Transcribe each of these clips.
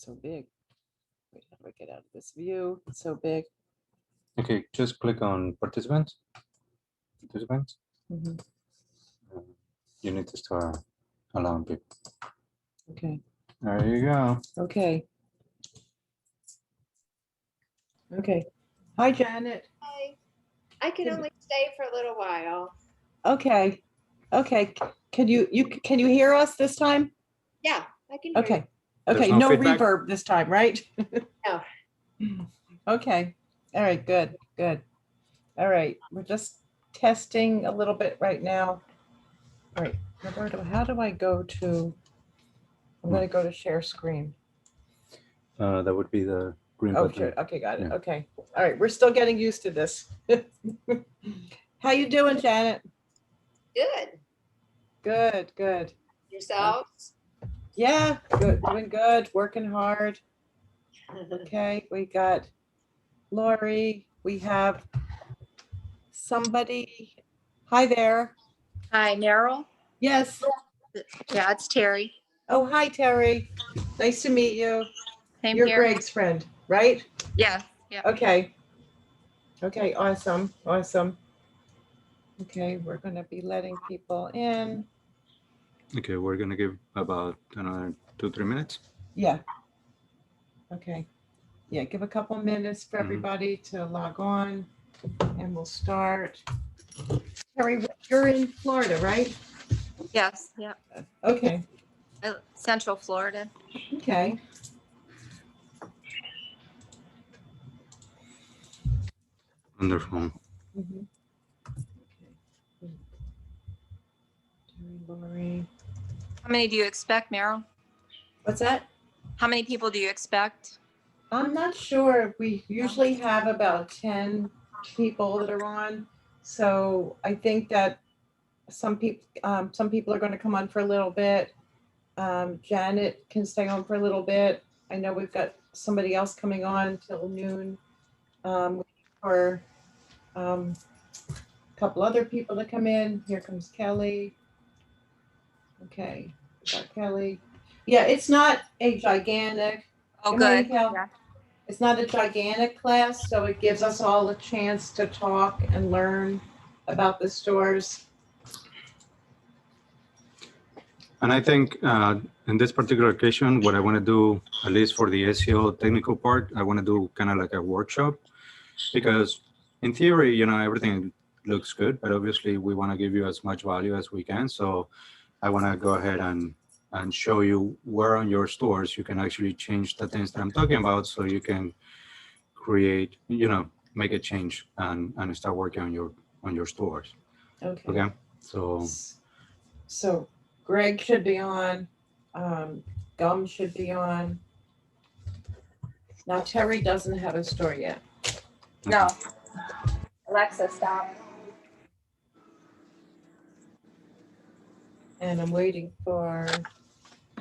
so big. Wait, how do I get out of this view? It's so big. Okay, just click on participants. Participants. Mhm. You need to start allowing people. Okay. There you go. Okay. Okay. Hi, Janet. Hi. I can only stay for a little while. Okay. Okay. Can you hear us this time? Yeah, I can hear Okay. There's Okay. no No feedback? reverb this time, right? No. Okay. All right. Good. Good. All right. We're just testing a little bit right now. All right. Roberto, how do I go to? I'm going to go to share screen. That would be the green Oh, button. sure. Okay. Got it. Yeah. Okay. All right. We're still getting used to this. How you doing, Janet? Good. Good. Good. Yourselves? Yeah. Good. Doing good. Working hard. Okay. We got Lori. We have somebody. Hi there. Hi, Meryl. Yes. Yeah, it's Terry. Oh, hi, Terry. Nice to meet you. Same You're here. Greg's friend, right? Yeah, yeah. Okay. Okay, awesome, awesome. Okay, we're gonna be letting people in. Okay, we're gonna give about another 2-3 minutes. Yeah. Okay. Yeah, give a couple minutes for Mhm. everybody to log on and we'll start. Terry, you're in Florida, right? Yes, yeah. Okay, Central Florida. okay. Wonderful. Mhm. Okay. Terry, Lori. How many do you expect, Meryl? What's that? How many people do you expect? I'm not sure. We usually have about 10 people that are on. So I think that some people are going to come on for a little bit. Janet can stay on for a little bit. I know we've got somebody else coming on till noon. For a couple other people to come in. Here comes Kelly. Okay, we got Kelly. Yeah, it's not a gigantic. Oh, Good morning, good. Kel. Yeah. It's not a gigantic class, so it gives us all a chance to talk and learn about the stores. And I think in this particular occasion, what I want to do, at least for the SEO technical part, I want to do kind of like a workshop, because in theory, you know, everything looks good, but obviously we want to give you as much value as we can. So I want to go ahead and show you where on your stores you can actually change the things that I'm talking about, so you can create, you know, make a change and start working on your stores. Okay. Okay. So Greg should be on. Gum should be on. Now Terry doesn't have a store yet. No. Alexa, stop. And I'm waiting for,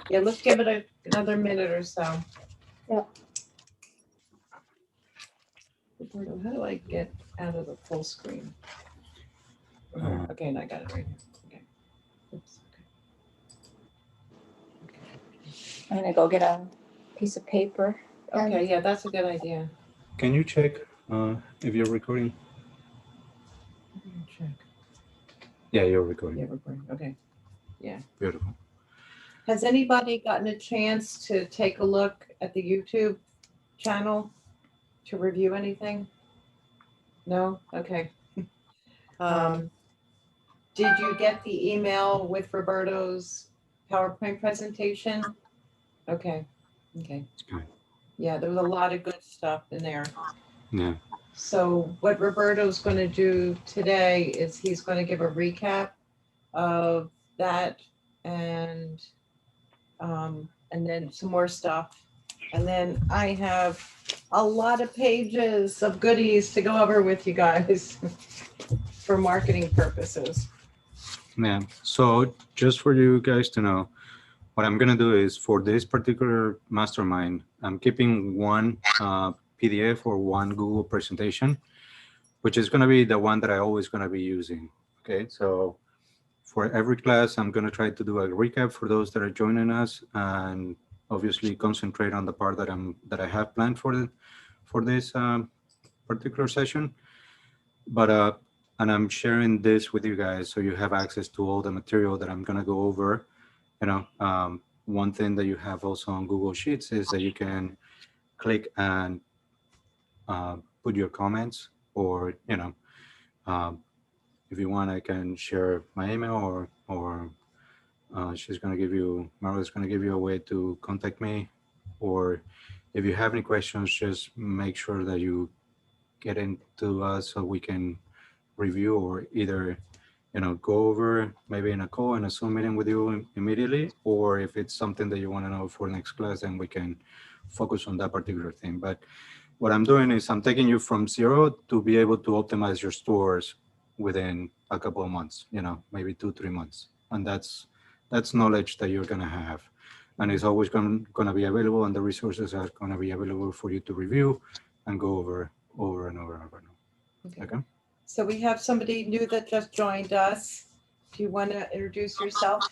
yeah, let's give it another minute or so. Yep. Roberto, how do I get out of the full screen? Okay, and I got it right here. Okay. Oops. I'm gonna go get a piece of paper. Okay, yeah, that's a good idea. Can you check if you're recording? Check. Yeah, you're recording. Yeah, recording. Okay. Yeah. Beautiful. Has anybody gotten a chance to take a look at the YouTube channel to review anything? No? Okay. Did you get the email with Roberto's PowerPoint presentation? Okay. Okay. Good. Yeah, there was a lot of good stuff in there. Yeah. So what Roberto's going to do today is he's going to give a recap of that and then some more stuff. And then I have a lot of pages of goodies to go over with you guys for marketing purposes. Yeah. So just for you guys to know, what I'm gonna do is, for this particular mastermind, I'm keeping one PDF or one Google presentation, which is gonna be the one that I always gonna be using. Okay. So for every class, I'm gonna try to do a recap for those that are joining us, and obviously concentrate on the part that I have planned for this particular session. But and I'm sharing this with you guys so you have access to all the material that I'm gonna go over. You know, one thing that you have also on Google Sheets is that you can click and put your comments, or you know, if you want, I can share my email, or she's gonna give you, Meryl is gonna give you a way to contact me, or if you have any questions, just make sure that you get into us so we can review, or either you know go over maybe in a call in a Zoom meeting with you immediately, or if it's something that you want to know for next class, then we can focus on that particular thing. But what I'm doing is I'm taking you from zero to be able to optimize your stores within a couple of months, you know, maybe 2-3 months. And that's knowledge that you're going to have. And it's always going to be available, and the resources are going to be available for you to review and go over and over and over. Okay. So we have somebody new that just joined us. Do you want to introduce yourself?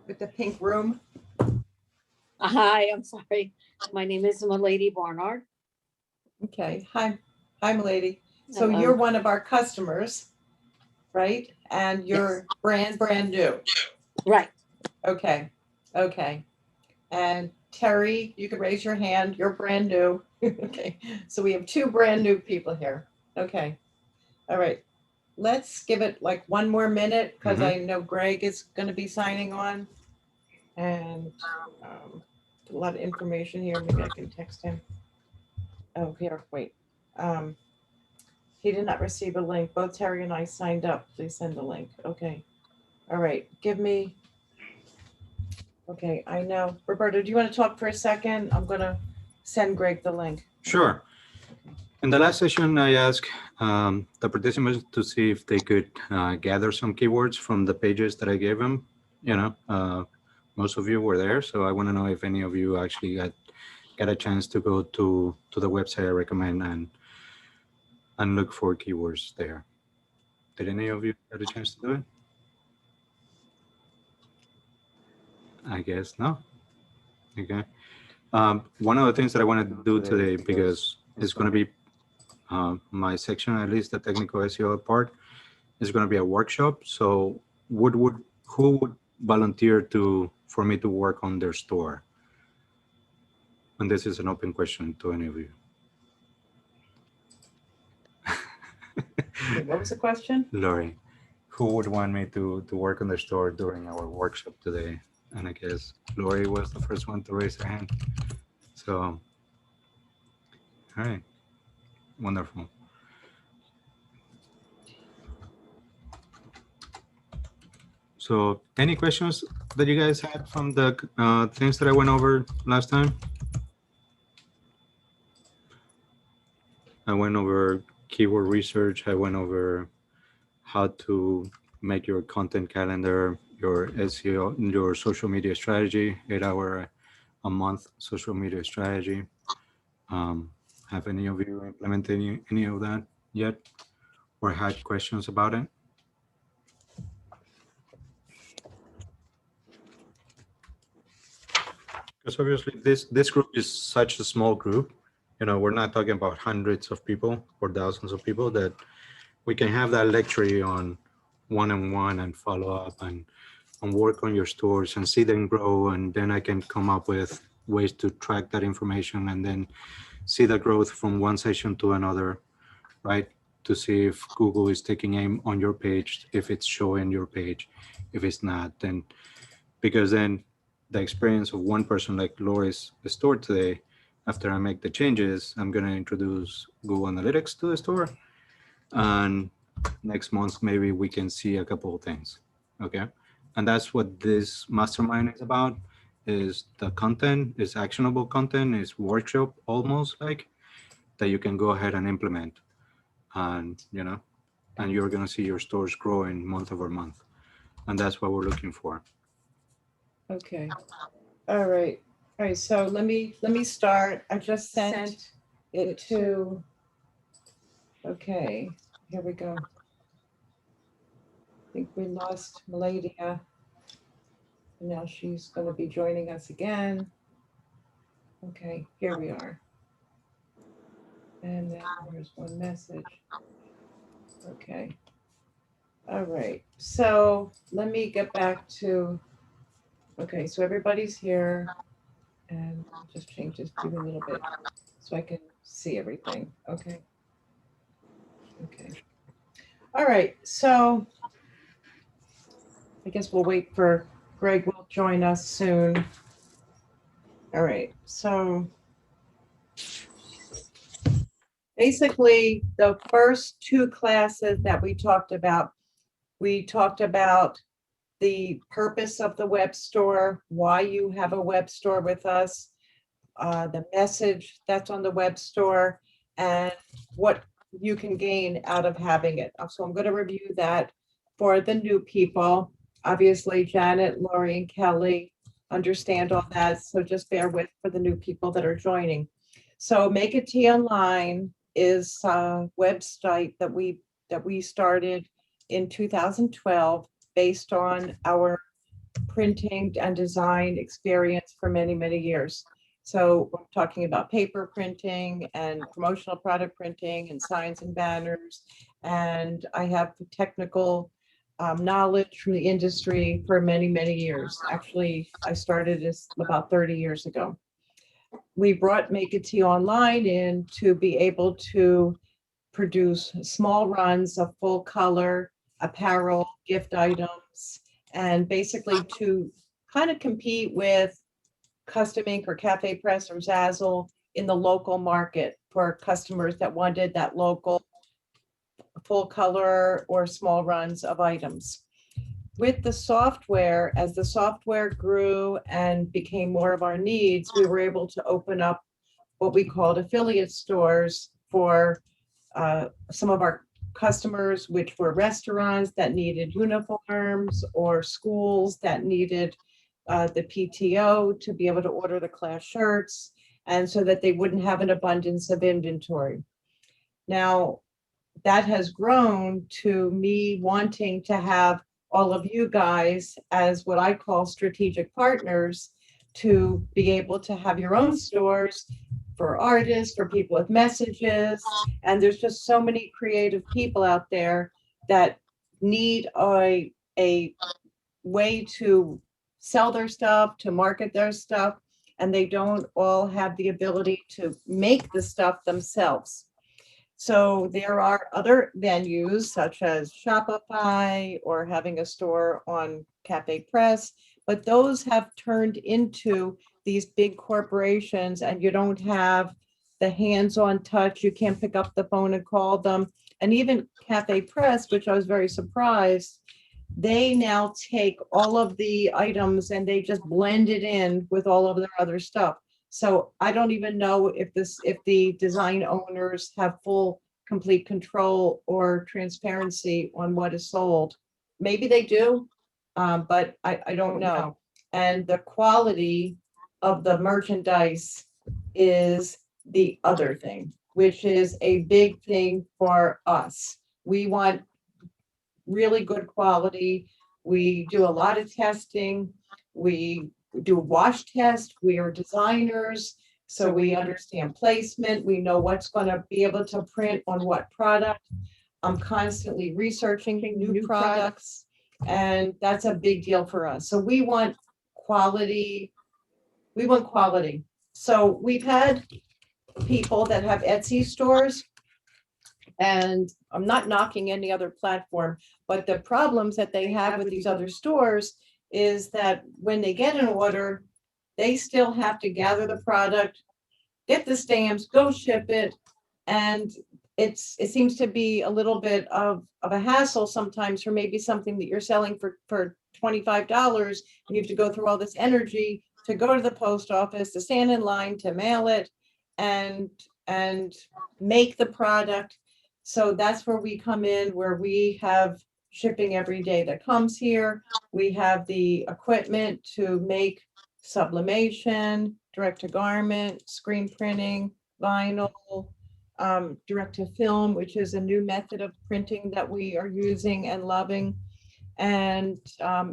With the pink room? Hi, I'm sorry. My name is Milady Barnard. Okay, hi, milady. So Hello. you're one of our customers, right? And you're brand new. Right. Okay, okay. And Terry, you can raise your hand. You're brand new. Okay, so we have 2 brand new people here. Okay, all right. Let's give it like 1 more minute because I know Greg is going to be signing on. And a lot of information here. Maybe I can text him. Oh, here, wait. He did not receive a link. Both Terry and I signed up. Please send the link. Okay. All right. Give me. Okay, I know. Roberto, do you want to talk for a second? I'm going to send Greg the link. Sure. In the last session, I asked the participants to see if they could gather some keywords from the pages that I gave them. You know, most of you were there, so I want to know if any of you actually got a chance to go to the website I recommend and look for keywords there. Did any of you get a chance to do it? I guess no. Okay. One of the things that I want to do today, because it's going to be my section, at least the technical SEO part, is going to be a workshop. So who would volunteer for me to work on their store? And this is an open question to any of you. What was the question? Lori, who would want me to work on their store during our workshop today? And I guess Lori was the first one to raise her hand. So, all right, wonderful. So any questions that you guys had from the things that I went over last time? I went over keyword research. I went over how to make your content calendar, your SEO, your social media strategy, 8-hour a month social media strategy. Have any of you implemented any of that yet, or had questions about it? Because obviously this group is such a small group. You know, we're not talking about hundreds of people or thousands of people, that we can have that luxury on one-on-one and follow up and work on your stores and see them grow. And then I can come up with ways to track that information and then see the growth from one session to another, right? To see if Google is taking aim on your page, if it's showing your page. If it's not, then, because then the experience of one person like Lori's store today, after I make the changes, I'm going to introduce Google Analytics to the store. And next month, maybe we can see a couple of things. Okay. And that's what this mastermind is about, is the content, is actionable content, is workshop almost like that you can go ahead and implement. And, you know, and you're going to see your stores growing month over month. And that's what we're looking for. Okay. All right. All right. So let me start. I just sent it to. Okay. Here we go. think we lost Maladia. And now she's going to be joining us again. Okay, here we are. And then there's one message. Okay. All right. So let me get back to, okay, so everybody's here. And I'll just change this to a little bit so I can see everything. Okay. Okay. All right. So I guess we'll wait for Greg will join us soon. All right. So basically the first two classes that we talked about the purpose of the web store, why you have a web store with us, the message that's on the web store, and what you can gain out of having it. So I'm going to review that for the new people. Obviously, Janet, Lori, and Kelly understand all that, so just bear with for the new people that are joining. So Make It Tea Online is a website that we started in 2012 based on our printing and design experience for many, many years. So we're talking about paper printing and promotional product printing and signs and banners. And I have technical knowledge from the industry for many, many years. Actually, I started this about 30 years ago. We brought Make It Tea Online in to be able to produce small runs of full color apparel, gift items, and basically to kind of compete with Custom Ink or Cafe Press or Zazzle in the local market for customers that wanted that local full color or small runs of items. With the software, as the software grew and became more of our needs, we were able to open up what we called affiliate stores for some of our customers, which were restaurants that needed uniforms or schools that needed the PTO to be able to order the class shirts, and so that they wouldn't have an abundance of inventory. Now, that has grown to me wanting to have all of you guys as what I call strategic partners to be able to have your own stores for artists, for people with messages. And there's just so many creative people out there that need a way to sell their stuff, to market their stuff, and they don't all have the ability to make the stuff themselves. So there are other venues such as Shopify or having a store on Cafe Press, but those have turned into these big corporations and you don't have the hands-on touch. You can't pick up the phone and call them. And even Cafe Press, which I was very surprised, they now take all of the items and they just blend it in with all of their other stuff. So I don't even know if the design owners have full, complete control or transparency on what is sold. Maybe they do, but I don't know. And the quality of the merchandise is the other thing, which is a big thing for us. We want really good quality. We do a lot of testing. We do wash test. We are designers, so we understand placement. We know what's going to be able to print on what product. I'm constantly researching new products, and that's a big deal for us. So we want quality. We want quality. So we've had people that have Etsy stores, and I'm not knocking any other platform, but the problems that they have with these other stores is that when they get an order, they still have to gather the product, get the stamps, go ship it. And it seems to be a little bit of a hassle sometimes for maybe something that you're selling for $25. And you have to go through all this energy to go to the post office, to stand in line, to mail it and make the product. So that's where we come in, where we have shipping every day that comes here. We have the equipment to make sublimation, direct to garment, screen printing, vinyl, direct to film, which is a new method of printing that we are using and loving. And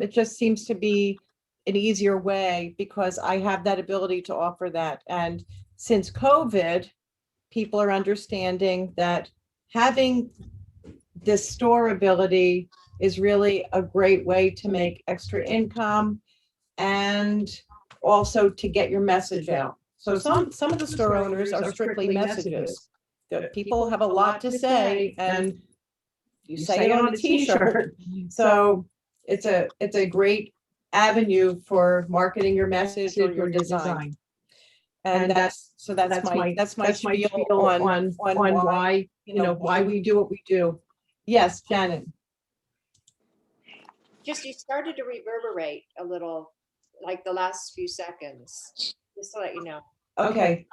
it just seems to be an easier way because I have that ability to offer that. And since COVID, people are understanding that having this store ability is really a great way to make extra income and also to get your message out. So some of the store owners are strictly messages. The people have a lot to say and you say it on a t-shirt. So it's a great avenue for marketing your message or your design. And that's my spiel on why, why we do what we do. Yes, Janet. Just you started to reverberate a little, like the last few seconds, just to let you know. Okay,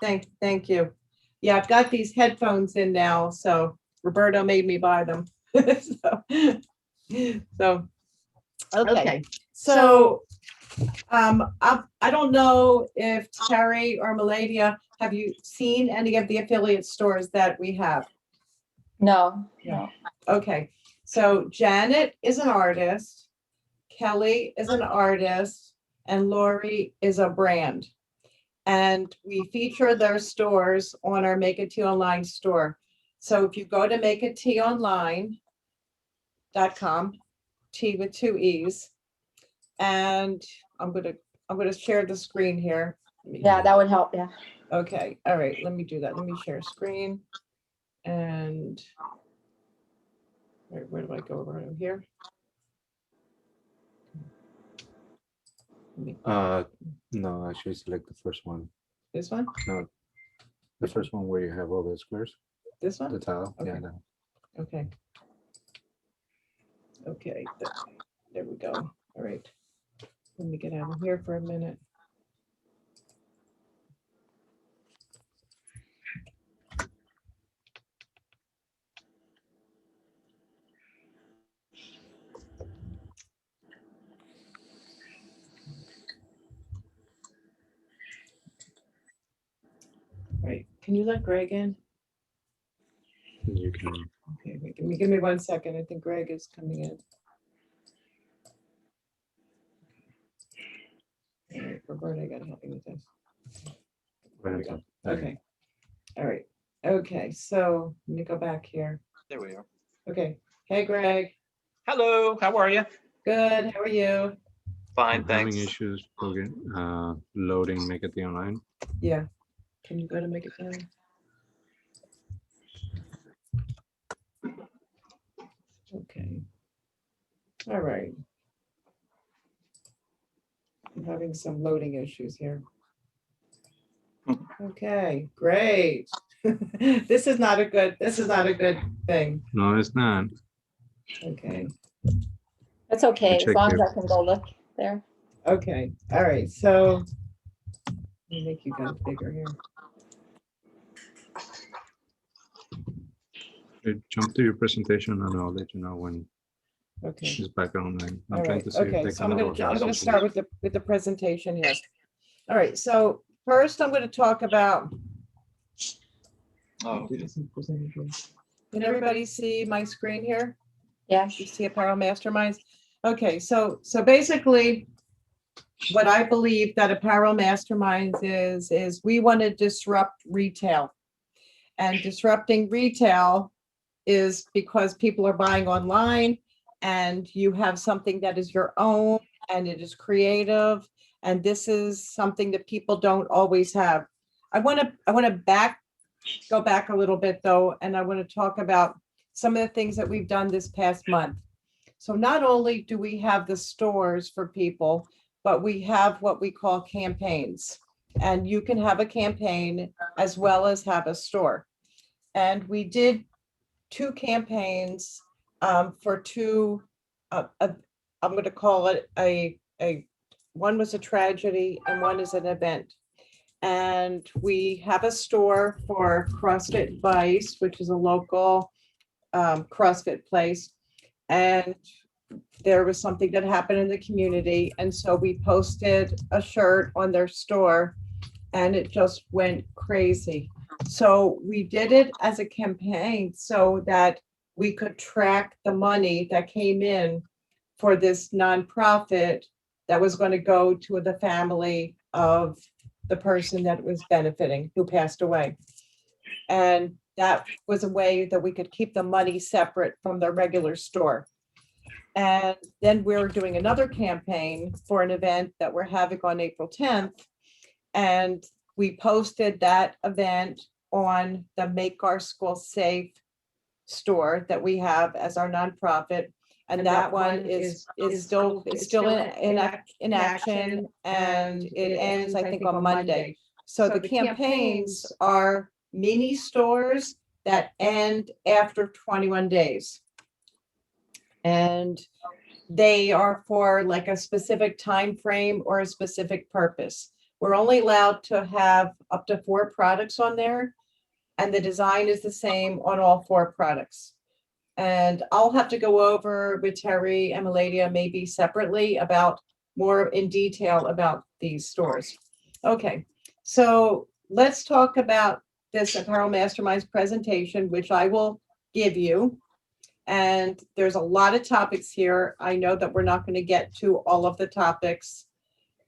thank you. Yeah, I've got these headphones in now, so Roberto made me buy them. So, okay. So, I don't know if Terry or Maladia, have you seen any of the affiliate stores that we have? No. Okay, so Janet is an artist, Kelly is an artist, and Lori is a brand. And we feature their stores on our Make a Tea Online store. So if you go to makeateaonline.com, tea with 2 E's, and I'm gonna share the screen here. Yeah, that would help. Yeah. Okay, all right, let me do that. Let me share screen. And where do I go over here? No, actually select the first one. This one? No, the first one where you have all the squares, This the one? tile. Yeah, Okay. no. Okay. Okay, there we go. All right. Let me get out of here for a minute. Right, can you let Greg in? You can. Okay, wait, give me 1 second. I think Greg is coming in. All right, Roberto, I gotta help you with this. There we go. Okay. All right. Okay, so let me go back here. There we are. Okay. Hey, Greg. Hello, how are you? Good. How are you? Fine, I'm having thanks. issues loading Make It Online. Yeah. Can you go to make it down? Okay. All right. I'm having some loading issues here. Okay, great. This is not a good thing. No, it's not. Okay. That's okay, as check long as here. I can go look there. Okay. All right. So let me make you guys bigger here. Jump to your presentation and I'll let you know when Okay. it's back online. I'm All trying right. to see if Okay. they So can. I'm gonna start with the presentation here. All right. So first, I'm going to talk about. Oh, Can everybody see my screen here? Yeah. You see Apparel Masterminds? Okay, so basically, what I believe that Apparel Masterminds is we want to disrupt retail. And disrupting retail is because people are buying online and you have something that is your own and it is creative. And this is something that people don't always have. I want to go back a little bit though, and I want to talk about some of the things that we've done this past month. So not only do we have the stores for people, but we have what we call campaigns. And you can have a campaign as well as have a store. And we did 2 campaigns for 2, I'm going to call it one was a tragedy and one is an event. And we have a store for CrossFit Vice, which is a local CrossFit place. And there was something that happened in the community. And so we posted a shirt on their store and it just went crazy. So we did it as a campaign so that we could track the money that came in for this nonprofit that was going to go to the family of the person that was benefiting, who passed away. And that was a way that we could keep the money separate from the regular store. And then we're doing another campaign for an event that we're having on April 10th. And we posted that event on the Make Our School Safe store that we have as our nonprofit. And that one is still in action, and it ends, I think, on Monday. So the campaigns are mini stores that end after 21 days. And they are for like a specific time frame or a specific purpose. We're only allowed to have up to 4 products on there, and the design is the same on all 4 products. And I'll have to go over with Terry and Maladia maybe separately about more in detail about these stores. Okay, so let's talk about this Apparel Masterminds presentation, which I will give you. And there's a lot of topics here. I know that we're not going to get to all of the topics.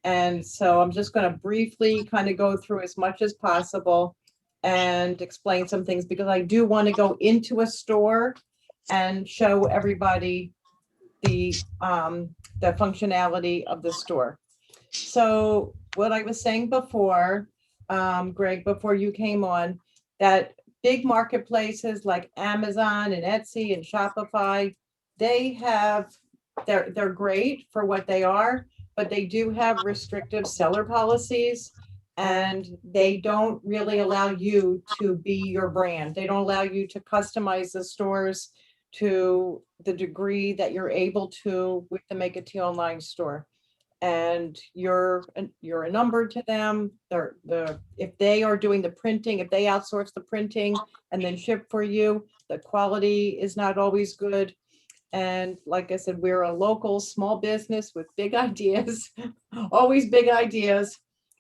And so I'm just going to briefly kind of go through as much as possible and explain some things, because I do want to go into a store and show everybody the functionality of the store. So what I was saying before, Greg, before you came on, that big marketplaces like Amazon and Etsy and Shopify, they're great for what they are, but they do have restrictive seller policies, and they don't really allow you to be your brand. They don't allow you to customize the stores to the degree that you're able to with the Make a Tea Online store. And you're a number to them. If they are doing the printing, if they outsource the printing and then ship for you, the quality is not always good. And like I said, we're a local small business with big ideas, always big ideas.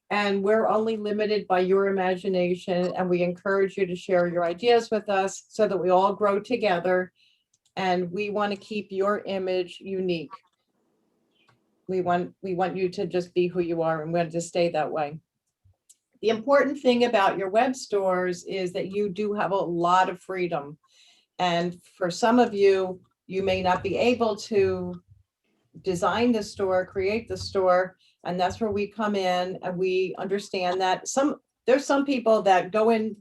And we're only limited by your imagination. And we encourage you to share your ideas with us so that we all grow together. And we want to keep your image unique. We want you to just be who you are, and we want to stay that way. The important thing about your web stores is that you do have a lot of freedom. And for some of you, you may not be able to design the store, create the store, and that's where we come in, and we understand that there's some people that go in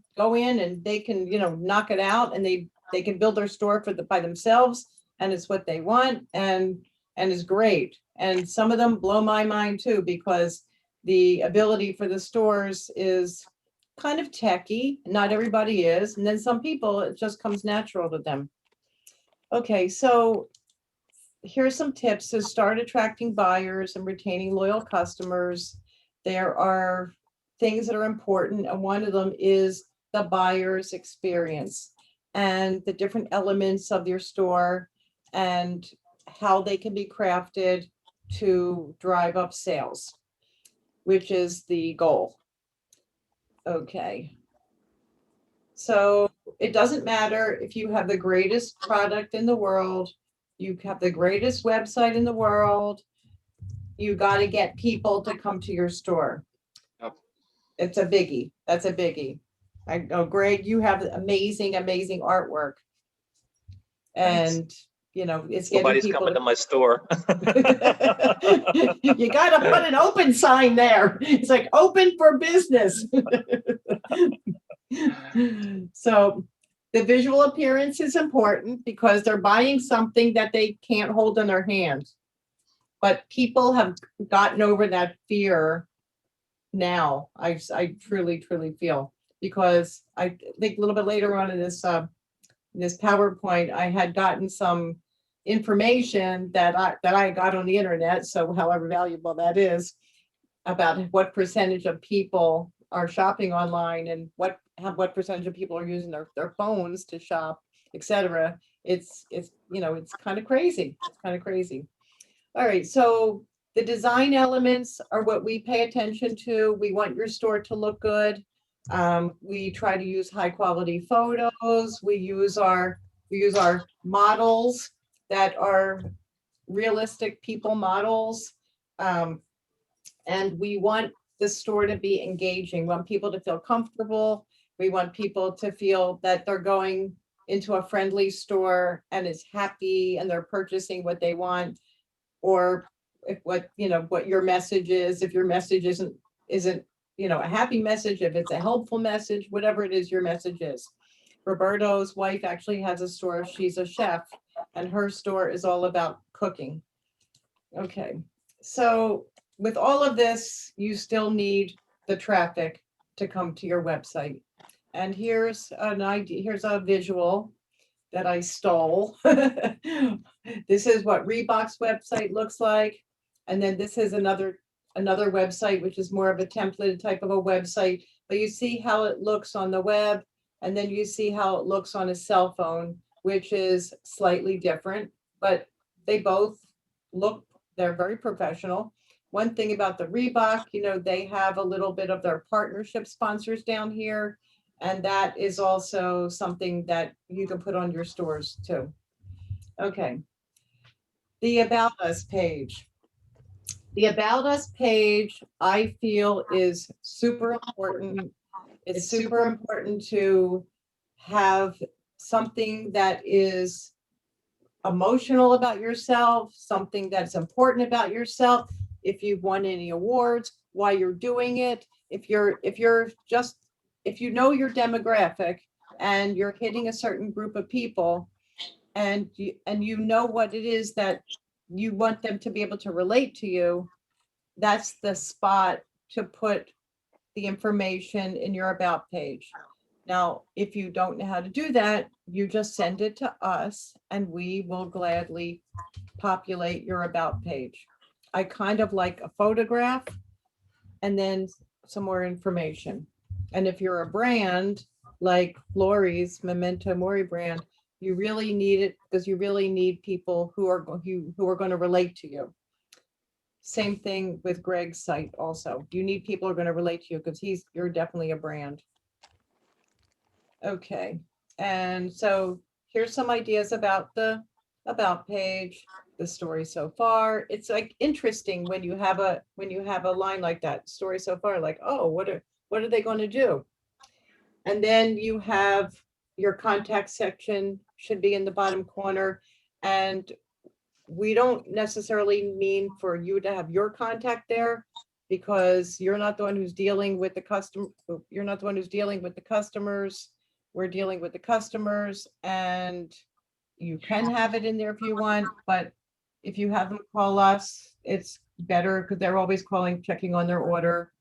and they can, knock it out, and they can build their store by themselves, and it's what they want, and it's great. And some of them blow my mind too, because the ability for the stores is kind of techy. Not everybody is. And then some people, it just comes natural to them. Okay, so here's some tips to start attracting buyers and retaining loyal customers. There are things that are important, and one of them is the buyer's experience and the different elements of your store and how they can be crafted to drive up sales, which is the goal. Okay. So it doesn't matter if you have the greatest product in the world, you have the greatest website in the world, you got to get people to come to your store. Yep. It's a biggie. That's a biggie. I know, Greg, you have amazing, amazing artwork. And it's getting Nobody's people coming to my store. You got to put an open sign there. It's like open for business. So the visual appearance is important because they're buying something that they can't hold in their hands. But people have gotten over that fear now. I truly, truly feel, because I think a little bit later on in this PowerPoint, I had gotten some information that I got on the internet, so however valuable that is, about what percentage of people are shopping online and what percentage of people are using their phones to shop, etc. It's kind of crazy. It's kind of crazy. All right, so the design elements are what we pay attention to. We want your store to look good. We try to use high quality photos. We use our models that are realistic people models. And we want the store to be engaging, we want people to feel comfortable. We want people to feel that they're going into a friendly store and is happy and they're purchasing what they want. Or if what, what your message is, if your message isn't, a happy message, if it's a helpful message, whatever it is your message is. Roberto's wife actually has a store, she's a chef, and her store is all about cooking. Okay, so with all of this, you still need the traffic to come to your website. And here's an idea, here's a visual that I stole. This is what Reebok's website looks like. And then this is another website, which is more of a template type of a website. But you see how it looks on the web, and then you see how it looks on a cell phone, which is slightly different, but they both they're very professional. One thing about the Reebok, they have a little bit of their partnership sponsors down here. And that is also something that you can put on your stores too. Okay. The About Us page. The About Us page, I feel, is super important. It's super important to have something that is emotional about yourself, something that's important about yourself. If you've won any awards, why you're doing it. If you know your demographic and you're hitting a certain group of people, and you know what it is that you want them to be able to relate to you, that's the spot to put the information in your About page. Now, if you don't know how to do that, you just send it to us and we will gladly populate your About page. I kind of like a photograph and then some more information. And if you're a brand like Lori's Memento Mori brand, you really need it because you really need people who are going to relate to you. Same thing with Greg's site also. You need people who are going to relate to you because you're definitely a brand. Okay, and so here's some ideas about the About page, the story so far. It's like interesting when you have a line like that, story so far, like, oh, what are they going to do? And then you have your contact section should be in the bottom corner. And we don't necessarily mean for you to have your contact there because you're not the one who's dealing with the customer. You're not the one who's dealing with the customers. We're dealing with the customers, and you can have it in there if you want, but if you have them call us, it's better because they're always calling, checking on their order,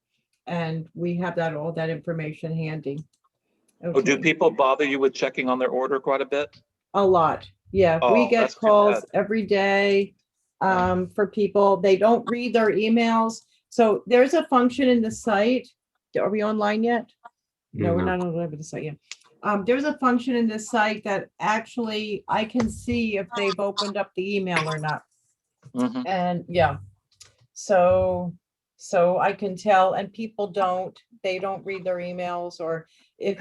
and we have all that information handy. Oh, do Okay. people bother you with checking on their order quite a bit? A lot. Yeah, we Oh, get that's too calls bad. every day for people. They don't read their emails. So there's a function in the site. Are we online yet? No, we're not on the site yet. There's a function in the site that actually I can see if they've opened up the email or not. Mhm. And yeah, so I can tell, and people they don't read their emails, or if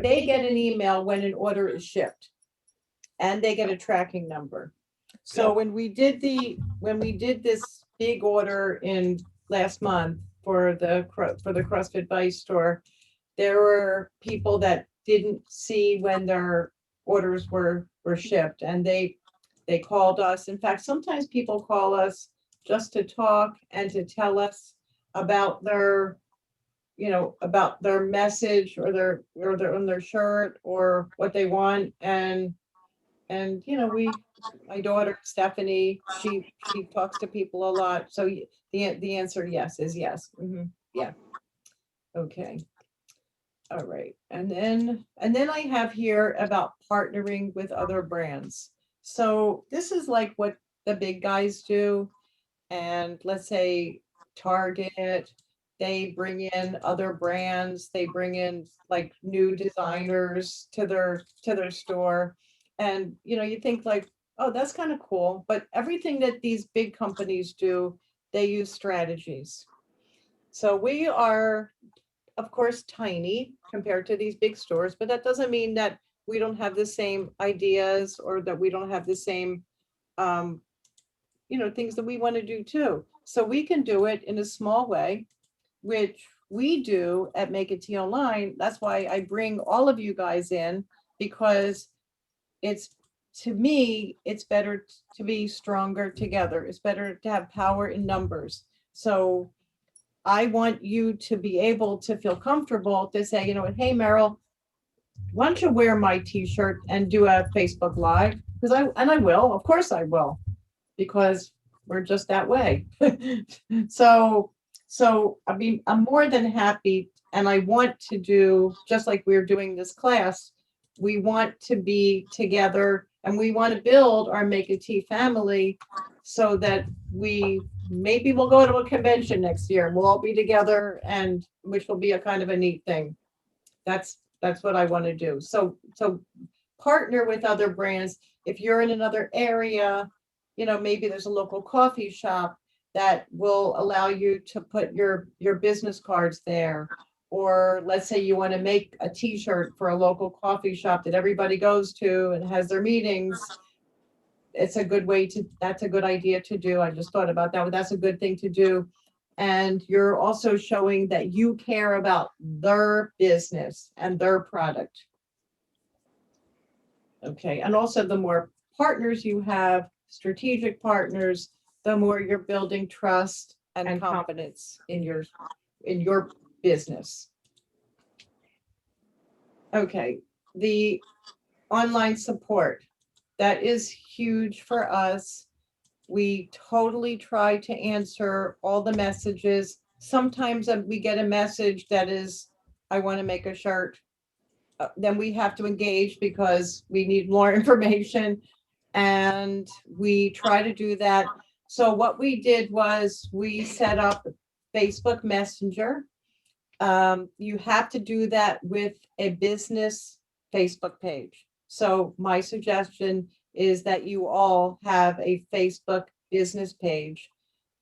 they get an email when an order is shipped and they get a tracking number. So Yeah. when we did this big order in last month for the CrossFit Vice store, there were people that didn't see when their orders were shipped, and they called us. In fact, sometimes people call us just to talk and to tell us about their message or their on their shirt or what they want. And my daughter Stephanie, she talks to people a lot. So the answer yes is yes. Yeah. Okay. All right. And then I have here about partnering with other brands. So this is like what the big guys do. And let's say Target, they bring in other brands, they bring in like new designers to their store. And you think like, oh, that's kind of cool. But everything that these big companies do, they use strategies. So we are, of course, tiny compared to these big stores, but that doesn't mean that we don't have the same ideas or that we don't have the same things that we want to do too. So we can do it in a small way, which we do at Make It Tea Online. That's why I bring all of you guys in, because to me, it's better to be stronger together. It's better to have power in numbers. So I want you to be able to feel comfortable to say, you know what, hey, Meryl, why don't you wear my t-shirt and do a Facebook Live? I will, of course I will, because we're just that way. So I mean, I'm more than happy, and I want to do, just like we're doing this class, we want to be together and we want to build our Make It Tea family so that maybe we'll go to a convention next year and we'll all be together, and which will be a kind of a neat thing. That's what I want to do. So partner with other brands. If you're in another area, maybe there's a local coffee shop that will allow you to put your business cards there. Or let's say you want to make a t-shirt for a local coffee shop that everybody goes to and has their meetings. That's a good idea to do. I just thought about that, but that's a good thing to do. And you're also showing that you care about their business and their product. Okay, and also the more partners you have, strategic partners, the more you're building trust and confidence in your business. Okay, the online support, that is huge for us. We totally try to answer all the messages. Sometimes we get a message that is, I want to make a shirt. Then we have to engage because we need more information, and we try to do that. So what we did was we set up Facebook Messenger. You have to do that with a business Facebook page. So my suggestion is that you all have a Facebook business page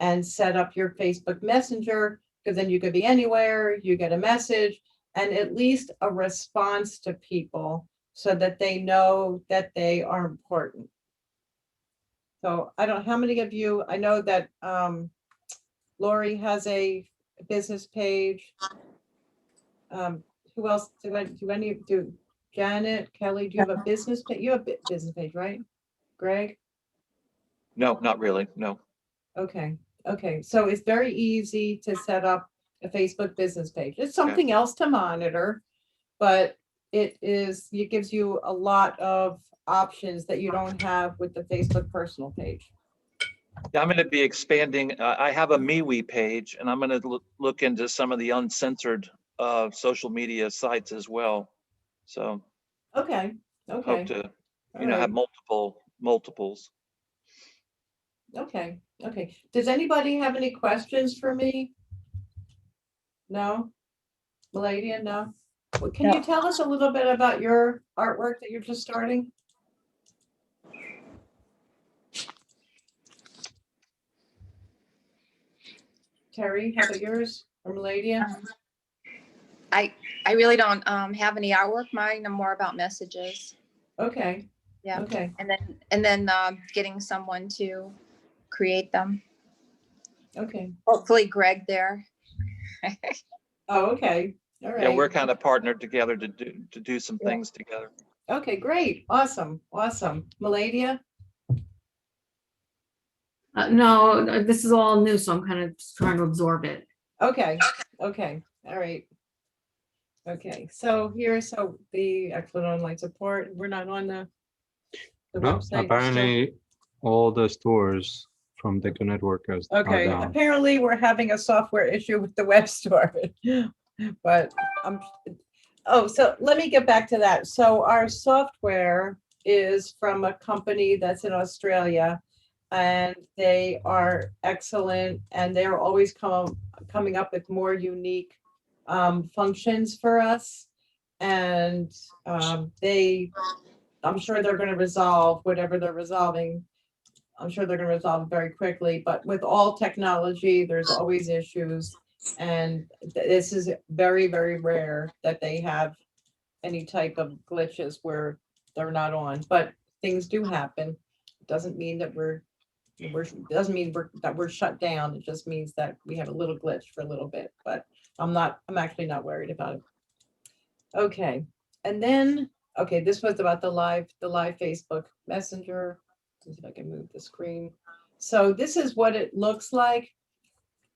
and set up your Facebook Messenger, because then you could be anywhere, you get a message, and at least a response to people so that they know that they are important. So I don't know how many of you, I know that Lori has a business page. Who else? Do Janet, Kelly, do you have a business page? You have a business page, right? Greg? No, not really. No. Okay. So it's very easy to set up a Facebook business page. It's something else to monitor, but it gives you a lot of options that you don't have with the Facebook personal page. Yeah, I'm going to be expanding. I have a MeWe page, and I'm going to look into some of the uncensored social media sites as well. So Okay. hope to, All have right. multiples. Okay. Does anybody have any questions for me? No? Maladia, no? Well, can you No. tell us a little bit about your artwork that you're just starting? Terry, how about yours? Or Maladia? I really don't have any artwork. Mine are more about messages. Okay. Yeah. Okay. And then getting someone to create them. Okay. Hopefully Greg there. Oh, okay. All right. Yeah, we're kind of partnered together to do some things together. Okay, great. Awesome. Maladia? No, this is all new, so I'm kind of just trying to absorb it. Okay. All right. Okay, so the excellent online support. We're not on the No, website. Still- apparently all the stores from Deconetwork are Okay, down. apparently we're having a software issue with the web store. But so let me get back to that. So our software is from a company that's in Australia, and they are excellent, and they're always coming up with more unique functions for us. And I'm sure they're going to resolve whatever they're resolving. I'm sure they're going to resolve it very quickly, but with all technology, there's always issues. And this is very, very rare that they have any type of glitches where they're not on, but things do happen. It doesn't mean that we're Doesn't mean that we're shut down. It just means that we have a little glitch for a little bit, but I'm actually not worried about it. Okay, and then, okay, this was about the live Facebook Messenger. Let's see if I can move the screen. So this is what it looks like.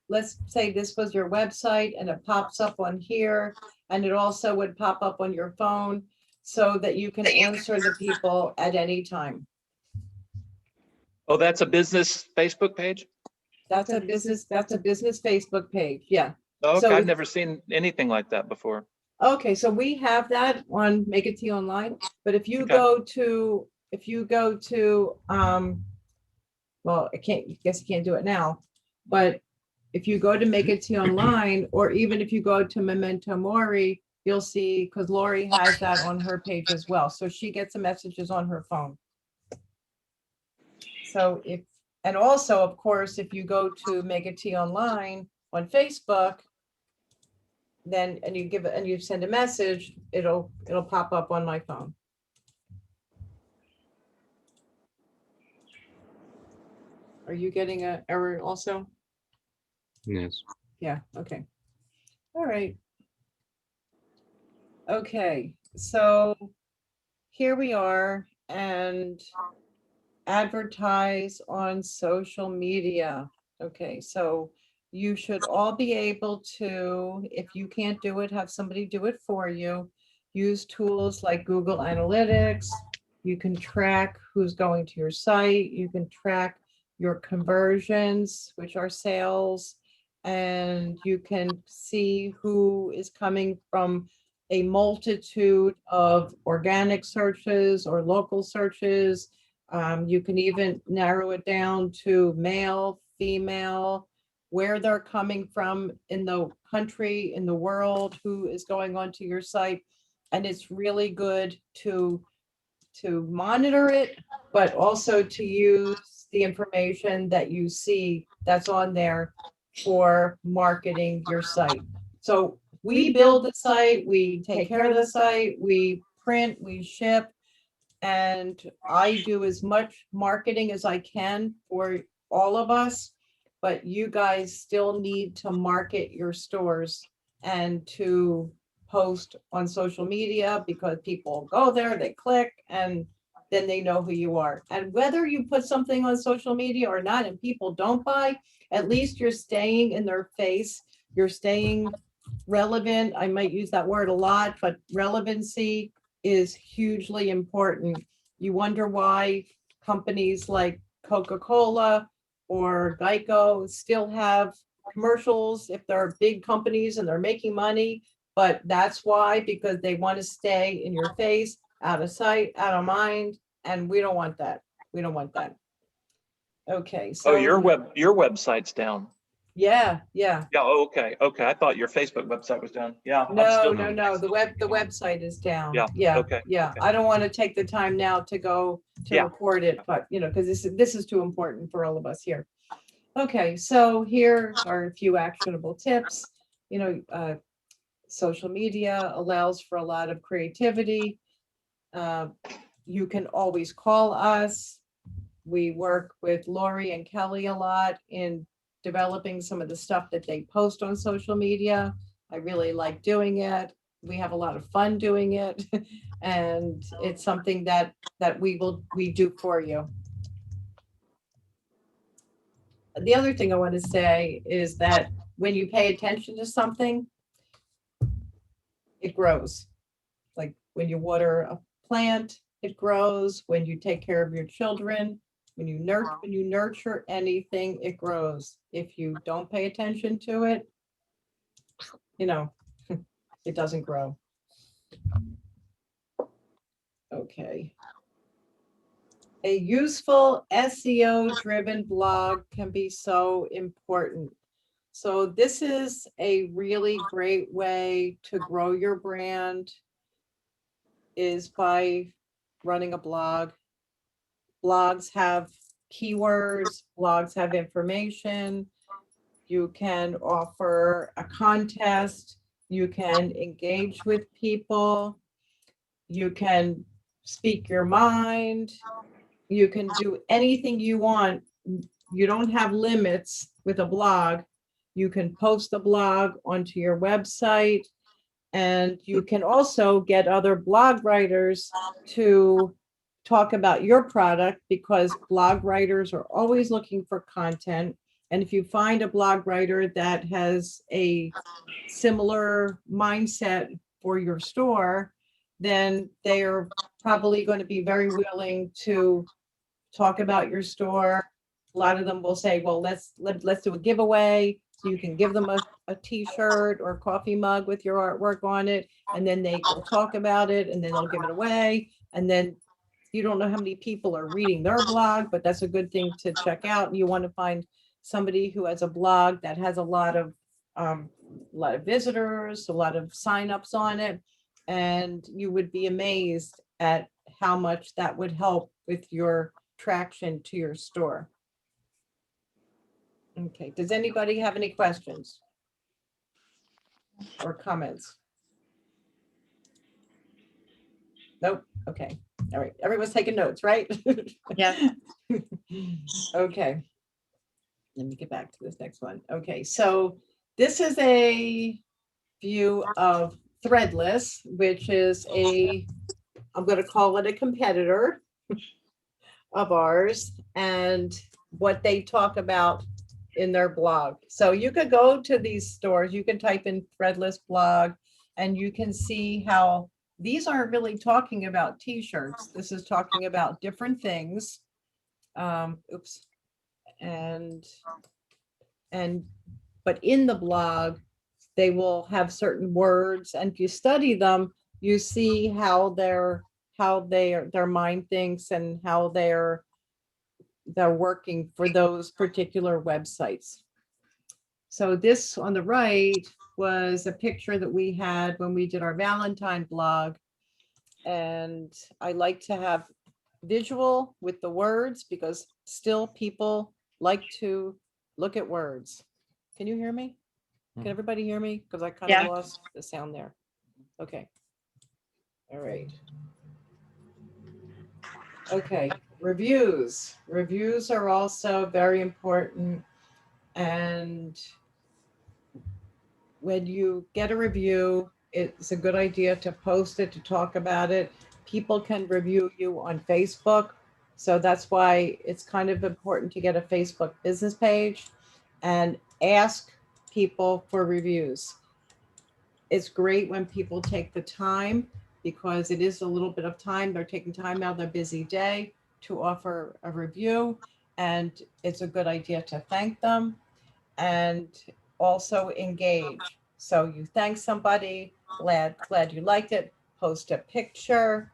Let's say this was your website and it pops up on here, and it also would pop up on your phone so that you can answer the people at any time. Oh, that's a business Facebook page? That's a business Facebook page. Yeah. Oh, So okay, I've if- never seen anything like that before. Okay, so we have that on Make It Tea Online, but if you Okay. go to, well, I guess you can't do it now, but if you go to Make It Tea Online, or even if you go to Memento Mori, you'll see, because Lori has that on her page as well. So she gets the messages on her phone. So and also, of course, if you go to Make It Tea Online on Facebook, then, and you send a message, it'll pop up on my phone. Are you getting an error also? Yes. Yeah, okay. All right. Okay, so here we are, and advertise on social media. Okay, so you should all be able to, if you can't do it, have somebody do it for you. Use tools like Google Analytics. You can track who's going to your site. You can track your conversions, which are sales, and you can see who is coming from a multitude of organic searches or local searches. You can even narrow it down to male, female, where they're coming from in the country, in the world, who is going onto your site. And it's really good to monitor it, but also to use the information that you see that's on there for marketing your site. So we build the site, we take care of the site, we print, we ship, and I do as much marketing as I can for all of us, but you guys still need to market your stores and to post on social media, because people go there, they click, and then they know who you are. And whether you put something on social media or not and people don't buy, at least you're staying in their face, you're staying relevant. I might use that word a lot, but relevancy is hugely important. You wonder why companies like Coca-Cola or Geico still have commercials if they're big companies and they're making money, but that's why, because they want to stay in your face, out of sight, out of mind, and we don't want that. We don't want that. Okay, so. Oh, your website's down. Yeah. Yeah, oh, okay, okay. I thought your Facebook website was down. Yeah. I'm No, still- no, the website is down. Yeah, okay, Yeah, okay. I don't want to take the time now to go to Yeah. record it, but because this is too important for all of us here. Okay, so here are a few actionable tips. Social media allows for a lot of creativity. You can always call us. We work with Lori and Kelly a lot in developing some of the stuff that they post on social media. I really like doing it. We have a lot of fun doing it. And it's something that we do for you. The other thing I want to say is that when you pay attention to something, it grows. Like when you water a plant, it grows. When you take care of your children, when you nurture anything, it grows. If you don't pay attention to it, it doesn't grow. Okay. A useful SEO-driven blog can be so important. So this is a really great way to grow your brand, is by running a blog. Blogs have keywords, blogs have information. You can offer a contest, you can engage with people, you can speak your mind, you can do anything you want you don't have limits with a blog. You can post a blog onto your website, and you can also get other blog writers to talk about your product, because blog writers are always looking for content. And if you find a blog writer that has a similar mindset for your store, then they are probably going to be very willing to talk about your store. A lot of them will say, well, let's do a giveaway. So you can give them a t-shirt or a coffee mug with your artwork on it, and then they will talk about it, and then they'll give it away. And then you don't know how many people are reading their blog, but that's a good thing to check out. You want to find somebody who has a blog that has a lot of visitors, a lot of signups on it, and you would be amazed at how much that would help with your traction to your store. Okay, does anybody have any questions or comments? Nope. Okay. All right. Everyone's taking notes, right? Yeah. Okay. Let me get back to this next one. Okay, so this is a view of Threadless, which is I'm going to call it a competitor of ours, and what they talk about in their blog. So you could go to these stores, you can type in Threadless blog, and you can see how these aren't really talking about t-shirts. This is talking about different things. Oops. But in the blog, they will have certain words, and if you study them, you see how their mind thinks and how they're working for those particular websites. So this on the right was a picture that we had when we did our Valentine blog. And I like to have visual with the words, because still people like to look at words. Can you hear me? Can everybody hear me? Because I kind of Yeah. lost the sound there. Okay. All right. Okay, reviews. Reviews are also very important. And when you get a review, it's a good idea to post it, to talk about it. People can review you on Facebook. So that's why it's kind of important to get a Facebook business page and ask people for reviews. It's great when people take the time, because it is a little bit of time. They're taking time out of their busy day to offer a review. And it's a good idea to thank them and also engage. So you thank somebody, glad you liked it, post a picture.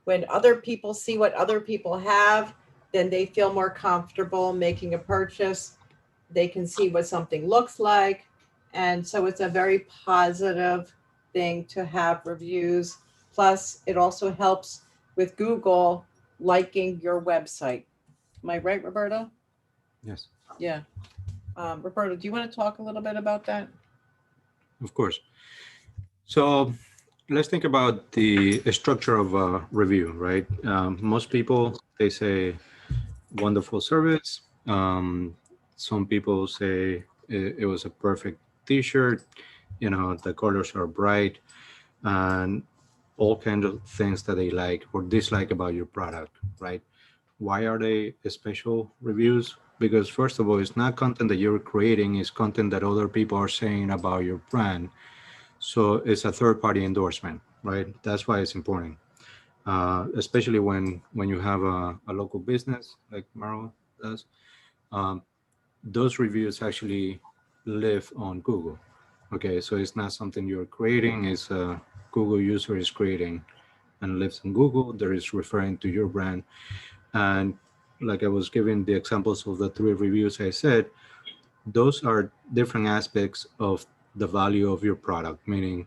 When other people see what other people have, then they feel more comfortable making a purchase. They can see what something looks like. And so it's a very positive thing to have reviews. Plus, it also helps with Google liking your website. Am I right, Roberto? Yes, Yeah. Roberto, do you want to talk a little bit about that? of course. So let's think about the structure of a review, right? Most people, they say wonderful service. Some people say it was a perfect t-shirt, the colors are bright, and all kinds of things that they like or dislike about your product, right? Why are they special reviews? Because first of all, it's not content that you're creating, it's content that other people are saying about your brand. So it's a third-party endorsement, right? That's why it's important, especially when you have a local business like Meryl does. Those reviews actually live on Google. Okay, so it's not something you're creating, it's a Google user is creating and lives on Google. There is referring to your brand. And like I was giving the examples of the 3 reviews I said, those are different aspects of the value of your product, meaning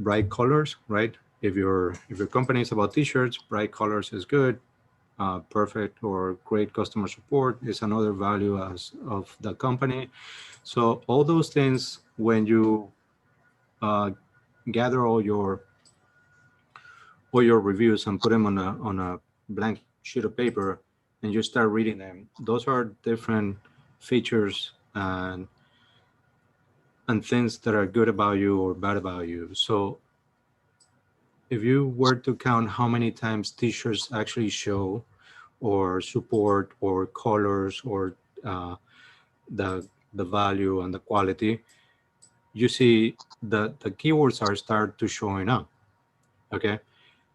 bright colors, right? If your company is about t-shirts, bright colors is good. Perfect or great customer support is another value of the company. So all those things, when you gather all your reviews and put them on a blank sheet of paper, and you start reading them, those are different features and things that are good about you or bad about you. So if you were to count how many times t-shirts actually show or support or colors or the value and the quality, you see the keywords are start to showing up. Okay.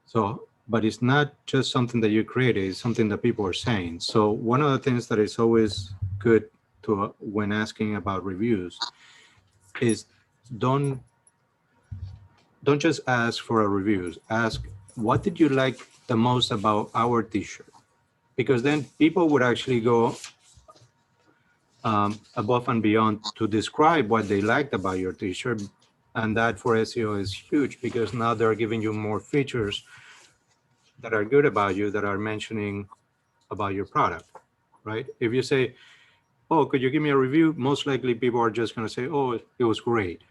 So, but it's not just something that you created, it's something that people are saying. So one of the things that is always good to when asking about reviews is don't don't just ask for a reviews. Ask what did you like the most about our t-shirt? Because then people would actually go above and beyond to describe what they liked about your t-shirt. And that for SEO is huge because now they're giving you more features that are good about you that are mentioning about your product, right? If you say, oh, could you give me a review? Most likely people are just going to say, oh, it was great,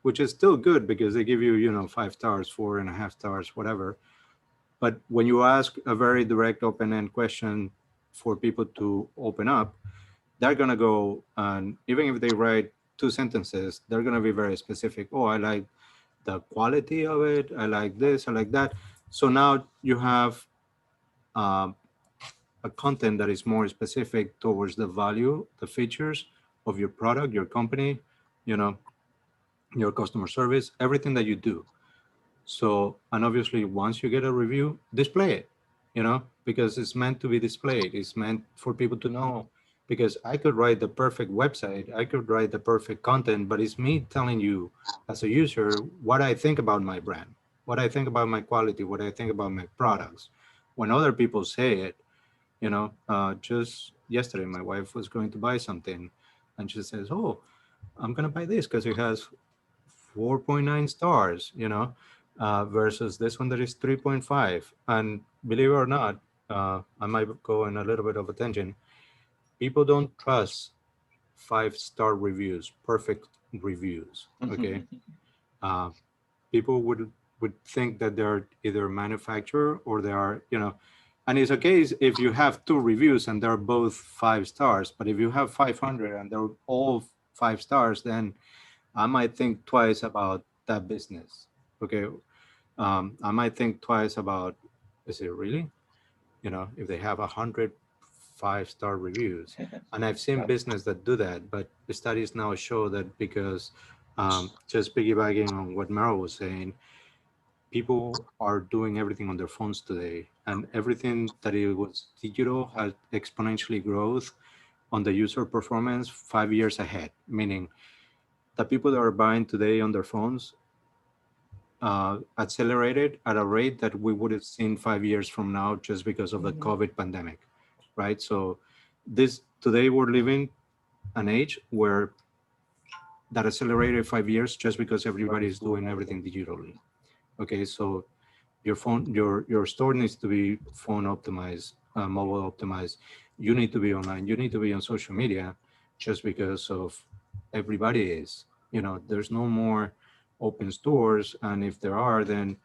which is still good because they give you, 5 stars, 4.5 stars, whatever. But when you ask a very direct open-end question for people to open up, they're going to go, and even if they write 2 sentences, they're going to be very specific. Oh, I like the quality of it. I like this, I like that. So now you have a content that is more specific towards the value, the features of your product, your company, your customer service, everything that you do. So, and obviously once you get a review, display it, because it's meant to be displayed. It's meant for people to know, because I could write the perfect website, I could write the perfect content, but it's me telling you as a user what I think about my brand, what I think about my quality, what I think about my products. When other people say it, just yesterday, my wife was going to buy something and she says, oh, I'm going to buy this because it has 4.9 stars, versus this one that is 3.5. And believe it or not, I might go in a little bit of a tangent. People don't trust 5-star reviews, perfect reviews. Okay. People would think that they're either manufacturer or they are, and it's okay if you have 2 reviews and they're both 5 stars, but if you have 500 and they're all 5 stars, then I might think twice about that business. Okay. I might think twice about, is it really, if they have 100 5-star reviews. And I've seen business that do that, but the studies now show that because just piggybacking on what Meryl was saying, people are doing everything on their phones today, and everything that it was digital has exponentially growth on the user performance 5 years ahead, meaning the people that are buying today on their phones accelerated at a rate that we would have seen 5 years from now just because of the COVID pandemic, right? So today we're living an age where that accelerated 5 years just because everybody is doing everything digitally. Okay, so your store needs to be phone optimized, mobile optimized. You need to be online. You need to be on social media, just because of everybody is. There's no more open stores, and if there are, then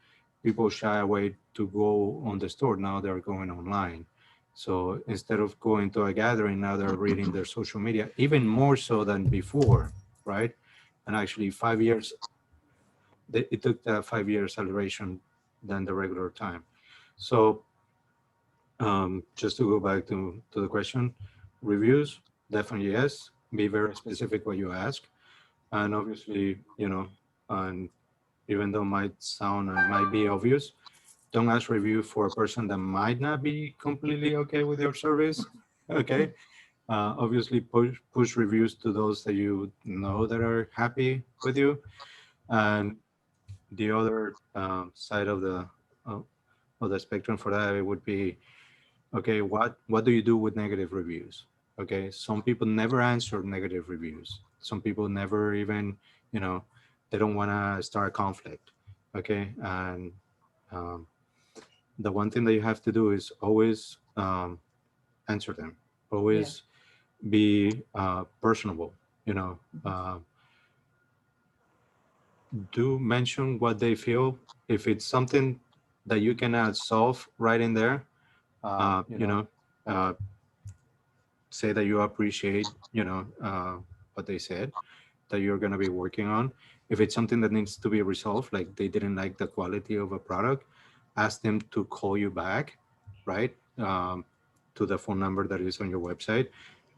people shy away to go on the store. Now they're going online. So instead of going to a gathering, now they're reading their social media, even more so than before, right? And actually, 5 years it took a 5-year acceleration than the regular time. So just to go back to the question, reviews, definitely yes. Be very specific what you ask. And obviously, and even though it might sound and might be obvious, don't ask review for a person that might not be completely okay with your service. Okay. Obviously push reviews to those that you know that are happy with you. And the other side of the spectrum for that, it would be, okay, what do you do with negative reviews? Okay, some people never answer negative reviews. Some people never even, they don't want to start a conflict. Okay, and the one thing that you have to do is always answer them. Always be personable. Do mention what they feel. If it's something that you cannot solve right in there, uh, say that you appreciate, what they said that you're going to be working on. If it's something that needs to be resolved, like they didn't like the quality of a product, ask them to call you back, right? To the phone number that is on your website,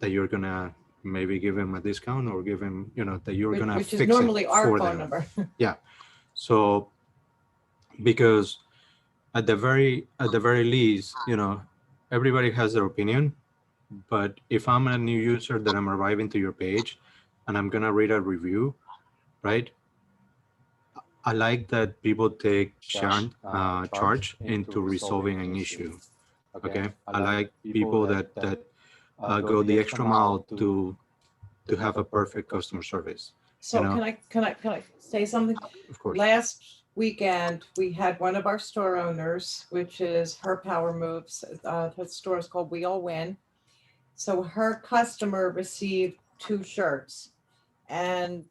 that you're going to maybe give them a discount or give them, that you're going to Which fix is normally it our for phone them. number. Yeah. So, because at the very least, everybody has their opinion. But if I'm a new user that I'm arriving to your page and I'm gonna read a review, right? I like that people take charge into resolving an issue. Okay, I like people that go the extra mile to have a perfect customer service. So can I say something? Of course. Last weekend, we had one of our store owners, which is Her Power Moves. The store is called We All Win. So her customer received 2 shirts, and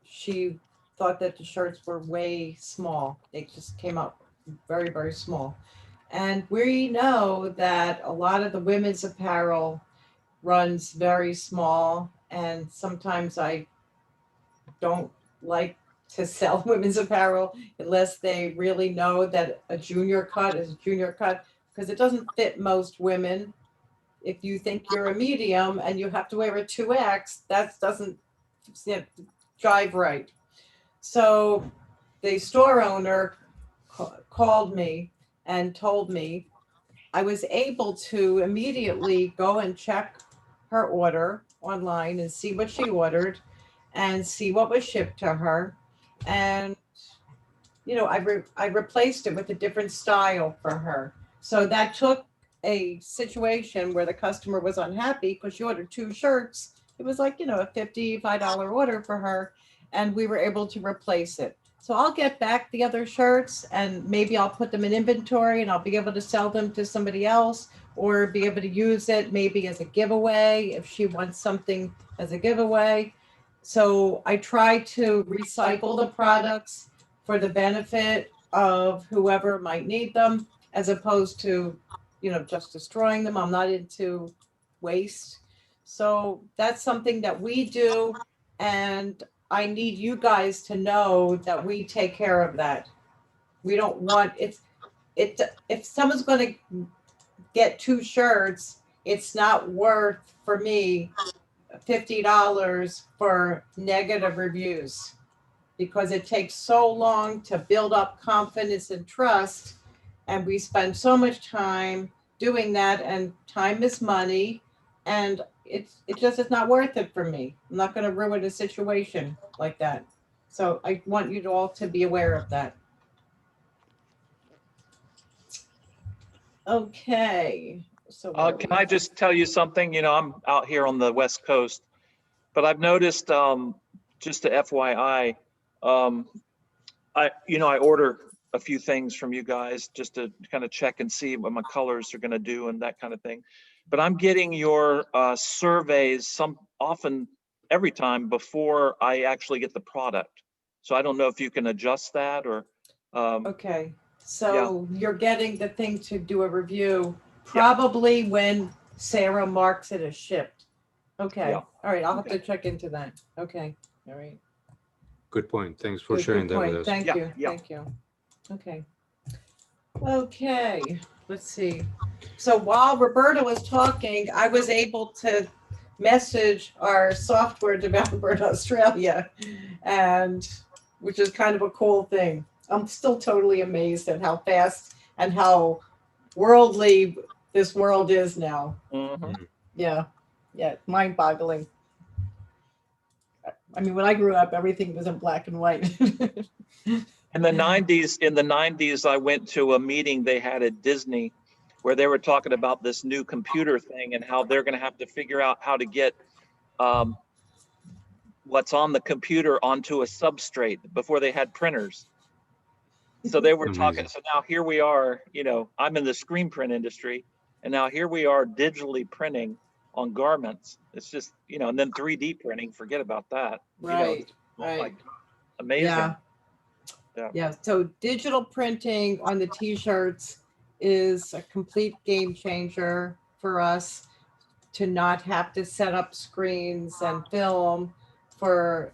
she thought that the shirts were way small. They just came out very, very small. And we know that a lot of the women's apparel runs very small, and sometimes I don't like to sell women's apparel unless they really know that a junior cut is a junior cut, because it doesn't fit most women. If you think you're a medium and you have to wear a 2X, that doesn't jive right. So the store owner called me and told me I was able to immediately go and check her order online and see what she ordered and see what was shipped to her. And, I replaced it with a different style for her. So that took a situation where the customer was unhappy because she ordered 2 shirts. It was like, a $55 order for her, and we were able to replace it. So I'll get back the other shirts and maybe I'll put them in inventory and I'll be able to sell them to somebody else, or be able to use it maybe as a giveaway if she wants something as a giveaway. So I try to recycle the products for the benefit of whoever might need them, as opposed to, just destroying them. I'm not into waste. So that's something that we do. And I need you guys to know that we take care of that. We don't want if someone's going to get 2 shirts, it's not worth for me $50 for negative reviews, because it takes so long to build up confidence and trust. And we spend so much time doing that, and time is money, and it's not worth it for me. I'm not going to ruin a situation like that. So I want you all to be aware of that. Okay. So Can I just tell you something? I'm out here on the West Coast, but I've noticed, just to FYI, I order a few things from you guys just to kind of check and see what my colors are going to do and that kind of thing. But I'm getting your surveys often every time before I actually get the product. So I don't know if you can adjust that or. Okay. So you're getting the thing to do a review probably when Sarah marks it as shipped. Okay. Yeah. All right. I'll have to check into that. Okay. All right. Good point. Thanks for sharing that with us. Thank Yeah, you. yeah. Thank you. Okay. Okay. Let's see. So while Roberto was talking, I was able to message our software developer in Australia, and which is kind of a cool thing. I'm still totally amazed at how fast and how worldly this world is now. Mhm. Yeah. Yeah. Mind-boggling. I mean, when I grew up, everything was in black and white. In the 90s, I went to a meeting they had at Disney where they were talking about this new computer thing and how they're going to have to figure out how to get what's on the computer onto a substrate before they had printers. So they were talking. Amazing. So now here we are, I'm in the screen print industry, and now here we are digitally printing on garments. It's just, and then 3D printing, forget about that. Right. Oh my Right. God, amazing. Yeah. Yeah. Yeah. So digital printing on the t-shirts is a complete game changer for us to not have to set up screens and film for,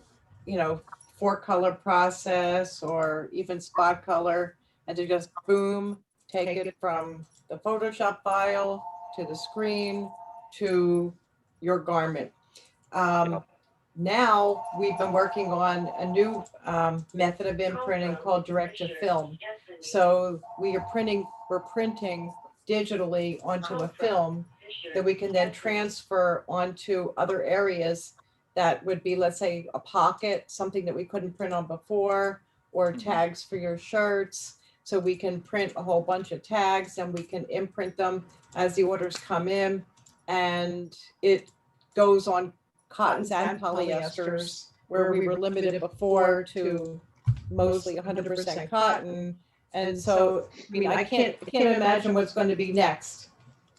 4-color process or even spot color, and to just boom, take it from the Photoshop file to the screen to your garment. Now we've been working on a new method of imprinting called direct to film. So we're printing digitally onto a film that we can then transfer onto other areas that would be, let's say, a pocket, something that we couldn't print on before, or tags for your shirts. So we can print a whole bunch of tags and we can imprint them as the orders come in, and it goes on cottons and polyesters, where we were limited before to mostly 100% cotton. And so, I can't imagine what's going to be next.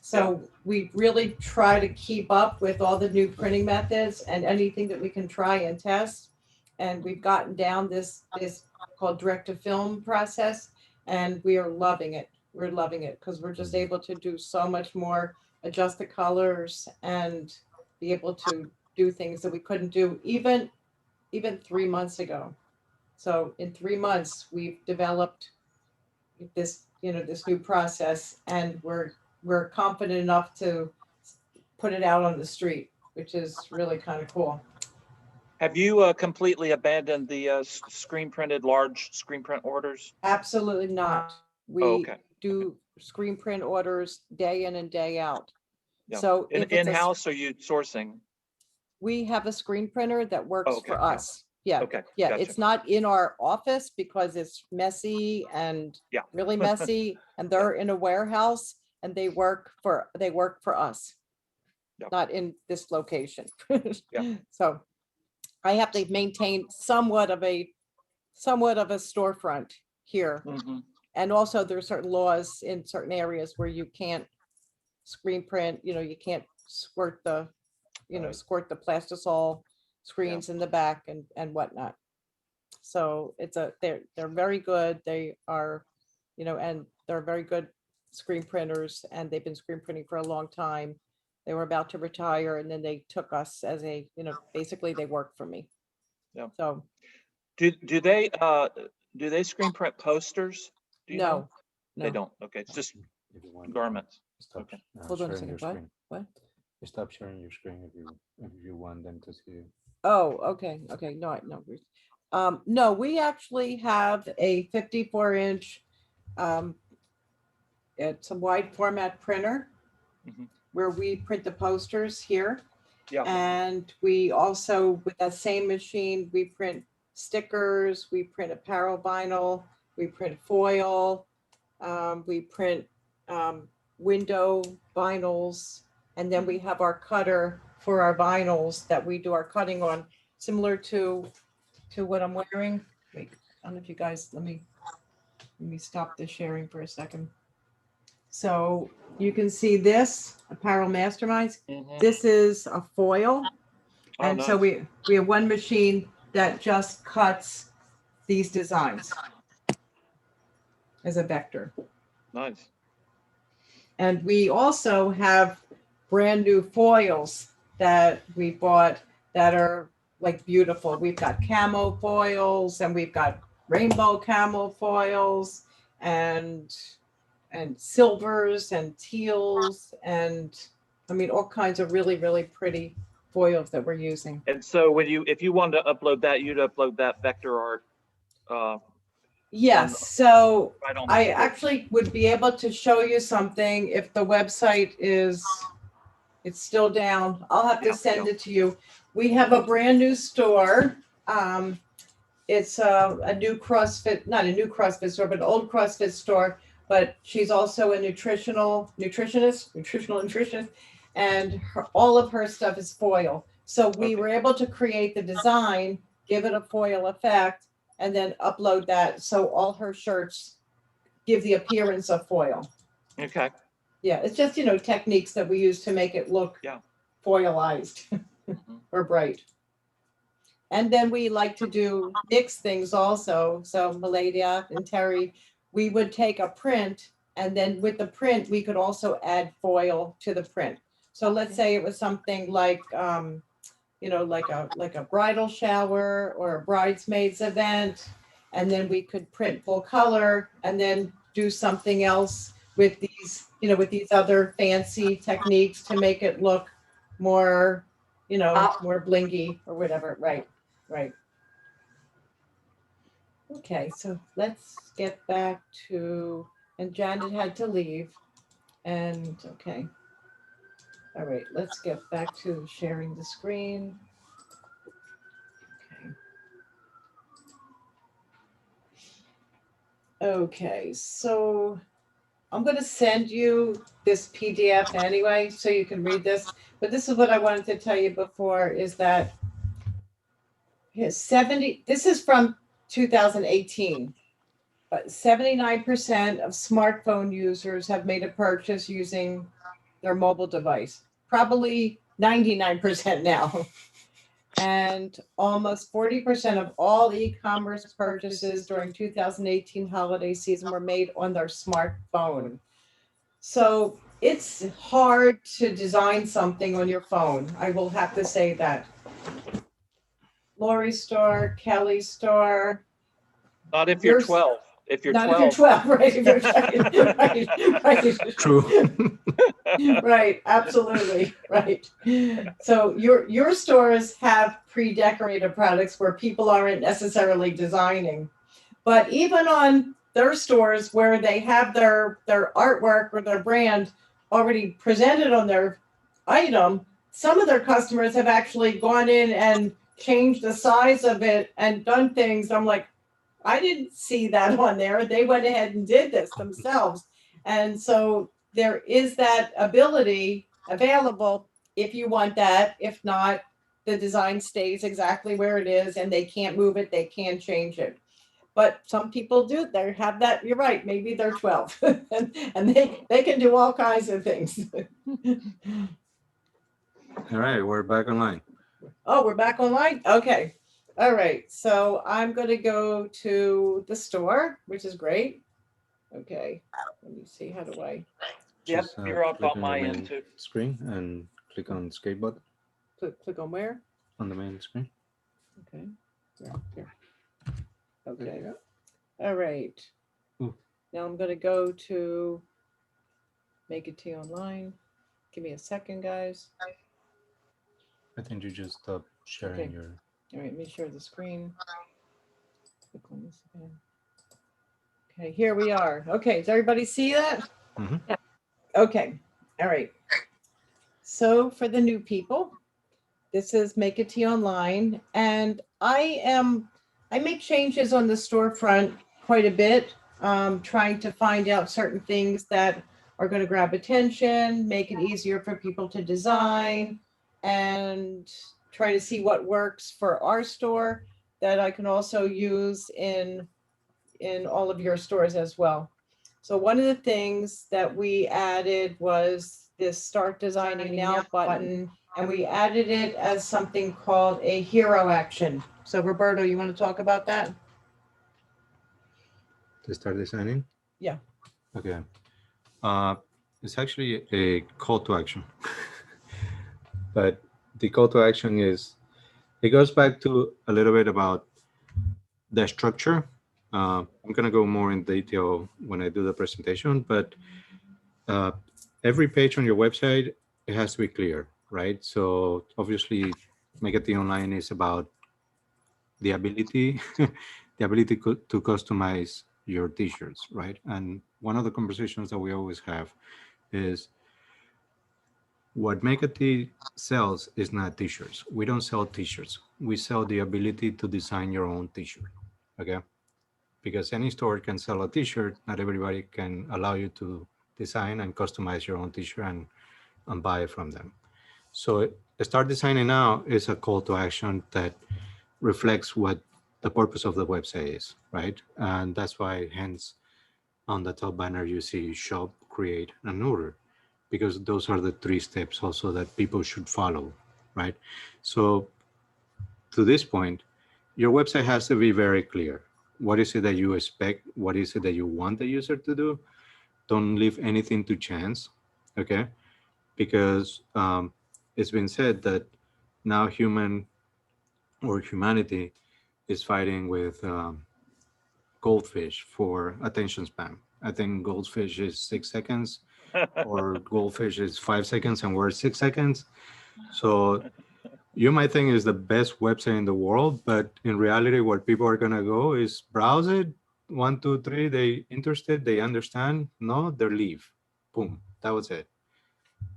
So we really try to keep up with all the new printing methods and anything that we can try and test. And we've gotten down this called direct to film process, and we are loving it. We're loving it because we're just able to do so much more, adjust the colors, and be able to do things that we couldn't do even 3 months ago. So in 3 months, we've developed this new process, and we're confident enough to put it out on the street, which is really kind of cool. Have you completely abandoned the large screen print orders? Absolutely not. We okay. do screen print orders day in and day out. Yeah. So if it's in-house, are you sourcing? we have a screen printer that works okay. for us. Yeah. Okay. Yeah. Gotcha. It's not in our office because it's messy and really messy, and they're in a warehouse and they work for us, not in this location. So I have to maintain somewhat of a storefront here. And also there's certain laws in certain areas where you can't screen print, you can't squirt the plastisol screens in the back and whatnot. So they're very good. They are, and they're very good screen printers, and they've been screen printing for a long time. They were about to retire, and then they took us as basically they work for me. Yeah. So do they screen print posters? Do you know? No. They don't. Okay. It's just garments. Stop, Okay. Hold on a sharing your second. What? screen. Stop sharing your screen if you want them to see you. Oh, okay. No, we actually have a 54-inch, it's a wide format printer where we print the posters here. Yeah. And we also, with that same machine, we print stickers, we print apparel vinyl, we print foil, we print window vinyls, and then we have our cutter for our vinyls that we do our cutting on, similar to what I'm wearing. Wait, I don't know if you guys, let me stop the sharing for a second. So you can see this Apparel Masterminds. This is a foil. And nice. so we have one machine that just cuts these designs as a vector. Nice. And we also have brand new foils that we bought that are like beautiful. We've got camo foils, and we've got rainbow camo foils, and silvers and teals, and all kinds of really, really pretty foils that we're using. And so if you wanted to upload that, you'd upload that vector art. Yes. So right on I the actually would be able to show you something if the website it's still down. I'll have to send it to you. We have a brand new store. It's a new CrossFit, not a new CrossFit store, but an old CrossFit store. But she's also a nutritionist, and all of her stuff is foil. So we were able to create the design, give it a foil effect, and then upload that. So all her shirts give the appearance of foil. Okay. Yeah, it's just, techniques that we use to make it look foilized or bright. And then we like to do mixed things also. So Maladia and Terry, we would take a print And then with the print, we could also add foil to the print. So let's say it was something like, like a bridal shower or a bridesmaids event. And then we could print full color and then do something else with these, with these other fancy techniques to make it look more, more blingy or whatever. Right, right. Okay, so let's get back to, and Janet had to leave. And okay. All right, let's get back to sharing the screen. Okay, so I'm going to send you this PDF anyway, so you can read this. But this is what I wanted to tell you before is that this is from 2018, but 79% of smartphone users have made a purchase using their mobile device, probably 99% now. And almost 40% of all e-commerce purchases during 2018 holiday season were made on their smartphone. So it's hard to design something on your phone. I will have to say that. Lori's store, Kelly's store. Not if you're 12. If you're Not 12. if you're 12, right? If you're right. True. Right, absolutely, right. So your stores have pre-decorated products where people aren't necessarily designing. But even on their stores where they have their artwork or their brand already presented on their item, some of their customers have actually gone in and changed the size of it and done things. I'm like, I didn't see that on there. They went ahead and did this themselves. And so there is that ability available if you want that. If not, the design stays exactly where it is and they can't move it. They can change it. But some people do. They have that. You're right. Maybe they're 12 and they can do all kinds of things. All right, we're back online. Oh, we're back online? Okay. All right. So I'm going to go to the store, which is great. Okay. Let me see. How do I Yep, Just, you're up click on the my main end too. Screen and click on escape button click on where? on the main screen. Okay. Yeah, here. Okay. All right. Ooh. Now I'm going to go to Make It Tea Online. Give me a second, guys. I think you just stop sharing Okay. your. All right, let me share the screen. Click on this again. Okay, here we are. Okay, does everybody see that? Mhm. Okay, all right. So for the new people, this is Make It Tea Online, and I make changes on the storefront quite a bit, trying to find out certain things that are going to grab attention, make it easier for people to design, and try to see what works for our store that I can also use in all of your stores as well. So one of the things that we added was this Start Designing Now button, and we added it as something called a hero action. So Roberto, you want to talk about that? To start designing? Yeah. Okay. It's actually a call to action. But the call to action it goes back to a little bit about the structure. I'm going to go more in detail when I do the presentation, but every page on your website, it has to be clear, right? So obviously, Make It Online is about the ability, to customize your t-shirts, right? And one of the conversations that we always have is what Make It sells is not t-shirts. We don't sell t-shirts. We sell the ability to design your own t-shirt, okay? Because any store can sell a t-shirt, not everybody can allow you to design and customize your own t-shirt and buy it from them. So Start Designing Now is a call to action that reflects what the purpose of the website is, right? And that's why, hence, on the top banner, you see shop, create, and order, because those are the 3 steps also that people should follow, right? So to this point, your website has to be very clear. What is it that you expect? What is it that you want the user to do? don't leave anything to chance, okay? Because it's been said that now humanity is fighting with goldfish for attention span. I think goldfish is 6 seconds, or goldfish is 5 seconds, and we're 6 seconds. So you might think it's the best website in the world, but in reality, where people are gonna go is browse it. 1, 2, 3, they interested, they understand. No, they leave. Boom. That was it.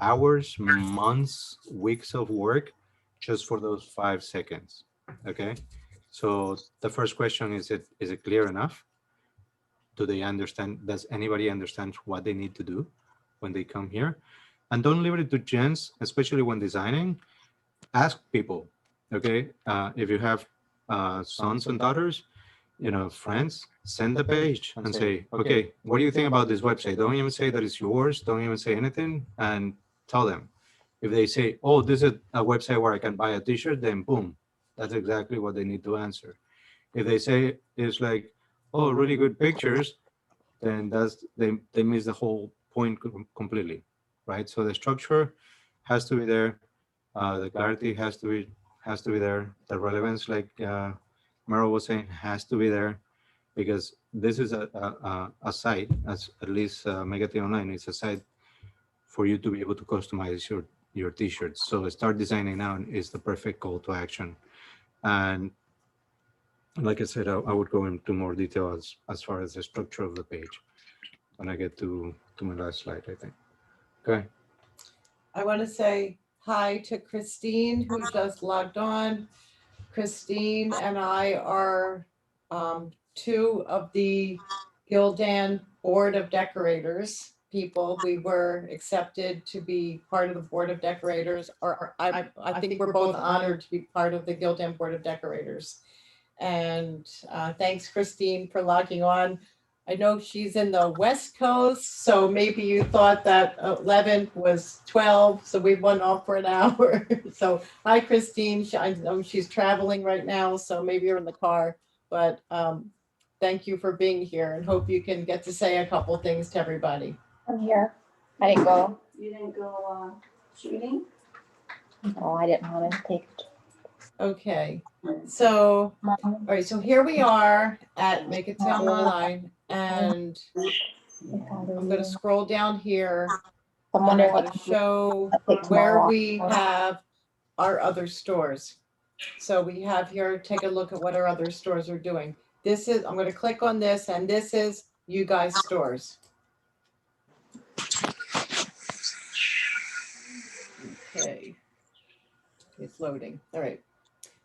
Hours, months, weeks of work just for those 5 seconds. Okay. So the first question is it clear enough? Do they understand? Does anybody understand what they need to do when they come here? And don't leave it to chance, especially when designing. Ask people, okay? If you have sons and daughters, friends, send the page and say, okay, what do you think about this website? Don't even say that it's yours. Don't even say anything, and tell them. If they say, oh, this is a website where I can buy a t-shirt, then boom, that's exactly what they need to answer. If they say it's like, oh, really good pictures, then they miss the whole point completely, right? So the structure has to be there, the clarity has to be there, the relevance, like Meryl was saying, has to be there, because this is a site, as at least Megate Online is a site for you to be able to customize your t-shirts. So start designing now is the perfect call to action. And like I said, I would go into more detail as far as the structure of the page when I get to my last slide, I think. Okay. I want to say hi to Christine, who just logged on. Christine and I are two of the Gildan Board of Decorators people. We were accepted to be part of the Board of Decorators, or I think we're both honored to be part of the Gildan Board of Decorators. And thanks, Christine, for logging on. I know she's in the West Coast, so maybe you thought that 11 was 12, so we went off for an hour. So hi, Christine. I know she's traveling right now, so maybe you're in the car, but thank you for being here, and hope you can get to say a couple things to everybody. I'm here. I didn't go. You didn't go shooting? No, I didn't want to take. Okay, so all right, so here we are at Make It Sound Online, and I'm going to scroll down here. I'm And wondering I'm going to what show take where tomorrow. we have our other stores. So we have here, take a look at what our other stores are doing. This is, I'm going to click on this, and this is you guys' stores. Okay. It's loading. All right.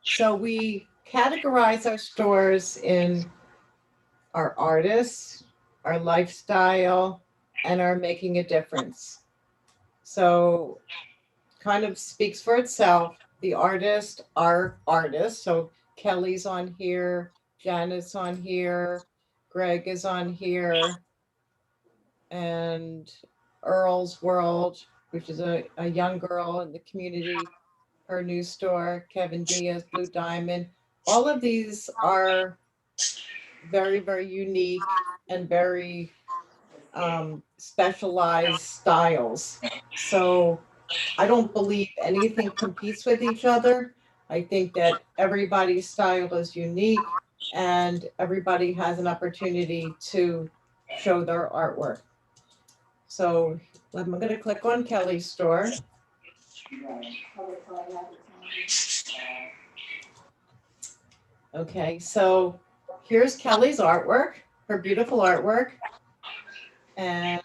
So we categorize our stores in our artists, our lifestyle, and our making a difference. So kind of speaks for itself. The artist are artists. So Kelly's on here, Janet's on here, Greg is on here, and Earl's World, which is a young girl in the community, her new store, Kevin Diaz, Blue Diamond. All of these are very, very unique and very specialized styles. So I don't believe anything competes with each other. I think that everybody's style is unique and everybody has an opportunity to show their artwork. So I'm going to click on Kelly's store. Okay, so here's Kelly's artwork, her beautiful artwork. And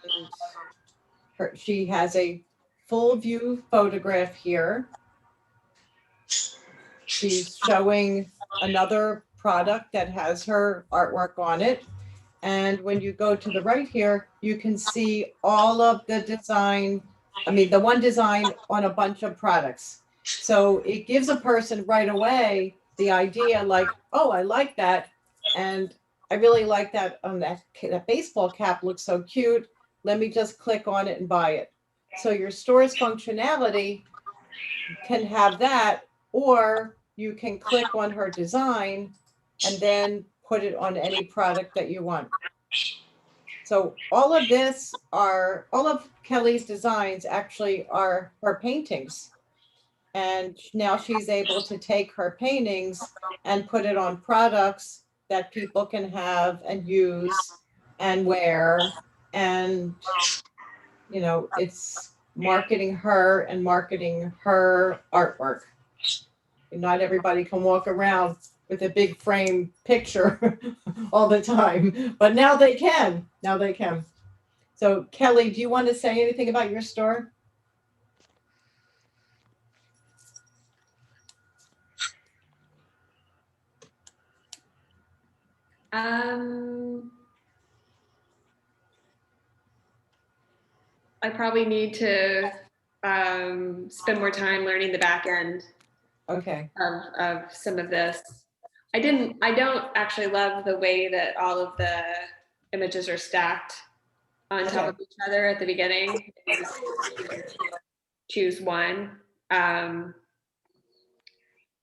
she has a full view photograph here. She's showing another product that has her artwork on it. And when you go to the right here, you can see all of the design, the one design on a bunch of products. So it gives a person right away the idea like, oh, I like that. And I really like that that baseball cap looks so cute. Let me just click on it and buy it. So your store's functionality can have that, or you can click on her design and then put it on any product that you want. So all of Kelly's designs actually are her paintings. And now she's able to take her paintings and put it on products that people can have and use and wear. And, you know, it's marketing her and marketing her artwork. And not everybody can walk around with a big frame picture all the time, but now they can. Now they can. So Kelly, do you want to say anything about your store? I probably need to spend more time learning the back end Okay. of some of this. I don't actually love the way that all of the images are stacked on top of each other at the beginning. You just choose one. I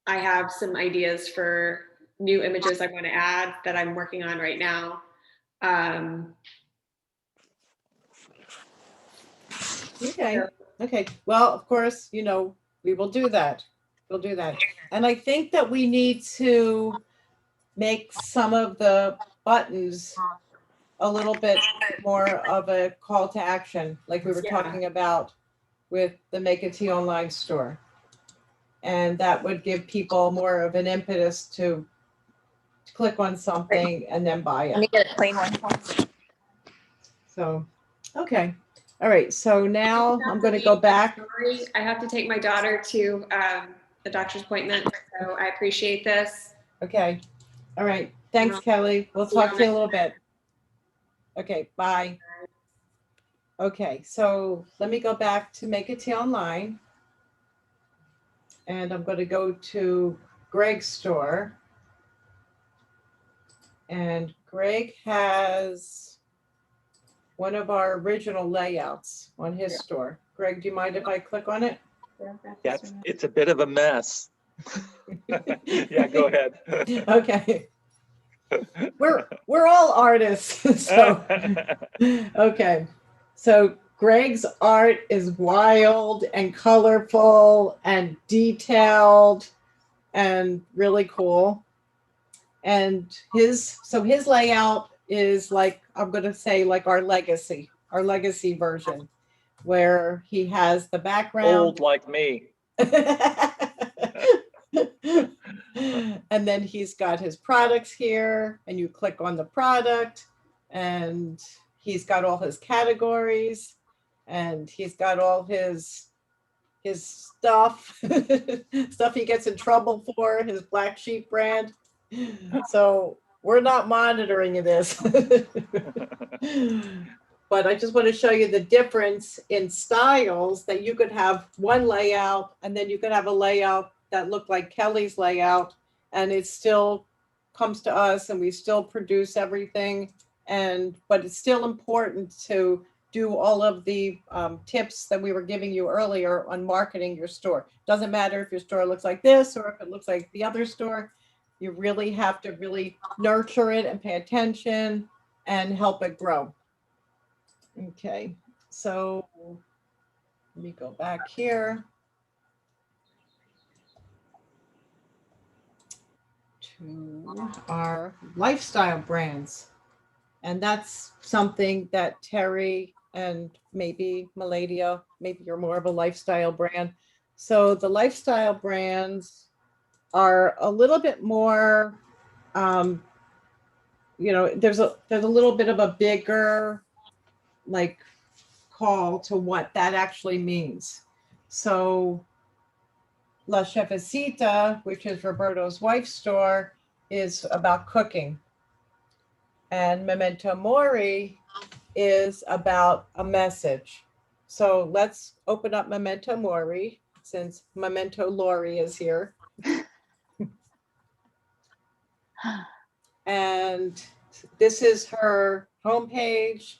have some ideas for new images I want to add that I'm working on right now. Okay. Okay. Well, of course, you know, we will do that. We'll do that. And I think that we need to make some of the buttons a little bit more of a call to action, like we were talking about with the Make a Tea online store. And that would give people more of an impetus to click on something and then buy Let me it. get a plain one. So, okay. All right. So now I'm going to go back. I have to take my daughter to the doctor's appointment, so I appreciate this. Okay. All right. Thanks, Kelly. We'll talk to you in a little bit. Okay. Bye. Okay. So let me go back to Make a Tea online. And I'm going to go to Greg's store. And Greg has one of our original layouts on his store. Greg, do you mind if I click on it? Yeah, it's a bit of a mess. Yeah, go ahead. Okay. We're all artists. So okay. So Greg's art is wild and colorful and detailed and really cool. And his layout is like, I'm going to say like our legacy version, where he has the background. Old like me. And then he's got his products here, and you click on the product, and he's got all his categories, and he's got all his stuff, stuff he gets in trouble for, his Black Sheep brand. So we're not monitoring this. But I just want to show you the difference in styles, that you could have one layout and then you could have a layout that looked like Kelly's layout, and it still comes to us and we still produce everything. But it's still important to do all of the tips that we were giving you earlier on marketing your store. Doesn't matter if your store looks like this or if it looks like the other store. You really have to really nurture it and pay attention and help it grow. Okay, so let me go back here to our lifestyle brands. And that's something that Terry and maybe Maladia, maybe you're more of a lifestyle brand. So the lifestyle brands are a little bit more, you know, there's a little bit of a bigger like call to what that actually means. So La Chefecita, which is Roberto's wife's store, is about cooking. And Memento Mori is about a message. So let's open up Memento Mori, since Memento Lori is here. And this is her homepage.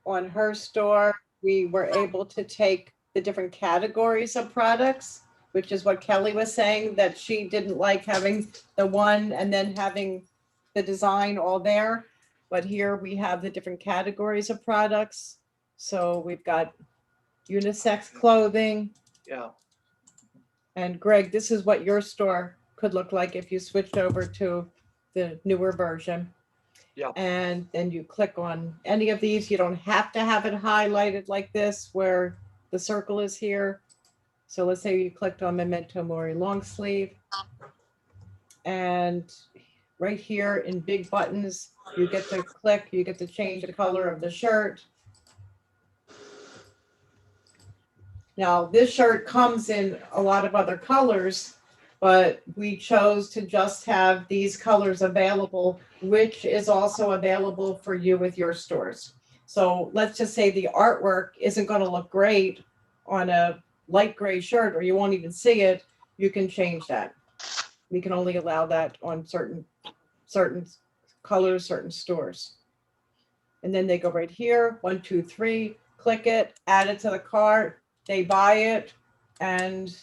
On her store, we were able to take the different categories of products, which is what Kelly was saying, that she didn't like having the one and then having the design all there. but here we have the different categories of products. So we've got unisex clothing. Yeah. And Greg, this is what your store could look like if you switched over to the newer version. Yeah. And then you click on any of these. You don't have to have it highlighted like this where the circle is here. So let's say you clicked on Memento Mori long sleeve. And right here in big buttons, you get to click, you get to change the color of the shirt. Now, this shirt comes in a lot of other colors, but we chose to just have these colors available, which is also available for you with your stores. So let's just say the artwork isn't going to look great on a light gray shirt, or you won't even see it. You can change that. We can only allow that on certain colors, certain stores. And then they go right here, 1, 2, 3, click it, add it to the cart. They buy it, and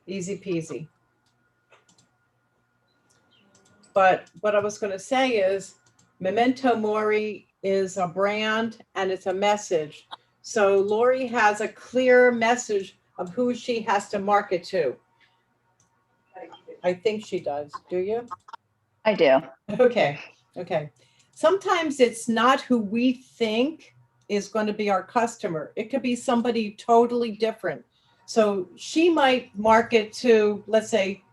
easy peasy. But what I was going to say is Memento Mori is a brand and it's a message. So Lori has a clear message of who she has to market to. I think she does. Do you? I do. Okay. Sometimes it's not who we think is going to be our customer. It could be somebody totally different. So she might market to, let's say,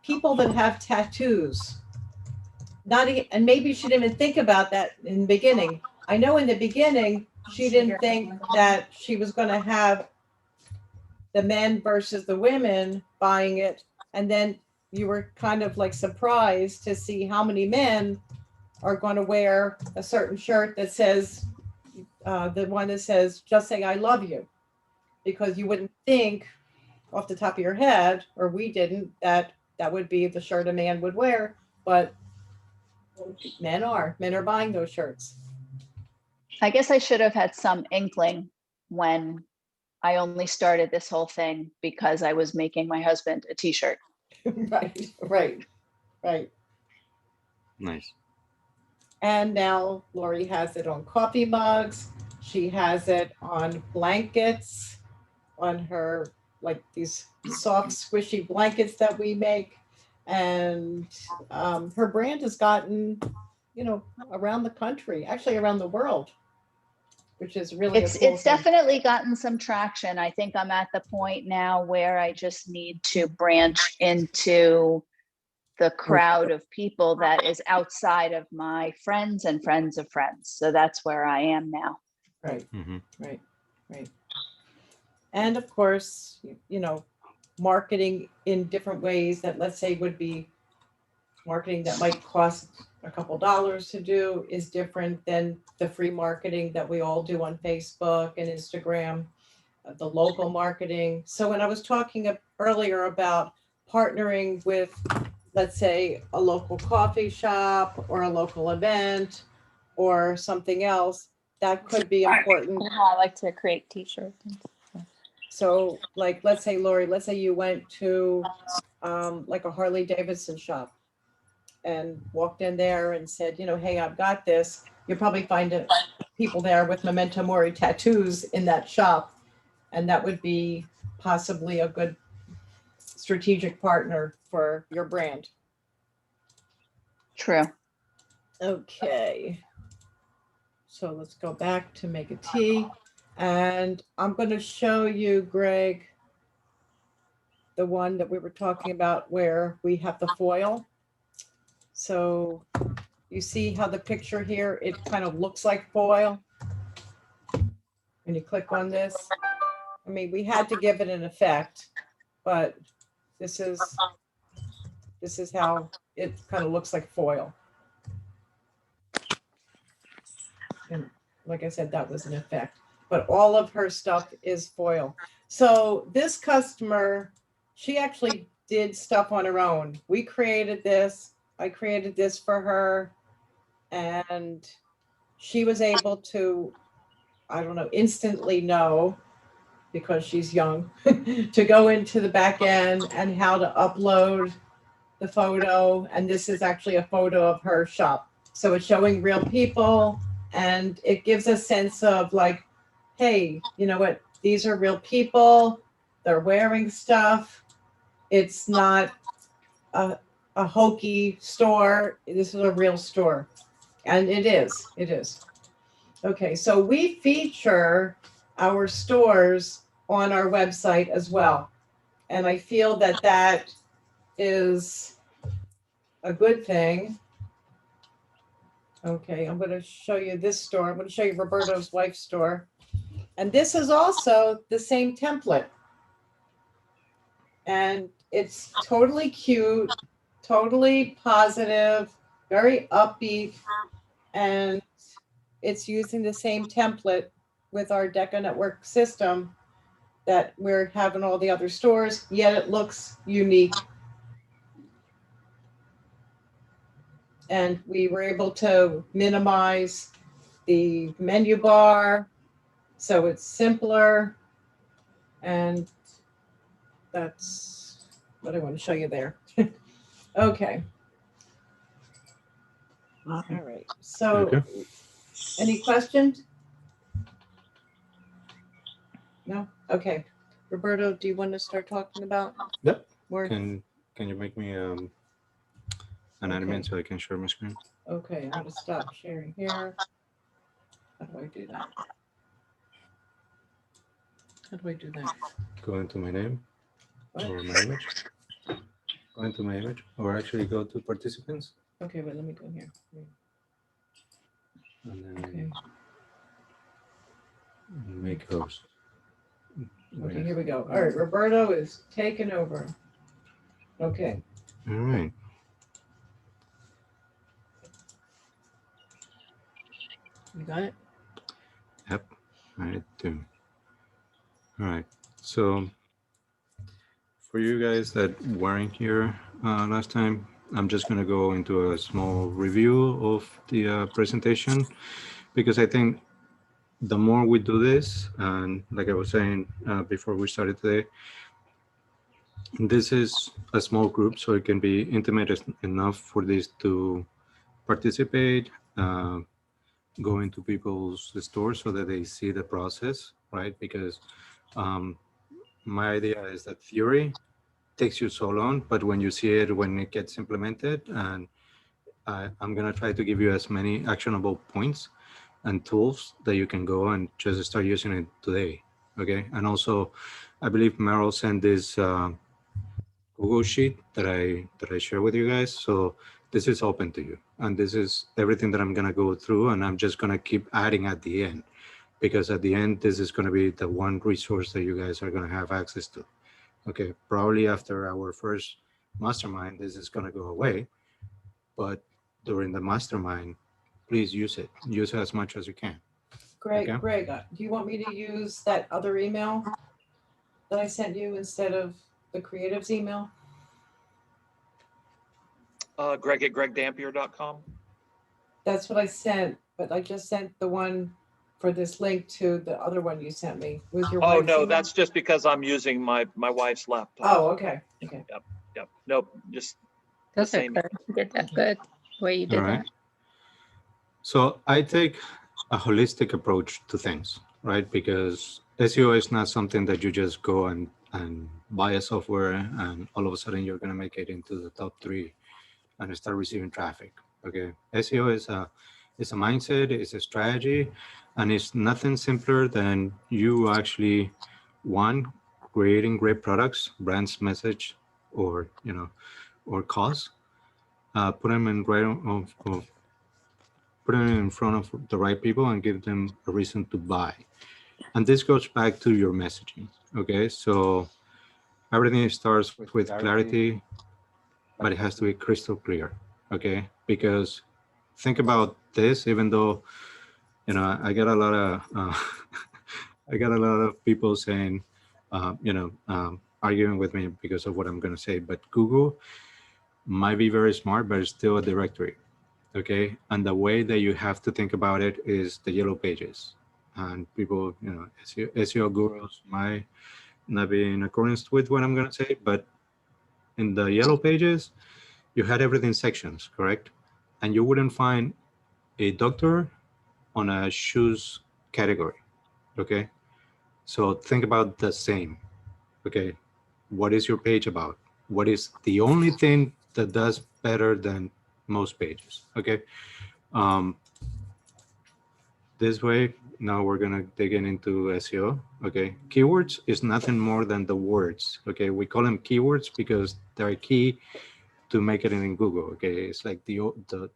people that have tattoos. And maybe she didn't even think about that in the beginning. I know in the beginning, she didn't think that she was going to have the men versus the women buying it. And then you were kind of like surprised to see how many men are going to wear a certain shirt that says, the one that says, just say I love you. Because you wouldn't think off the top of your head, or we didn't, that would be the shirt a man would wear. But men are buying those shirts. I guess I should have had some inkling when I only started this whole thing because I was making my husband a t-shirt. Right. Nice. And now Lori has it on coffee mugs. She has it on blankets, on her, like these soft, squishy blankets that we make. And her brand has gotten, around the country, actually around the world, which is really It's a cool thing. definitely gotten some traction. I think I'm at the point now where I just need to branch into the crowd of people that is outside of my friends and friends of friends. So that's where I am now. Right. Mhm. Right. And of course, marketing in different ways that, let's say, would be marketing that might cost a couple dollars to do is different than the free marketing that we all do on Facebook and Instagram, the local marketing. So when I was talking earlier about partnering with, let's say, a local coffee shop or a local event or something else, that could be important. I like to create t-shirts. So like, let's say, Lori, let's say you went to like a Harley Davidson shop and walked in there and said, hey, I've got this. You'll probably find people there with Memento Mori tattoos in that shop. And that would be possibly a good strategic partner for your brand. True. Okay. So let's go back to make a tea. And I'm going to show you, Greg, the one that we were talking about where we have the foil. So you see how the picture here, it kind of looks like foil. When you click on this, I mean, we had to give it an effect, but this is how it kind of looks like foil. And like I said, that was an effect, but all of her stuff is foil. So this customer, she actually did stuff on her own. We created this. I created this for her, and she was able to, I don't know, instantly know, because she's young, to go into the back end and how to upload the photo. And this is actually a photo of her shop. So it's showing real people, and it gives a sense of like, hey, you know what? These are real people. They're wearing stuff. It's not a hokey store. This is a real store. And it is. It is. Okay, so we feature our stores on our website as well. And I feel that that is a good thing. Okay, I'm going to show you this store. I'm going to show you Roberto's wife's store. And this is also the same template. And it's totally cute, totally positive, very upbeat. And it's using the same template with our Deconetwork system that we're having all the other stores, yet it looks unique. And we were able to minimize the menu bar, so it's simpler. And that's what I want to show you there. Okay. All right. So, Okay. any questions? No? Okay. Roberto, do you want to start talking about? Yep. Where? Can you make me an admin so I can share my screen? Okay, I'm gonna stop sharing here. How do I do that? How do I do that? Go into my name What? or my image. Go into my image, or actually go to participants Okay, wait, let me go here. and then Okay, make host. okay, here we go. All right, Roberto is taking over. Okay, All right. you got it? Yep, I do. All right. So for you guys that weren't here last time, I'm just going to go into a small review of the presentation, because I think the more we do this, and like I was saying before we started today, this is a small group, so it can be intimate enough for this to participate, go into people's stores so that they see the process, right? Because my idea is that theory takes you so long, but when you see it, when it gets implemented, and I'm going to try to give you as many actionable points and tools that you can go and just start using it today. Okay. And also, I believe Meryl sent this Google sheet that I share with you guys. So this is open to you. And this is everything that I'm going to go through, and I'm just going to keep adding at the end, because at the end, this is going to be the one resource that you guys are going to have access to. Okay, probably after our first mastermind, this is going to go away. But during the mastermind, please use it. Use it as much as you can. Greg, Okay. Greg, do you want me to use that other email that I sent you instead of the creatives email? Greg at gregdampier.com. That's what I sent, but I just sent the one for this link to the other one you sent me. Was your Oh, wife's no, email? that's just because I'm using my wife's laptop. Oh, okay, okay. Yep. Nope. Just Those are same. good. You did that good. Way you did All right. that. So I take a holistic approach to things, right? Because SEO is not something that you just go and buy a software and all of a sudden you're going to make it into the top 3 and start receiving traffic. Okay. SEO is a mindset, it's a strategy, and it's nothing simpler than you actually, one, creating great products, brands, message, or, or cause, put them in put them in front of the right people and give them a reason to buy. And this goes back to your messaging. Okay. So everything starts with clarity, but it has to be crystal clear. Okay. Because think about this, even though, I get a lot of, people saying, arguing with me because of what I'm going to say, but Google might be very smart, but it's still a directory. Okay. And the way that you have to think about it is the yellow pages. And people, SEO gurus might not be in accordance with what I'm going to say, but in the yellow pages, you had everything sections, correct? And you wouldn't find a doctor on a shoes category. Okay. So think about the same. Okay. What is your page about? What is the only thing that does better than most pages? Okay. This way, now we're gonna dig into SEO. Okay, keywords is nothing more than the words. Okay, we call them keywords because they're key to make it in Google. Okay, it's like the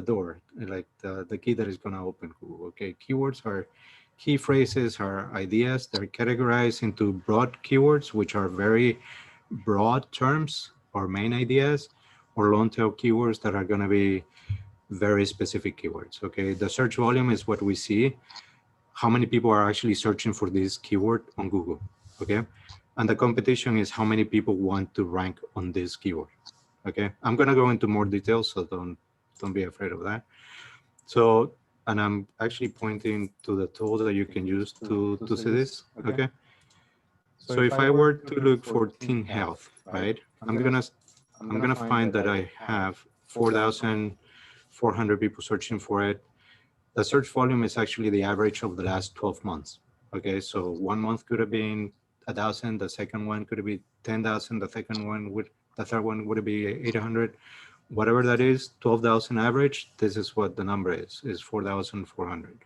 door, like the key that is gonna open Google. Okay, keywords are key phrases, are ideas. They're categorized into broad keywords, which are very broad terms or main ideas, or long tail keywords that are gonna be very specific keywords. Okay, the search volume is what we see, how many people are actually searching for this keyword on Google. Okay, and the competition is how many people want to rank on this keyword. Okay, I'm gonna go into more details, so don't be afraid of that. So, and I'm actually pointing to the tool that you can use to see this. Okay, so if I were to look for teen health, right, I'm gonna find that I have 4,400 people searching for it. The search volume is actually the average of the last 12 months. Okay, so 1 month could have been 1,000, the second one could be 10,000, the third one would be 800, whatever that is, 12,000 average. This is what the number is 4,400.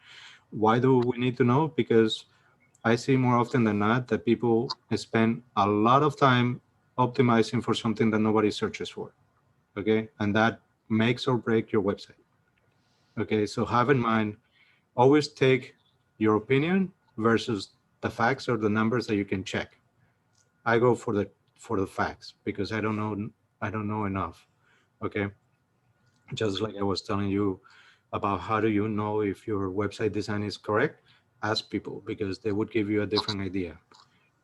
Why do we need to know? Because I see more often than not that people spend a lot of time optimizing for something that nobody searches for. Okay, and that makes or break your website. Okay, so have in mind, always take your opinion versus the facts or the numbers that you can check. I go for the facts because I don't know enough. Okay, just like I was telling you about how do you know if your website design is correct? Ask people because they would give you a different idea.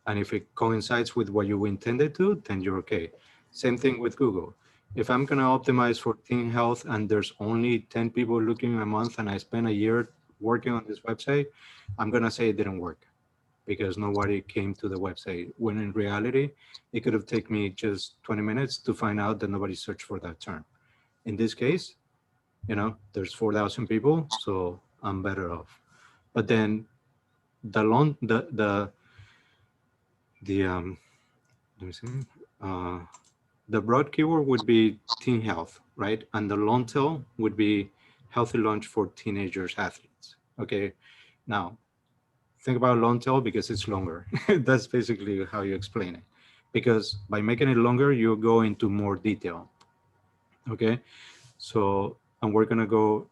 And if it coincides with what you intended to, then you're okay. Same thing with Google. If I'm gonna optimize for teen health and there's only 10 people looking a month and I spend a year working on this website, I'm gonna say it didn't work because nobody came to the website. When in reality, it could have taken me just 20 minutes to find out that nobody searched for that term. In this case, there's 4,000 people, so I'm better off. But then the let me see. The broad keyword would be teen health, right? And the long tail would be healthy lunch for teenagers athletes. Okay. Now, think about long tail because it's longer. That's basically how you explain it. Because by making it longer, you go into more detail. Okay. So, and we're going to go,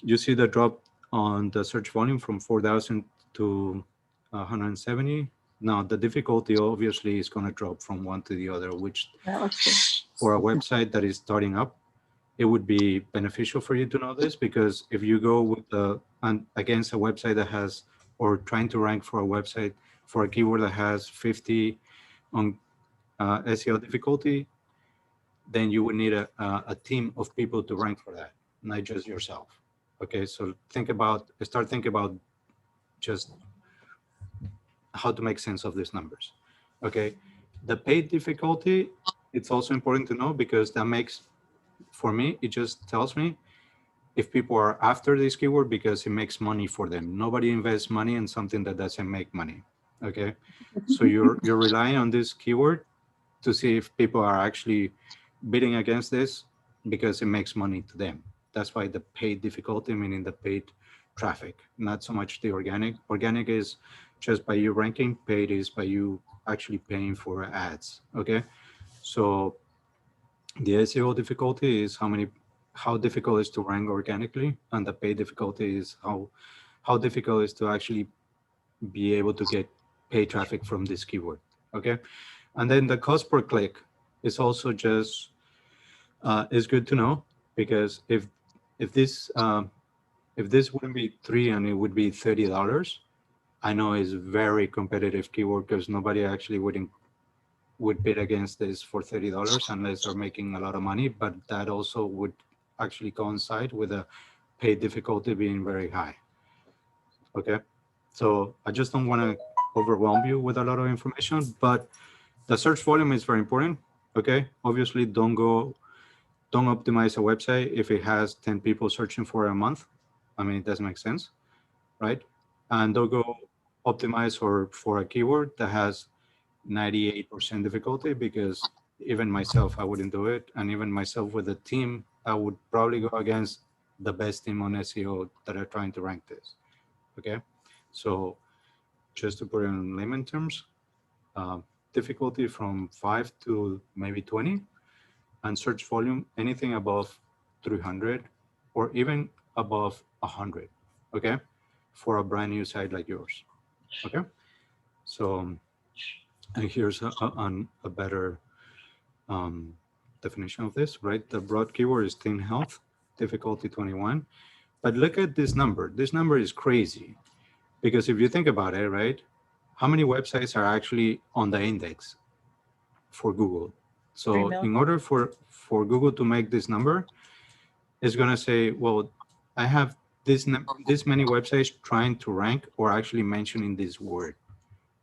you see the drop on the search volume from 4,000 to 170. Now, the difficulty obviously is going to drop from one to the other, which for a website that is starting up, it would be beneficial for you to know this because if you go with against a website that has, or trying to rank for a website for a keyword that has 50 on SEO difficulty, then you would need a team of people to rank for that, not just yourself. Okay, so start thinking about just how to make sense of these numbers. Okay, the paid difficulty, it's also important to know because that makes, for me, it just tells me if people are after this keyword because it makes money for them. Nobody invests money in something that doesn't make money. Okay, so you're relying on this keyword to see if people are actually bidding against this because it makes money to them. That's why the paid difficulty, meaning the paid traffic, not so much the organic. Organic is just by you ranking, paid is by you actually paying for ads. Okay, so the SEO difficulty is how difficult it is to rank organically, and the paid difficulty is how difficult it is to actually be able to get paid traffic from this keyword. Okay, and then the cost per click is also just is good to know because if this wouldn't be 3 and it would be $30, I know it's very competitive keyword because nobody actually would bid against this for $30 unless they're making a lot of money, but that also would actually coincide with a paid difficulty being very high. Okay, so I just don't want to overwhelm you with a lot of information, but the search volume is very important. Okay, obviously don't don't optimize a website if it has 10 people searching for a month. I mean, it doesn't make sense, right? And don't go optimize for a keyword that has 98% difficulty, because even myself, I wouldn't do it. And even myself with a team, I would probably go against the best team on SEO that are trying to rank this. Okay. So just to put it in layman terms, difficulty from 5 to maybe 20, and search volume, anything above 300 or even above 100. Okay. For a brand new site like yours. Okay. So, and here's a better definition of this, right? The broad keyword is teen health, difficulty 21. But look at this number. This number is crazy, because if you think about it, right? How many websites are actually on the index for Google? So 3 million. in order for Google to make this number, it's going to say, well, I have this many websites trying to rank or actually mentioning this word.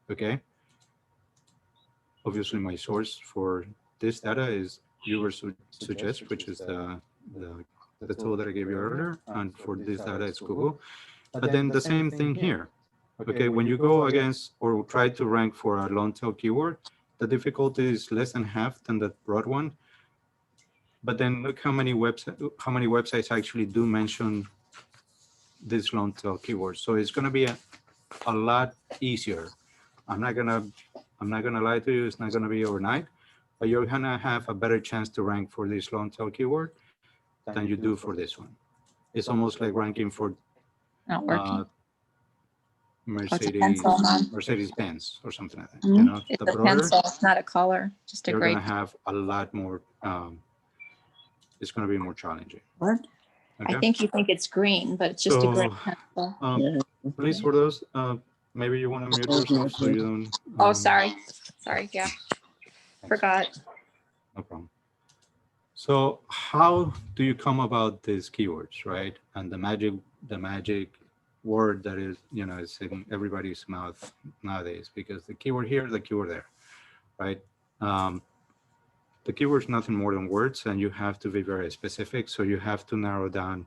Okay. Obviously, my source for this data is Suggest, which is the tool that I gave you earlier. And for this data, it's Google. But then the same thing here. Okay, when you go against or try to rank for a long tail keyword, the difficulty is less than half than the broad one. But then look how many websites actually do mention this long tail keyword. So it's going to be a lot easier. I'm not gonna lie to you. It's not gonna be overnight, but you're gonna have a better chance to rank for this long tail keyword than you do for this one. It's almost like ranking for Not working. What's a Mercedes pencil, Mom? Benz or something like that. Mhm. You know, It's the a broader, pencil, it's not a color, just a you're gray. gonna have a lot more. It's gonna be more challenging. What? I Okay. think you think it's green, but it's just a gray So, pencil. please, for those, maybe you want to mute yourself so you don't. Oh, sorry. Sorry, yeah. Forgot. No problem. So how do you come about these keywords, right? And the magic word that is, you know, is in everybody's mouth nowadays, because the keyword here, the keyword there, right? The keyword is nothing more than words, and you have to be very specific. So you have to narrow down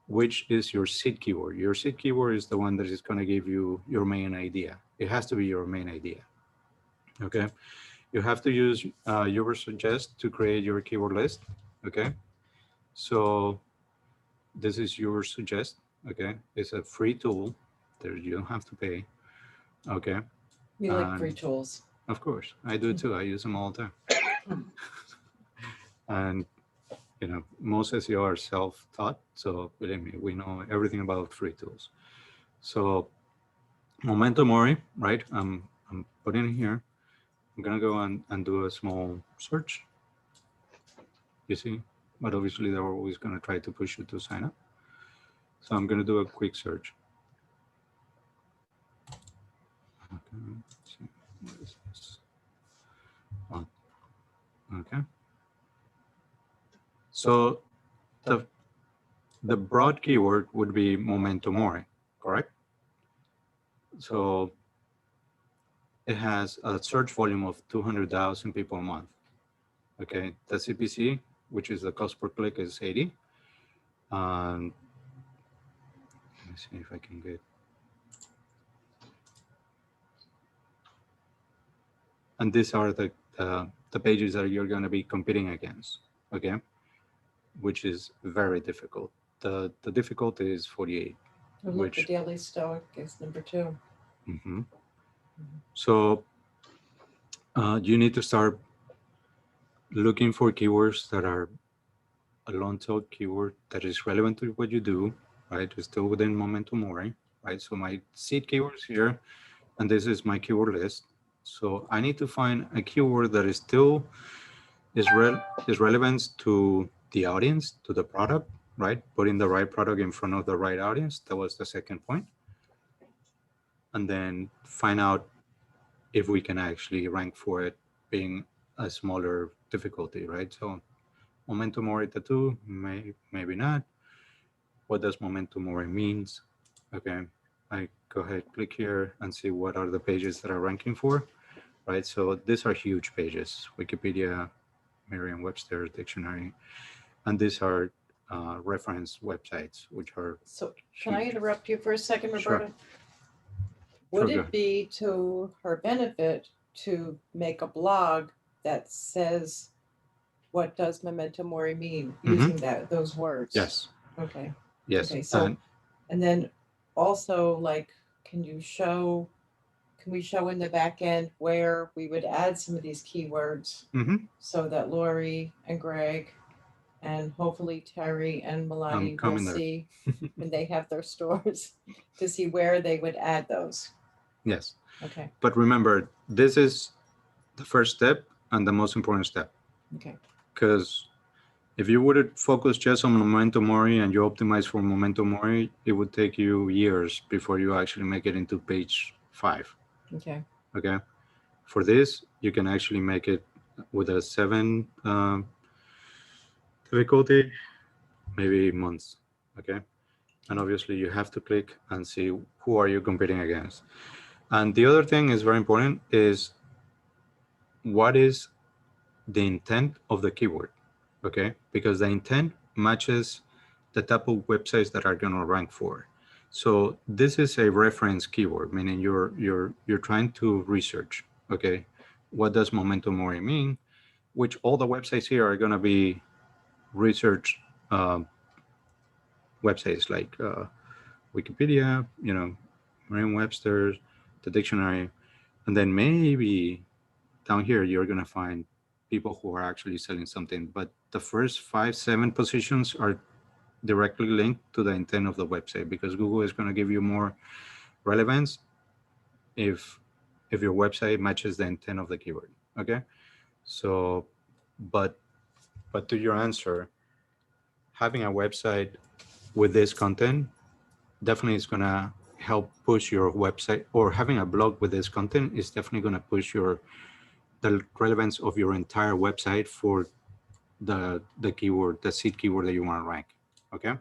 which is your seed keyword. Your seed keyword is the one that is going to give you your main idea. It has to be your main idea. Okay. You have to use Suggest to create your keyword list. Okay. So this is Suggest. Okay. It's a free tool that you don't have to pay. Okay. We like free tools. Of course. I do too. I use them all the time. And, you know, most SEO are self-taught. So believe me, we know everything about free tools. So Memento Mori, right? I'm putting it here. I'm gonna go and do a small search. You see, but obviously they're always gonna try to push you to sign up. So I'm gonna do a quick search. Okay, let's see. What is this? Oh, okay. So the broad keyword would be Memento Mori, correct? So it has a search volume of 200,000 people a month. Okay, the CPC, which is the cost per click, is 80. Let me see if I can get. And these are the pages that you're going to be competing against. Okay, which is very difficult. The difficulty is 48. And look, the Daily Stoic is number 2. Mm-hmm. So you need to start looking for keywords that are a long tail keyword that is relevant to what you do, right? It's still within Memento Mori, right? So my seed keywords here, and this is my keyword list. So I need to find a keyword that is still is relevant to the audience, to the product, right? Putting the right product in front of the right audience. That was the second point. And then find out if we can actually rank for it being a smaller difficulty, right? So Memento Mori tattoo, maybe not. What does Memento Mori means? Okay, I go ahead, click here and see what are the pages that are ranking for, right? So these are huge pages. Wikipedia Merriam-Webster dictionary, and these are reference websites, which are So can I cheap. interrupt you for a second, Sure. Roberta? Would Sure, go it be to her benefit to make a blog that says, what does memento mori mean, using those words? Yes, Okay. yes. Okay, so, And and then also, like, can we show in the back end where we would add some of these keywords mhm, so that Lori and Greg and hopefully Terry and Melanie will coming there. see when they have their stores to see where they would add those? Yes. Okay, But remember, this is the first step and the most important step. okay, Because if you would focus just on memento mori and you optimize for memento mori, it would take you years before you actually make it into page 5. okay, Okay. For this, you can actually make it with a 7 difficulty, maybe months. Okay. And obviously you have to click and see who are you competing against. And the other thing is very important is what is the intent of the keyword. Okay. Because the intent matches the type of websites that are going to rank for. So this is a reference keyword, meaning you're trying to research. Okay. What does memento mori mean? Which all the websites here are going to be research websites like Wikipedia, Merriam-Webster, the dictionary, and then maybe down here you're going to find people who are actually selling something. But the first 5, 7 positions are directly linked to the intent of the website, because Google is going to give you more relevance if your website matches the intent of the keyword. Okay. So, but to your answer, having a website with this content definitely is going to help push your website, or having a blog with this content is definitely going to push the relevance of your entire website for the keyword, the seed keyword that you want to rank. Okay.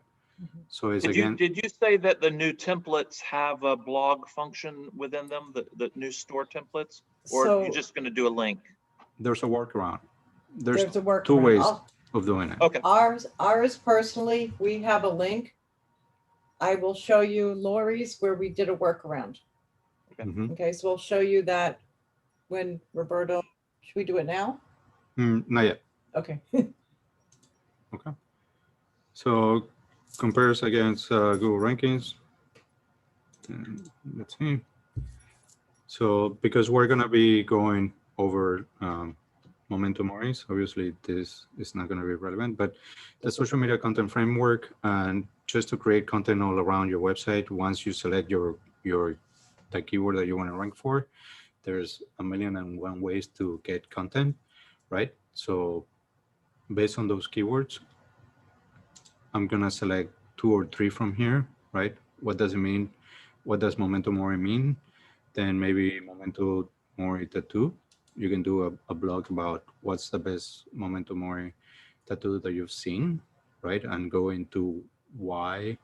So it's again, Did you say that the new templates have a blog function within them, the new store templates? Or So- you're just going to do a link? there's a workaround. there's a workaround. 2 ways I'll- of doing it. Okay. Ours personally, we have a link. I will show you Lori's where we did a workaround. Mhm. Okay, so we'll show you that when Roberto, should we do it now? Not yet. Okay. Okay. So compares against Google rankings. And let's see. So because we're going to be going over memento moris, obviously this is not going to be relevant, but the social media content framework, and just to create content all around your website, once you select the keyword that you want to rank for, there's 1,000,001 ways to get content, right? So based on those keywords, I'm going to select 2 or 3 from here, right? What does it mean? What does memento mori mean? Then maybe memento mori tattoo. You can do a blog about what's the best memento mori tattoo that you've seen, right? And go into why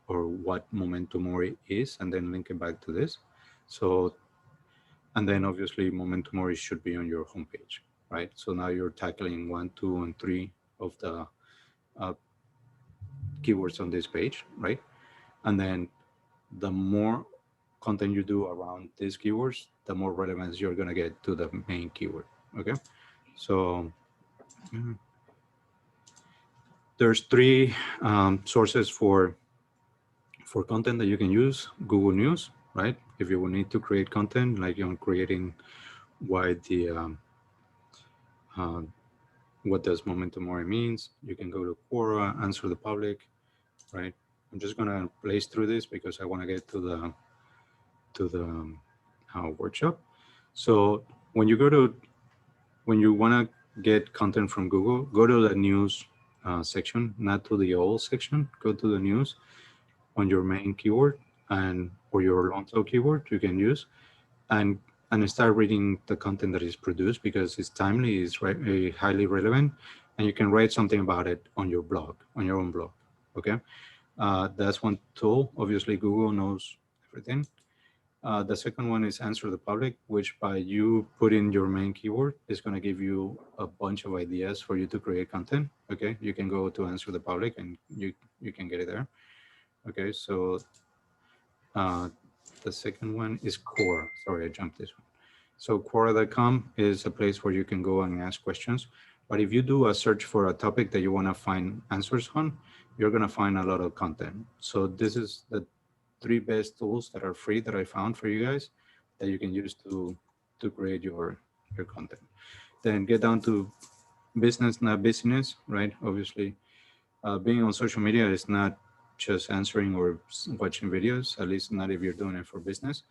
or what memento mori is, and then link it back to this. So, and then obviously memento mori should be on your homepage, right? So now you're tackling 1, 2, and 3 of the keywords on this page, right? And then the more content you do around these keywords, the more relevance you're going to get to the main keyword. Okay. So there's 3 sources for content that you can use. Google News, right? If you will need to create content, like you're creating why the what does memento mori means, you can go to Quora, answer the public, right? I'm just gonna blaze through this because I want to get to the workshop. So when you want to get content from Google, go to the news section, not to the all section. Go to the news on your main keyword or your long tail keyword you can use, and start reading the content that is produced, because it's timely, it's highly relevant, and you can write something about it on your blog, on your own blog. Okay. That's one tool. Obviously, Google knows everything. The second one is answer the public, which by you putting your main keyword is going to give you a bunch of ideas for you to create content. Okay, you can go to answer the public and you can get it there. Okay, so the second one is Quora. Sorry, I jumped this one. So Quora.com is a place where you can go and ask questions. But if you do a search for a topic that you want to find answers on, you're going to find a lot of content. So this is the 3 best tools that are free that I found for you guys that you can use to create your content. Then get down to business, not business, right? Obviously, being on social media is not just answering or watching videos, at least not if you're doing it for business.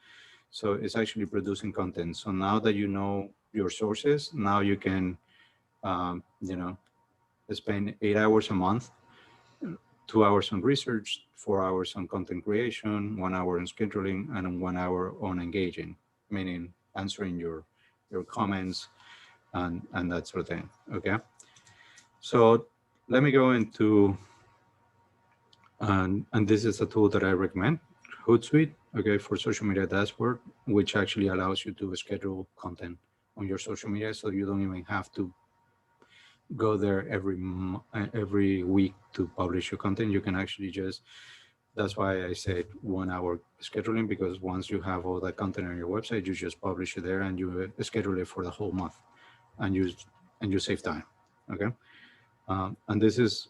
So it's actually producing content. So now that you know your sources, now you can, you know, spend 8 hours a month, 2 hours on research, 4 hours on content creation, 1 hour on scheduling, and 1 hour on engaging, meaning answering your comments and that sort of thing. Okay. So let me go into, and this is a tool that I recommend, Hootsuite, okay, for social media dashboard, which actually allows you to schedule content on your social media, so you don't even have to go there every week to publish your content. You can actually just, that's why I said 1 hour scheduling, because once you have all that content on your website, you just publish it there and you schedule it for the whole month, and you save time. Okay, and this is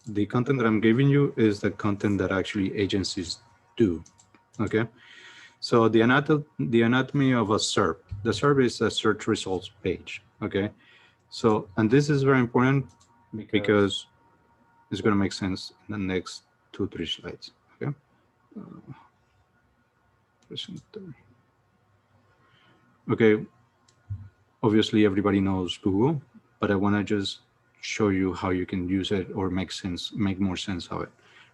the content that I'm giving you is the content that actually agencies do. Okay, so the anatomy of a SERP. The SERP is a search results page. Okay, so, and this is very important because it's going to make sense in the next 2-3 slides. Okay. Okay. Obviously, everybody knows Google, but I want to just show you how you can use it or make more sense of it,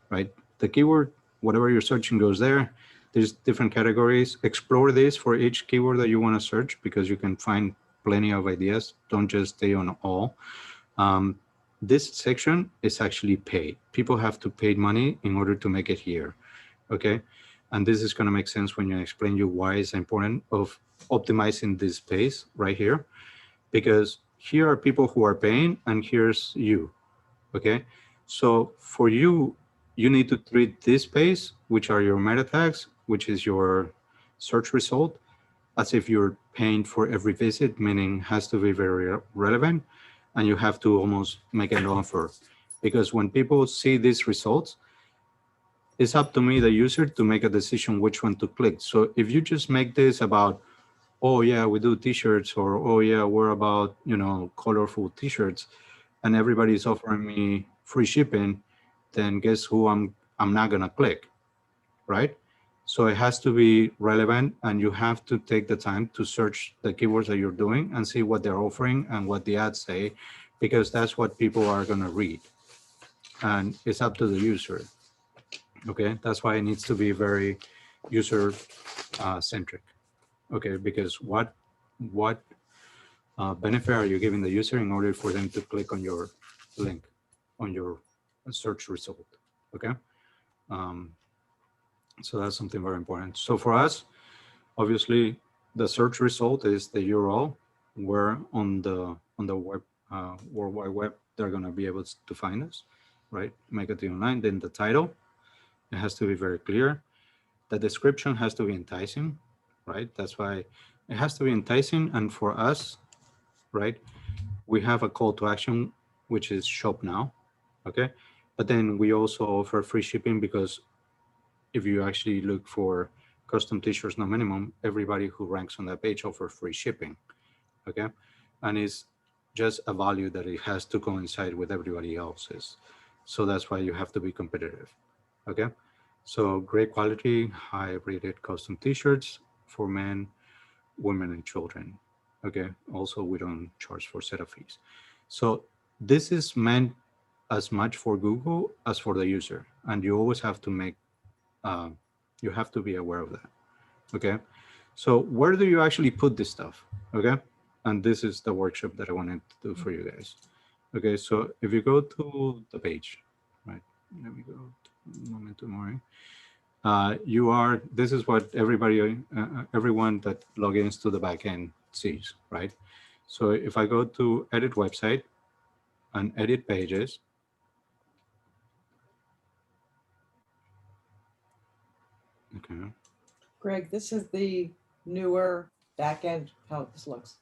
right? The keyword, whatever you're searching goes there. There's different categories. Explore this for each keyword that you want to search, because you can find plenty of ideas. Don't just stay on all. This section is actually paid. People have to pay money in order to make it here, okay? And this is going to make sense when you explain you why it's important of optimizing this space right here, because here are people who are paying and here's you, okay? So for you, you need to treat this space, which are your meta tags, which is your search result, as if you're paying for every visit, meaning has to be very relevant, and you have to almost make an offer, because when people see these results, it's up to me, the user, to make a decision which one to click. So if you just make this about, oh yeah, we do t-shirts, or oh yeah, we're about, you know, colorful t-shirts, and everybody's offering me free shipping, then guess who I'm not gonna click, right? So it has to be relevant, and you have to take the time to search the keywords that you're doing and see what they're offering and what the ads say, because that's what people are gonna read. And it's up to the user. Okay, that's why it needs to be very user centric. Okay, because what benefit are you giving the user in order for them to click on your link on your search result? Okay, so that's something very important. So for us, obviously, the search result is the URL where on the web, World Wide Web, they're going to be able to find us, right? Make it online. Then the title, it has to be very clear. The description has to be enticing, right? That's why it has to be enticing. And for us, right, we have a call to action, which is shop now, okay? But then we also offer free shipping, because if you actually look for custom t-shirts, no minimum, everybody who ranks on that page offers free shipping, okay? And it's just a value that it has to coincide with everybody else's. So that's why you have to be competitive, okay? So great quality, high rated custom t-shirts for men, women, and children. Okay, also we don't charge for setup fees. So this is meant as much for Google as for the user. And you always have to make, you have to be aware of that. Okay, so where do you actually put this stuff? Okay, and this is the workshop that I wanted to do for you guys. Okay, so if you go to the page, right, let me go to Momentum. this is what everyone that logins to the backend sees, right? So if I go to edit website and edit pages, okay. Greg, this is the newer back end, how this looks.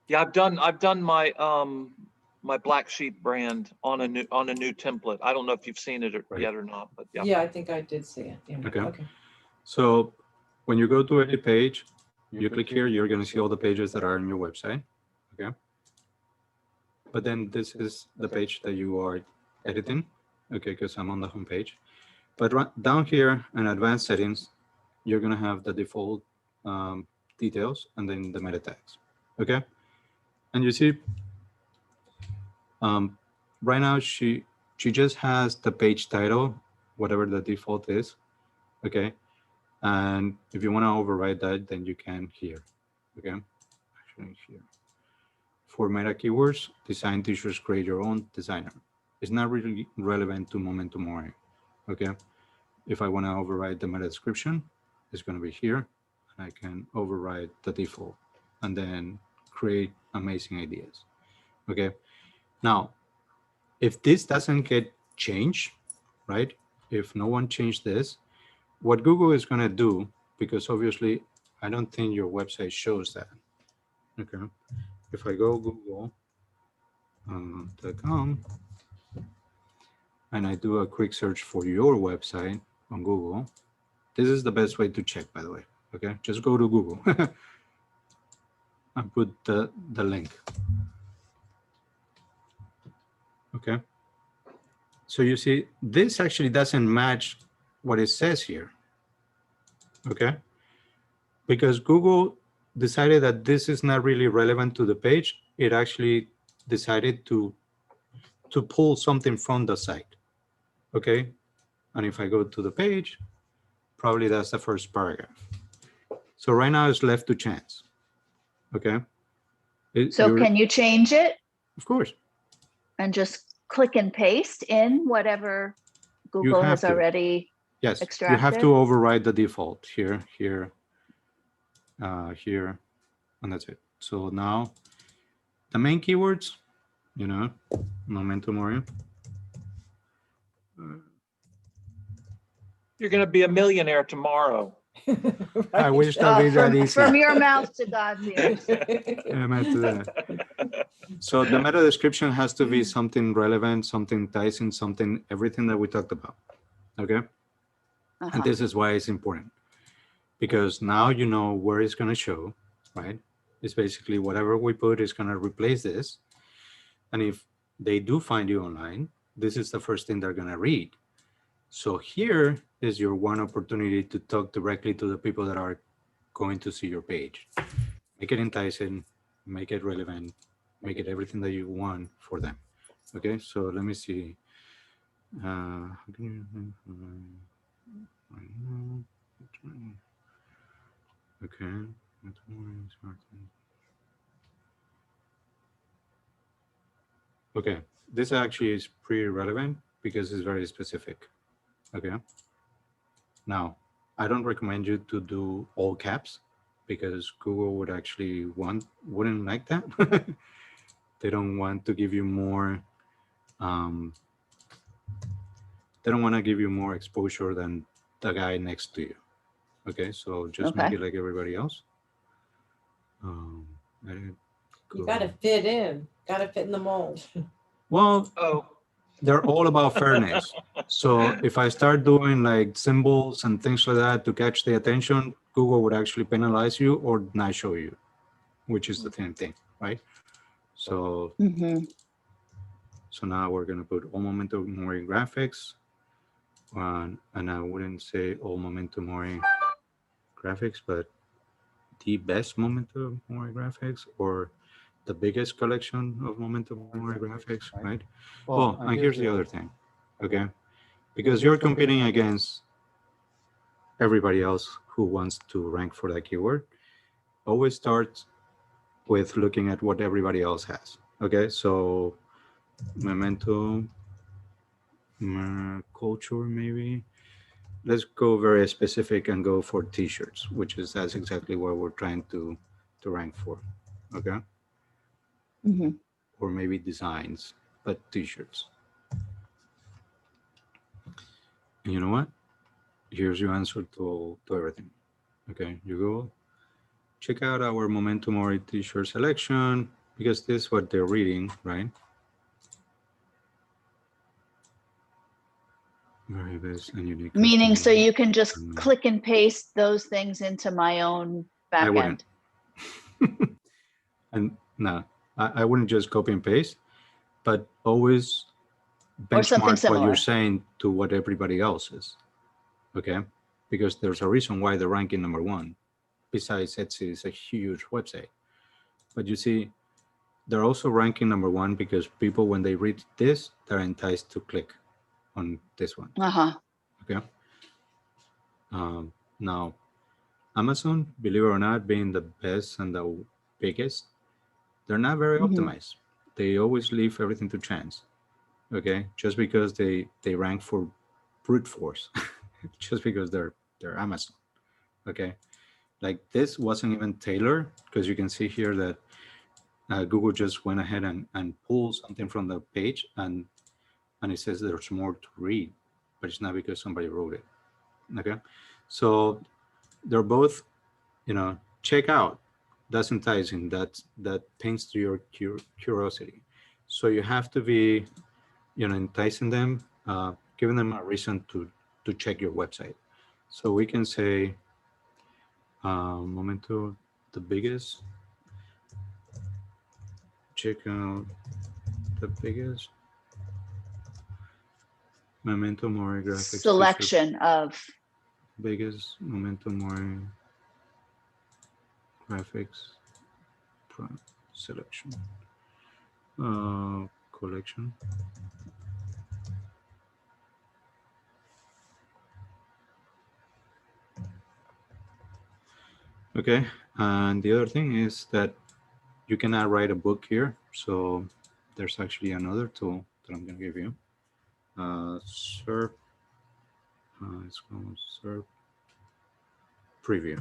Yeah, I've done my my Black Sheep brand on a new template. I don't know if you've seen it yet or not, but yeah. Yeah, I think I did see it. Yeah. Okay. So when you go to edit page, you click here, you're going to see all the pages that are on your website. Okay. But then this is the page that you are editing. Okay, because I'm on the home page. But down here in advanced settings, you're going to have the default details and then the meta tags. Okay. And you see, right now she just has the page title, whatever the default is. Okay. And if you want to override that, then you can here. Okay. Actually here. For meta keywords, design t-shirts, create your own designer. It's not really relevant to Momentum Mori. Okay. If I want to override the meta description, it's going to be here. And I can override the default and then create amazing ideas. Okay. Now, if this doesn't get changed, right? If no one changed this, what Google is going to do, because obviously I don't think your website shows that. Okay. If I go google.com and I do a quick search for your website on Google, this is the best way to check, by the way. Okay. Just go to Google and put the link. Okay. So you see, this actually doesn't match what it says here. Okay. Because Google decided that this is not really relevant to the page. It actually decided to pull something from the site. Okay. And if I go to the page, probably that's the first paragraph. So right now it's left to chance. Okay. So can you change it? Of course. And just click and paste in whatever Google has already extracted? You have to override the default here, here, here, and that's it. So now the main keywords, you know, Momentum Mori. You're going to be a millionaire tomorrow. Right. I wish that be that easy. From your mouth to God's ears. Yeah, I meant to that. So the meta description has to be something relevant, something enticing, something, everything that we talked about. Okay. And this is why it's important, because now you know where it's going to show, right? It's basically whatever we put is going to replace this. And if they do find you online, this is the first thing they're going to read. So here is your one opportunity to talk directly to the people that are going to see your page. Make it enticing, make it relevant, make it everything that you want for them. Okay, so let me see. Okay. Okay, this actually is pretty relevant because it's very specific. Okay. Now, I don't recommend you to do all caps because Google would actually wouldn't like that. They don't want to give you more. They don't want to give you more exposure than the guy next to you. Okay, so just make it like everybody else. You gotta fit in. Gotta fit in the mold. Well, they're all about fairness. So if I start doing like symbols and things like that to catch the attention, Google would actually penalize you or not show you, which is the same thing, right? So, so now we're gonna put all Momentum Mori graphics, and I wouldn't say all Momentum Mori graphics, but the best Momentum Mori graphics or the biggest collection of Momentum Mori graphics, right? Oh, and here's the other thing, okay? Because you're competing against everybody else who wants to rank for that keyword, always start with looking at what everybody else has, okay? So Momentum culture maybe. Let's go very specific and go for t-shirts, which is that's exactly what we're trying to rank for. Okay. Mhm. Or maybe designs, but t-shirts. And you know what? Here's your answer to everything. Okay, you go check out our Momentum or t-shirt selection because this is what they're reading, right? Very best and unique. Meaning, so customer. you can just click and paste those things into my own I backend. wouldn't. And no, I wouldn't just copy and paste, but always Or something benchmark what you're similar. saying to what everybody else is. Okay, because there's a reason why they're ranking number one. Besides, Etsy is a huge website, but you see, they're also ranking number one because people, when they read this, they're enticed to click on this one. Uh-huh. Okay. Now, Amazon, believe it or not, being the best and the biggest, they're not very optimized. They always leave everything to chance. Okay, just because they rank for brute force, just because they're Amazon. Okay, like this wasn't even tailored because you can see here that Google just went ahead and pulled something from the page and it says there's more to read, but it's not because somebody wrote it. Okay, so they're both, check out. That's enticing. That paints to your curiosity. So you have to be, enticing them, giving them a reason to check your website. So we can say, Momento, the biggest. Check out the biggest Memento Mori graphics Selection of. biggest Memento Mori graphics selection collection. Okay, and the other thing is that you cannot write a book here, so there's actually another tool that I'm going to give you. SERP. It's called SERP Preview.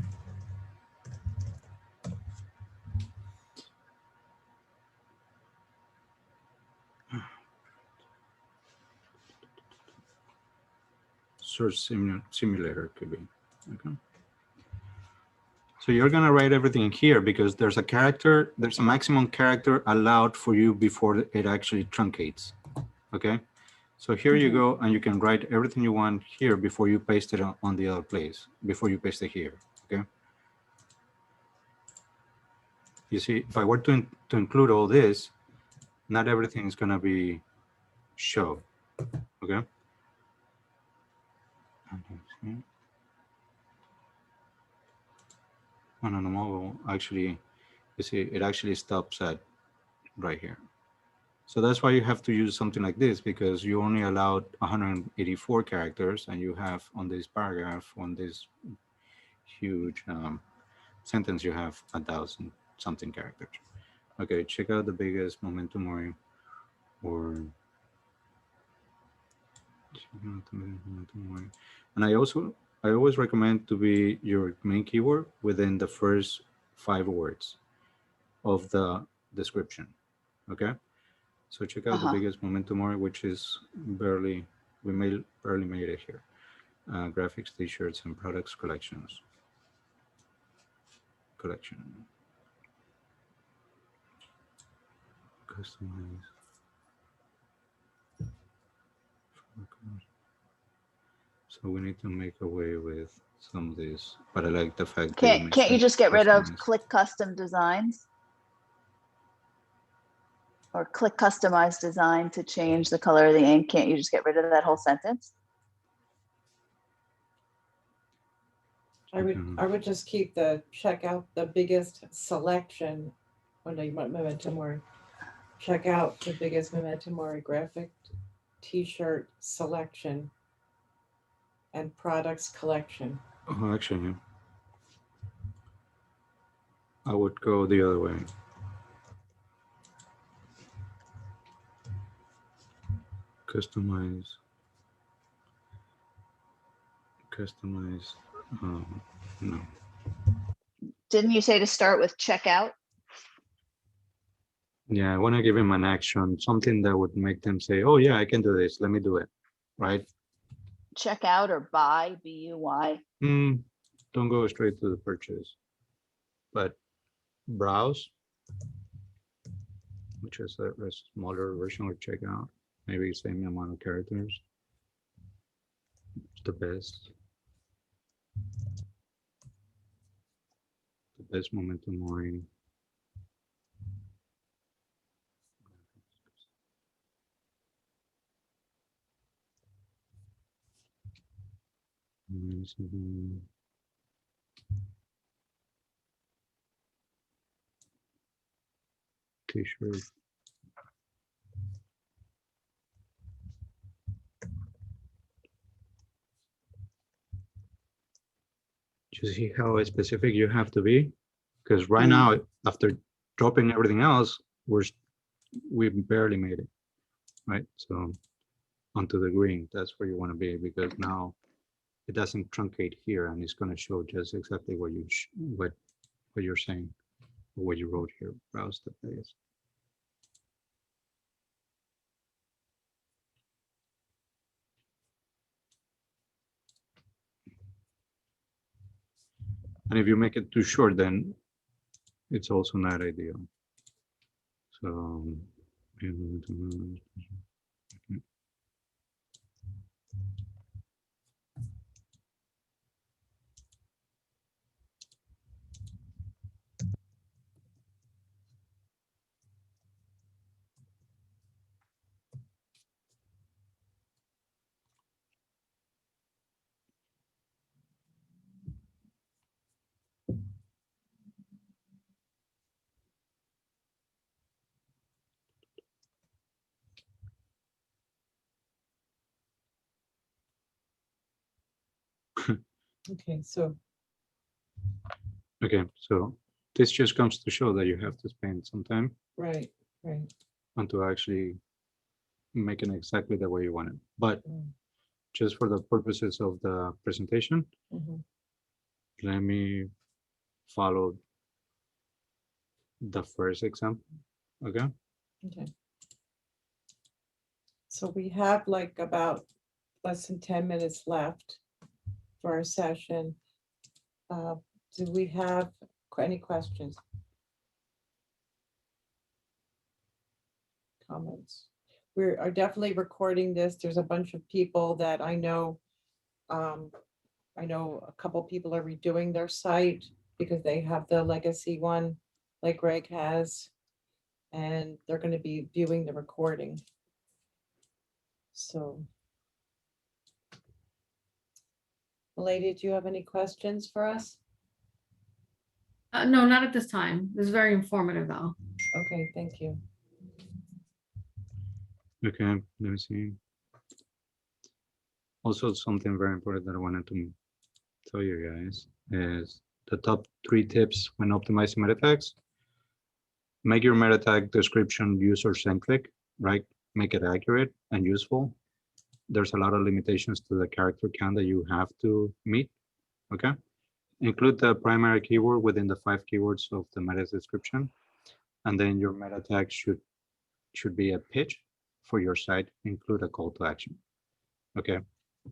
Search simulator could be. Okay. So you're going to write everything here because there's a maximum character allowed for you before it actually truncates. Okay. So here you go, and you can write everything you want here before you paste it on the other place, before you paste it here. Okay. You see, if I were to include all this, not everything is going to be shown. Okay. On a mobile, actually, you see, it actually stops at right here. So that's why you have to use something like this, because you only allowed 184 characters, and you have on this paragraph, on this huge sentence, you have 1,000 something characters. Okay, check out the biggest Momentum Mori, or and I always recommend to be your main keyword within the first 5 words of the description. Okay, so check out the biggest Momentum Mori, which is barely made it here. Graphics, t-shirts, and products collection. Customize. So we need to make away with some of this, but I like the fact that Can't you just get rid of click custom designs? Or click customize design to change the color of the ink? Can't you just get rid of that whole sentence? I would just keep the check out the biggest selection when I want Memento Mori. Check out the biggest Memento Mori graphic t-shirt selection and products collection. Oh, actually, I would go the other way. Customize Customize. No. Didn't you say to start with checkout? Yeah, I want to give him an action, something that would make them say, "Oh yeah, I can do this. Let me do it." Right? Checkout or buy, B-U-Y? Don't go straight to the purchase, but browse, which is a smaller version of checkout. Maybe same amount of characters. It's the best. The best momentum mooring. T-shirt. You see how specific you have to be? Because right now, after dropping everything else, we barely made it, right? So onto the green, that's where you want to be, because now it doesn't truncate here, and it's going to show just exactly what what you're saying, or what you wrote here. Browse the page. And if you make it too short, then it's also not ideal. So Okay, so okay, so this just comes to show that you have to spend some time right. onto actually making exactly the way you want it. But Mm. just for the purposes of the presentation, Mhm. let me follow the first example. Okay. Okay. So we have like about less than 10 minutes left for our session. Do we have any questions? Comments? We are definitely recording this. There's a bunch of people that I know. I know a couple people are redoing their site because they have the legacy one like Greg has. And they're going to be viewing the recording. So. Lady, do you have any questions for us? No, not at this time. This is very informative though. Okay, thank you. Okay, let me see. Also, something very important that I wanted to tell you guys is the top 3 tips when optimizing meta tags. Make your meta tag description user-centric, right? Make it accurate and useful. There's a lot of limitations to the character count that you have to meet, okay? Include the primary keyword within the 5 keywords of the meta description. And then your meta tag should be a pitch for your site, include a call to action. Okay,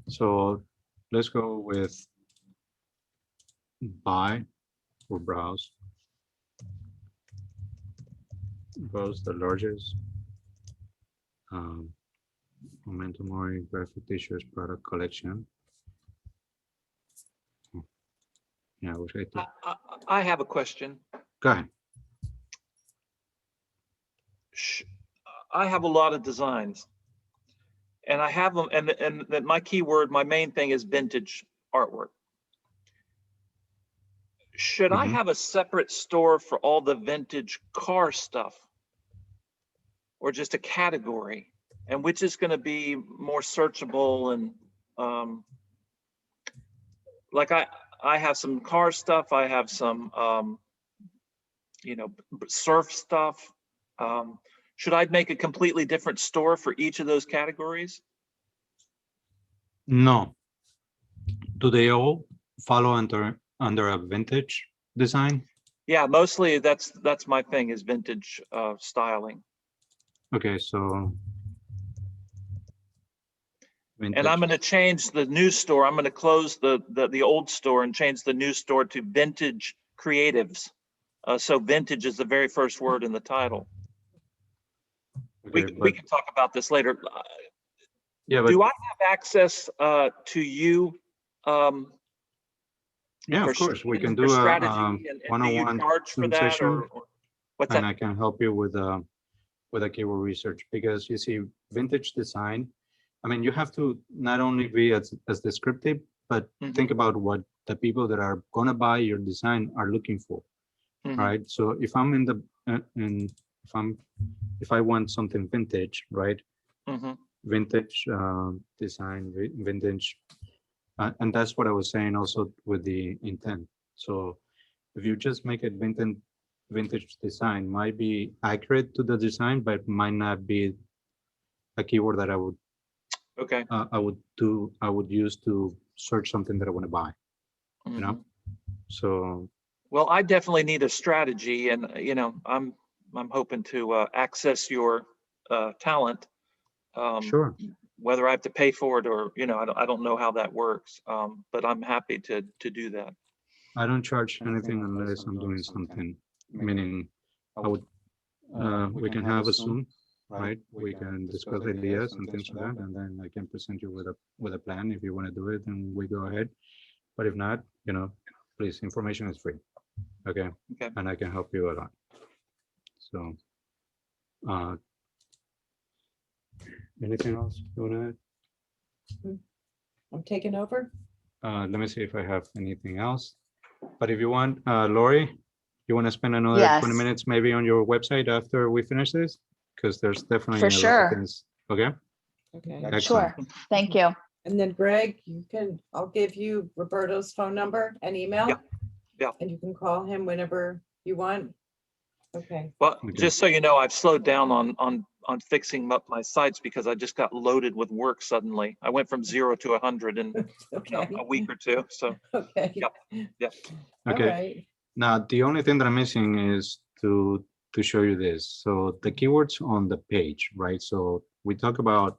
so let's go with buy or browse. Browse the largest momentum or graphic t-shirts product collection. Yeah, I wish I did. I have a question. Go ahead. I have a lot of designs, and I have them, and that my keyword, my main thing is vintage artwork. Should I have a separate store for all the vintage car stuff, or just a category, and which is going to be more searchable? And like I have some car stuff, I have some surf stuff. Should I make a completely different store for each of those categories? No, Do they all follow under a vintage design? Yeah, mostly that's my thing is vintage styling. Okay, so And I'm going to change the new store. I'm going to close the old store and change the new store to Vintage Creatives. So vintage is the very first word in the title. okay, We can talk about this later. yeah, but Do I have access to you? yeah, for of course, we sh- can for do a strategy, and do you one-on-one charge for Zoom that, session, or what's and that? I can help you with a keyword research, because you see, vintage design. I mean, you have to not only be as descriptive, but Mhm. think about what the people that are gonna buy your design are looking for, Mhm. right? So if I'm in the if I want something vintage, right? Mhm. Vintage design, vintage, and that's what I was saying also with the intent. So if you just make it vintage design, might be accurate to the design, but might not be a keyword that Okay. I would use to search something that I want to buy. You know, Mhm. so Well, I definitely need a strategy, and I'm hoping to access your talent. sure, Whether I have to pay for it or I don't know how that works. But I'm happy to do that. I don't charge anything unless I'm doing something. Meaning, I would we can have a Zoom, right? We can discuss ideas and things like that, and then I can present you with a plan. If you want to do it, then we go ahead. But if not, please, information is free. Okay. Okay. And I can help you a lot. So, anything else you want to add? I'm taking over. Let me see if I have anything else. But if you want, Lori, you want to spend another 20 Yes. minutes maybe on your website after we finish this? Because there's definitely For a lot of sure. things. Okay. Okay. Excellent. Sure. Thank you. And then Greg, I'll give you Roberto's phone number and email. Yeah. Yeah. And you can call him whenever you want. Okay. Well, Okay. just so you know, I've slowed down on fixing up my sites because I just got loaded with work suddenly. I went from 0 to 100 in Okay. a week or two. So Okay. Yep. Yep. All Okay. right. Now, the only thing that I'm missing is to show you this. So the keywords on the page, right? So we talk about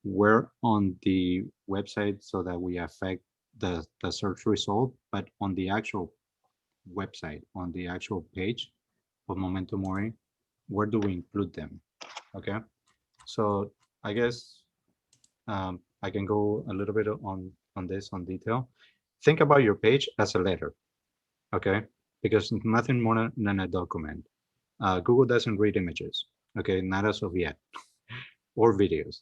where on the website so that we affect the search result, but on the actual website, on the actual page of Memento Mori, where do we include them? Okay. So I guess I can go a little bit on this on detail. Think about your page as a letter, okay? Because nothing more than a document. Google doesn't read images, okay? Not as of yet, or videos,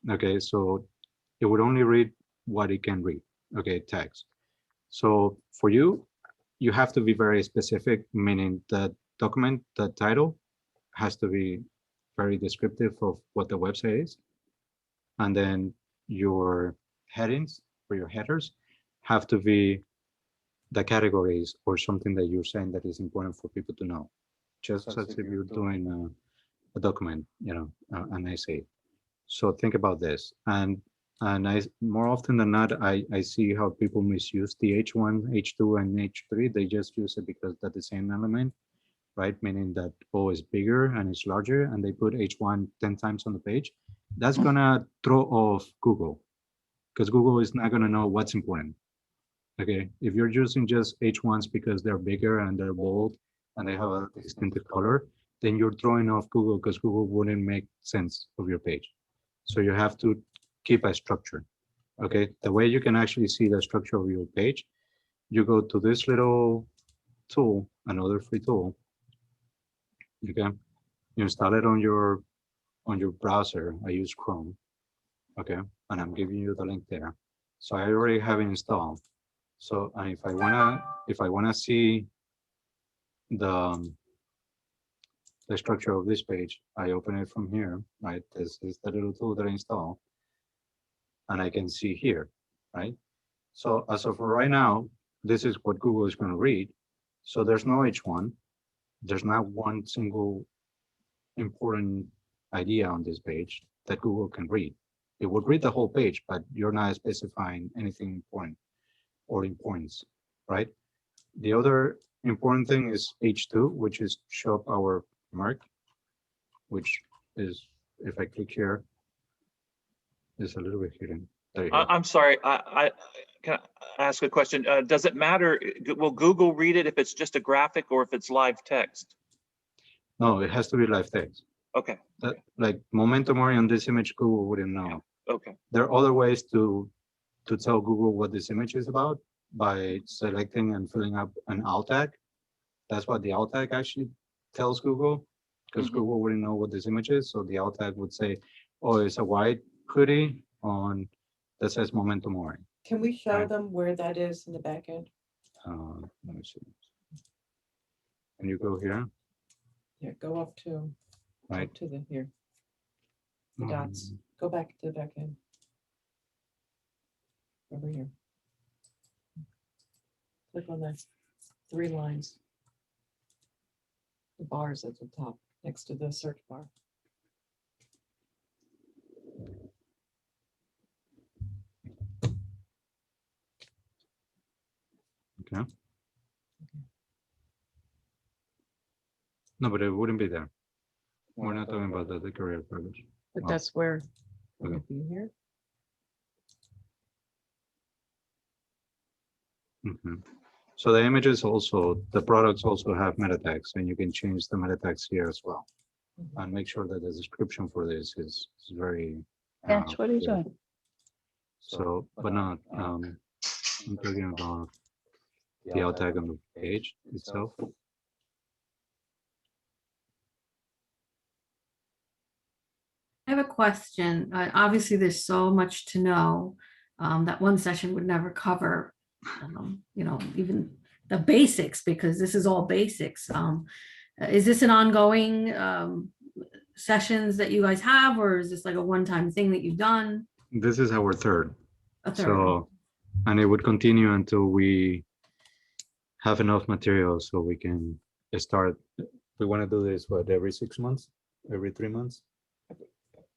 okay? So it would only read what it can read, okay? Text. So for you, you have to be very specific, meaning the document, the title has to be very descriptive of what the website is. And then your headings or your headers have to be the categories or something that you're saying that is important for people to know. Just as if you're doing a document, an essay. So think about this. And I more often than not, I see how people misuse the H1, H2, and H3. They just use it because that's the same element, right? Meaning that O is bigger and it's larger, and they put H1 10 times on the page. That's gonna throw off Google, because Google is not gonna know what's important. Okay, if you're using just H1s because they're bigger and they're bold and they have a distinctive color, then you're throwing off Google because Google wouldn't make sense of your page. So you have to keep a structure. Okay, the way you can actually see the structure of your page, you go to this little tool, another free tool. Okay, you install it on your browser. I use Chrome. Okay, and I'm giving you the link there. So I already have it installed. So, and if I wanna see the structure of this page, I open it from here, right? This is the little tool that I install, and I can see here, right? So as of right now, this is what Google is going to read. So there's no H1. There's not one single important idea on this page that Google can read. it would read the whole page, but you're not specifying anything important or importance, right? The other important thing is page 2, which is show up our mark, which is, if I click here, is a little bit hidden. There you go. I'm sorry, I can I ask a question? Does it matter? Will Google read it if it's just a graphic or if it's live text? No, it has to be live text. Okay, That, like momentum or on this image, Google wouldn't know. okay, There are other ways to tell Google what this image is about by selecting and filling up an alt tag. That's what the alt tag actually tells Google, because Mhm. Google wouldn't know what this image is. So the alt tag would say, oh, it's a white hoodie on that says momentum Mori. Can we show Right. them where that is in the back end? Let me see. And you go here, Yeah, go up to, right? up to the, here, the dots. Go back to the back end. Over here. Click on the 3 lines. The bars at the top, next to the search bar. Okay. No, but it wouldn't be there. We're not talking about the career purpose. But Oh. that's where, would Okay. it be here? Mhm. So the images also, the products also have meta tags, and you can change the meta tags here as well. Mhm. And make sure that the description for this is very. That's what he's clear. doing. So, but not, I'm talking about the alt tag on the page itself. I have a question. Obviously, there's so much to know that one session would never cover, even the basics, because this is all basics. Is this an ongoing sessions that you guys have, or is this like a one-time thing that you've done? This is our third. A third? So, and it would continue until we have enough material so we can start. We want to do this, what, every 6 months, every 3 months?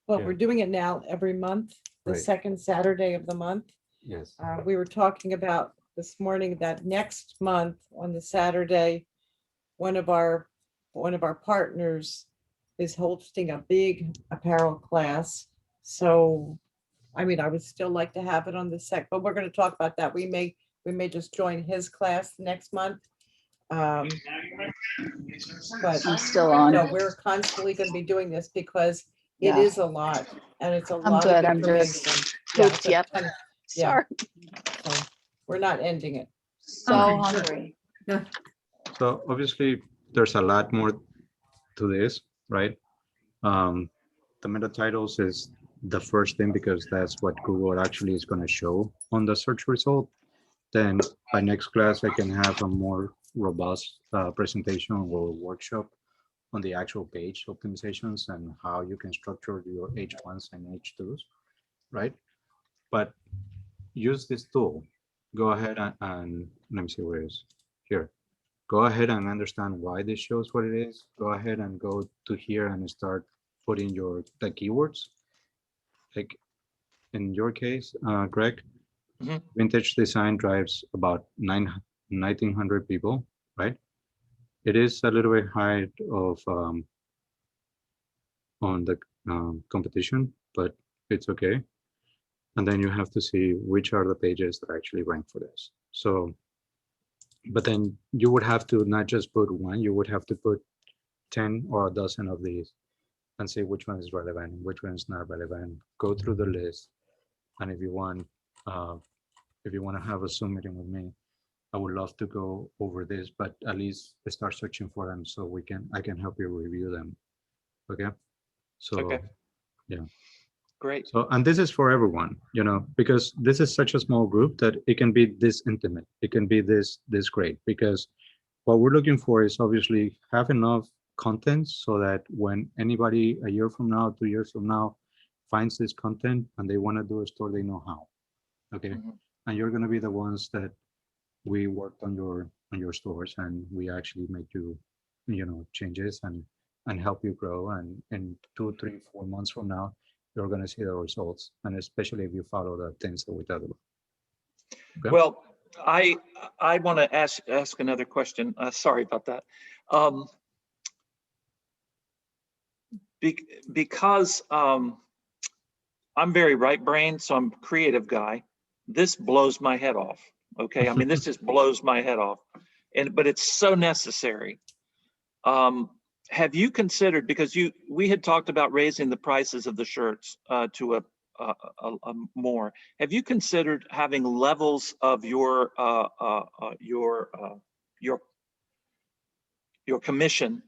Well, Yeah. we're doing it now every month, the Right. second Saturday of the month. Yes. We were talking about this morning that next month on the Saturday, one of our partners is hosting a big apparel class. So, I mean, I would still like to have it on the but we're going to talk about that. We may just join his class next month. But He's still on. no, we're constantly going to be doing this because it Yeah. is a lot and it's a I'm lot good. of I'm just information. Yeah, pooped. it's a Yep. ton of- Sorry. so we're not ending it. So Okay. hungry. So obviously, there's a lot more to this, right? The meta titles is the first thing because that's what Google actually is going to show on the search result. Then by next class, I can have a more robust presentation or workshop on the actual page optimizations and how you can structure your H1s and H2s, right? But use this tool. Go ahead and let me see where it is here. Go ahead and understand why this shows what it is. Go ahead and go to here and start putting the keywords. Like in your case, Greg, Mhm. vintage design drives about 1,900 people, right? It is a little bit high of on the competition, but it's okay. And then you have to see which are the pages that actually rank for this. So, but then you would have to not just put one, you would have to put 10 or a dozen of these and see which one is relevant, which one is not relevant. Go through the list. And if you want to have a Zoom meeting with me, I would love to go over this, but at least start searching for them so I can help you review them. Okay. So, Okay. yeah. Great. So, and this is for everyone, because this is such a small group that it can be this intimate. It can be this great, because what we're looking for is obviously have enough content so that when anybody a year from now, 2 years from now finds this content and they want to do a store, they know how. Okay. Mhm. And you're going to be the ones that we worked on your stores and we actually make you changes and help you grow. And in 2, 3, 4 months from now, you're going to see the results, and especially if you follow the things that we talked about. Okay? Well, I want to ask another question. Sorry about that. Because I'm very right-brained, so I'm a creative guy. This blows my head off. Okay, I mean, this just blows my head off, but it's so necessary. Have you considered, because we had talked about raising the prices of the shirts to a more. Have you considered having levels of your commission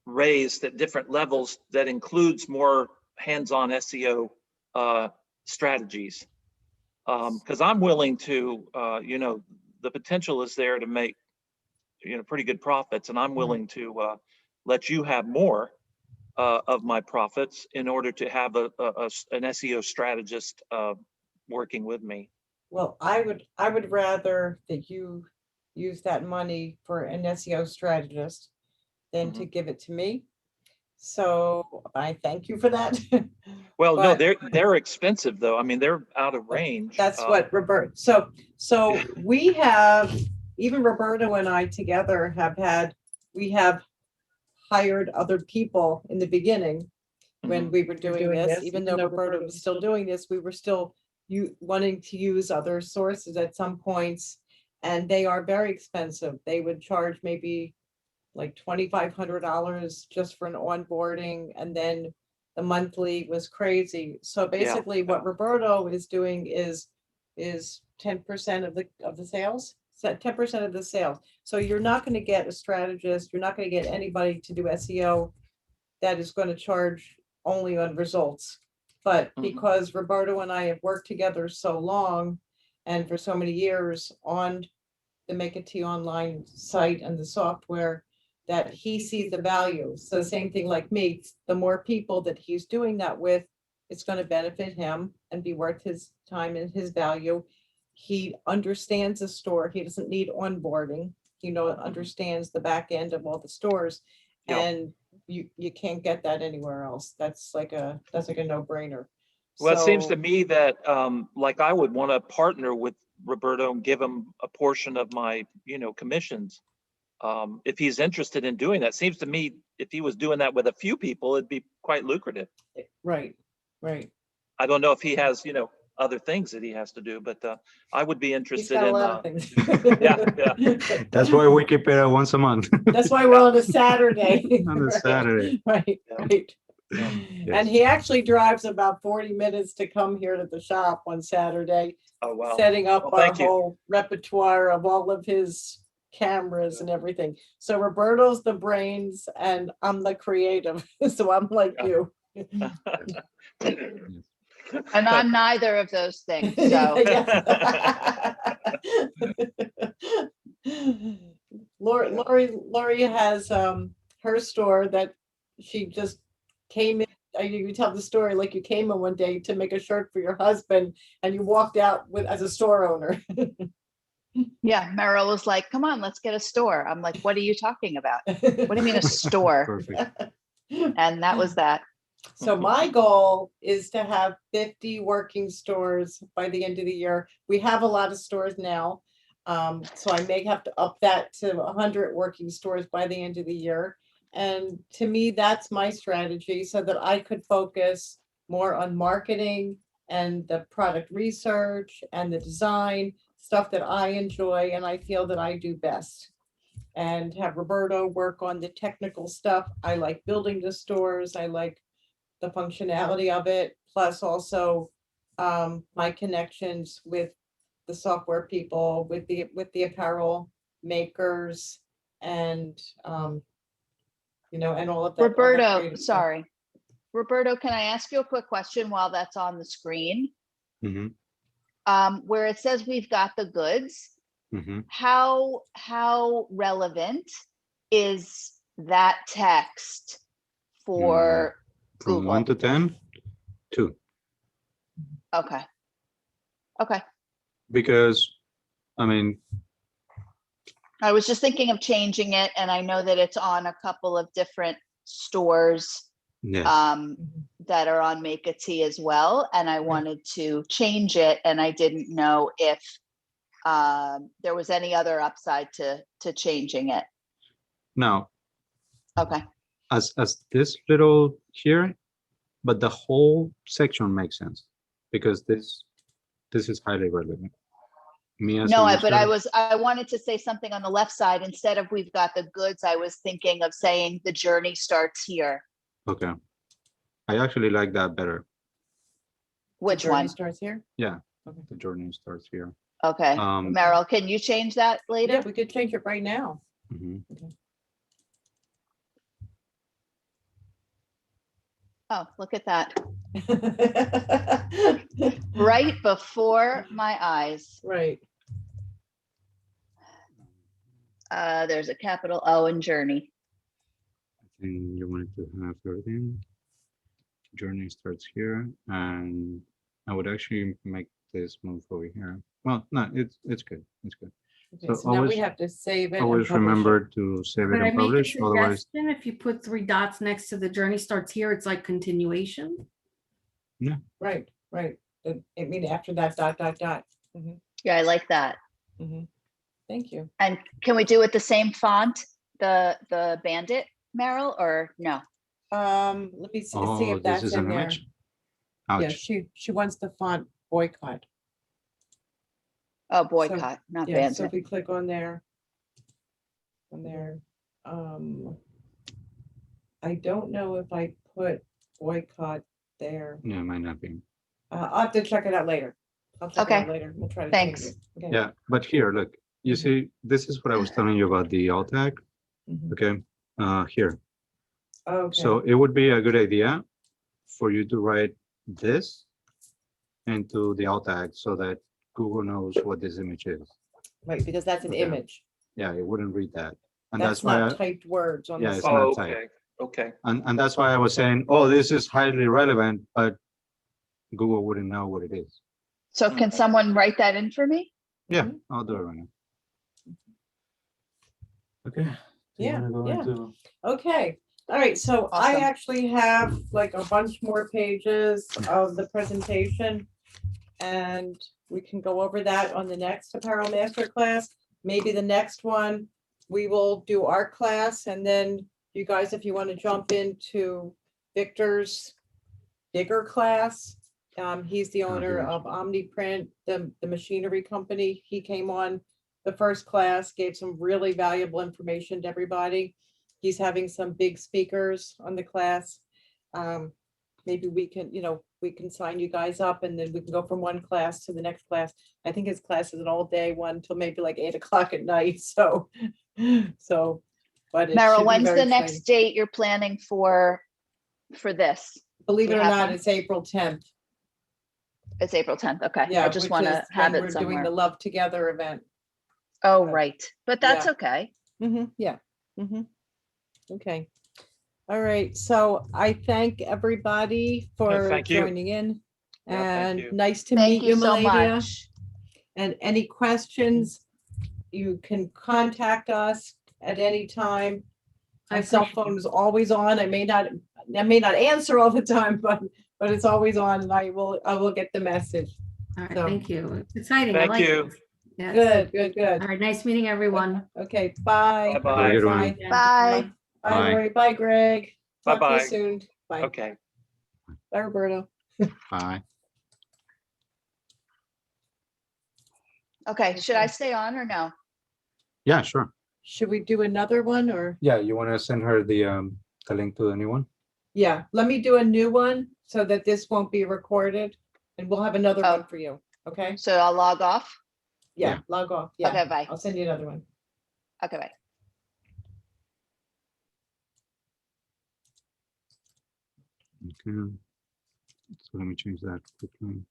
raised at different levels that includes more hands-on SEO strategies? Because I'm willing to, the potential is there to make, pretty good profits, and I'm willing to let you have more of my profits in order to have an SEO strategist working with me. Well, I would rather that you use that money for an SEO strategist than to give it to me. So I thank you for that. Well, no, But they're expensive though. I mean, they're out of range. that's what Roberto. So we have, even Roberto and I together we have hired other people in the beginning when we were doing this, even though Roberto was still doing this, we were still wanting to use other sources at some points, and they are very expensive. They would charge maybe like $2,500 just for an onboarding, and then the monthly was crazy. So basically what Roberto is doing is 10% of the sales. So 10% of the sales. So you're not going to get a strategist, you're not going to get anybody to do SEO that is going to charge only on results. But because Roberto and I have worked together so long and for so many years on the Make It Tea online site and the software, that he sees the value. So same thing like me, the more people that he's doing that with, it's going to benefit him and be worth his time and his value. He understands the store. He doesn't need onboarding. He understands the back end of all the stores, and you can't get that anywhere else. That's like a no-brainer. Well, it seems to me that like I would want to partner with Roberto and give him a portion of my commissions. If he's interested in doing that. Seems to me if he was doing that with a few people, it'd be quite lucrative. Right. I don't know if he has, other things that he has to do, but I would be He's interested got a in. lot of things. Yeah. That's why we keep it once a month. That's why we're on a Saturday. On a Saturday. Right. And he actually drives about 40 minutes to come here to the shop on Saturday. Oh, wow. Setting up Well, our whole repertoire of all of his cameras and everything. So Roberto's the brains and I'm the creative. So I'm like you. And I'm neither of those things, so. Lori has her store that she just came in. You tell the story like you came in one day to make a shirt for your husband and you walked out as a store owner. Yeah, Meryl was like, come on, let's get a store. I'm like, what are you talking about? What do you mean a store? Perfect. And that was that. So my goal is to have 50 working stores by the end of the year. We have a lot of stores now. So I may have to up that to 100 working stores by the end of the year. And to me, that's my strategy so that I could focus more on marketing and the product research and the design, stuff that I enjoy and I feel that I do best. And have Roberto work on the technical stuff. I like building the stores. I like the functionality of it, plus also my connections with the software people, with the apparel makers, and and all of that. Roberto, sorry. Roberto, can I ask you a quick question while that's on the screen? Where it says we've got the goods, how relevant is that text for From Google? 1 to 10, 2. Okay. Because, I mean, I was just thinking of changing it, and I know that it's on a couple of different stores yes. that are on Make a Tea as well, and I wanted to change it, and I didn't know if there was any other upside to changing it. Now, Okay. as this little here, but the whole section makes sense because this is highly relevant. Me as No, a but user- I wanted to say something on the left side. Instead of we've got the goods, I was thinking of saying the journey starts here. Okay. I actually like that better. Which Journey one? starts here? Yeah, Okay. the journey starts here. Okay, Meryl, can you change that later? Yeah, we could change it right now. Mhm. Oh, look at that. Right before my eyes. Right. There's a capital O in journey. I think you wanted to have everything. Journey starts here, and I would actually make this move over here. Well, no, it's good. It's good. Okay, So so now we always- have to save it. and Always publish it. remember to save it Could I and make a publish. Otherwise, suggestion? If you put 3 dots next to the journey starts here, it's like continuation. Right, right. I mean, after that, dot, dot, dot. Yeah, I like that. Thank you. And can we do it the same font, the bandit, Meryl, or no? Let me see oh, if this that's is in an there. image. Yeah, Ouch. she wants the font boycott. Oh, boycott, not Yeah, so if bandit. we click on there. I don't know if I put boycott there. Yeah, it might not be. I'll have to check it out later. I'll check it out Okay. later. We'll try to change Thanks. it. Okay. Yeah, but here, look, you see, this is what I was telling you about the alt tag. Mhm. Okay, here. Okay. So it would be a good idea for you to write this into the alt tag so that Google knows what this image is. Right, because that's an Okay. image. Yeah, it wouldn't read that. And That's that's why, not I- typed words on Yeah, the it's side. not Oh, typed. okay, okay. and that's why I was saying, oh, this is highly relevant, but Google wouldn't know what it is. So can someone write that in for me? Yeah, Mhm. I'll do it right now. Okay. Do you Yeah, wanna go yeah. into- Okay, all right, so I Awesome. actually have like a bunch more pages of the presentation. And we can go over that on the next Apparel Masterclass. Maybe the next one, we will do our class, and then you guys, if you want to jump into Victor's digger class. He's the owner yes. of Omniprint, the machinery company. He came on the first class, gave some really valuable information to everybody. He's having some big speakers on the class. Maybe we can, we can sign you guys up, and then we can go from one class to the next class. I think his class is an all day one till maybe like 8 o'clock at night. So, but it should Meryl, be when's very the next exciting. date you're planning for this? Believe do it you or have not, one? it's April 10th. It's April 10th. Okay. Yeah, I just which want is to have when it we're doing somewhere. the Love Together event. Oh, right. But that's Yeah. okay. Yeah. Okay. All right. So I thank everybody for thank you. joining in. Yeah, thank And you. nice to Thank meet you you, so Maladia. much. And any questions, you can contact us at any time. I My cell appreciate phone is always on. I may not answer all the time, but it's always on, and I will get the message. All right, So- thank you. It's exciting. I Thank like you. this. Yes. Good. All right, nice meeting everyone. Okay, bye. Bye-bye. Have a good one. Yeah. Bye. Bye, Bye. Lori. Bye, Greg. Talk to you Bye-bye. soon. Bye. Okay. Bye, Roberto. Bye. Okay. Should I stay on or no? Yeah, sure. Should we do another one, or? Yeah, you want to send her the link to the new one? Yeah, let me do a new one so that this won't be recorded, and we'll have another Oh. one for you. Okay? So I'll log off? Yeah, Yeah. log off. Yeah, Okay, bye. I'll send you another one. Okay, bye. Okay. So let me change that quickly.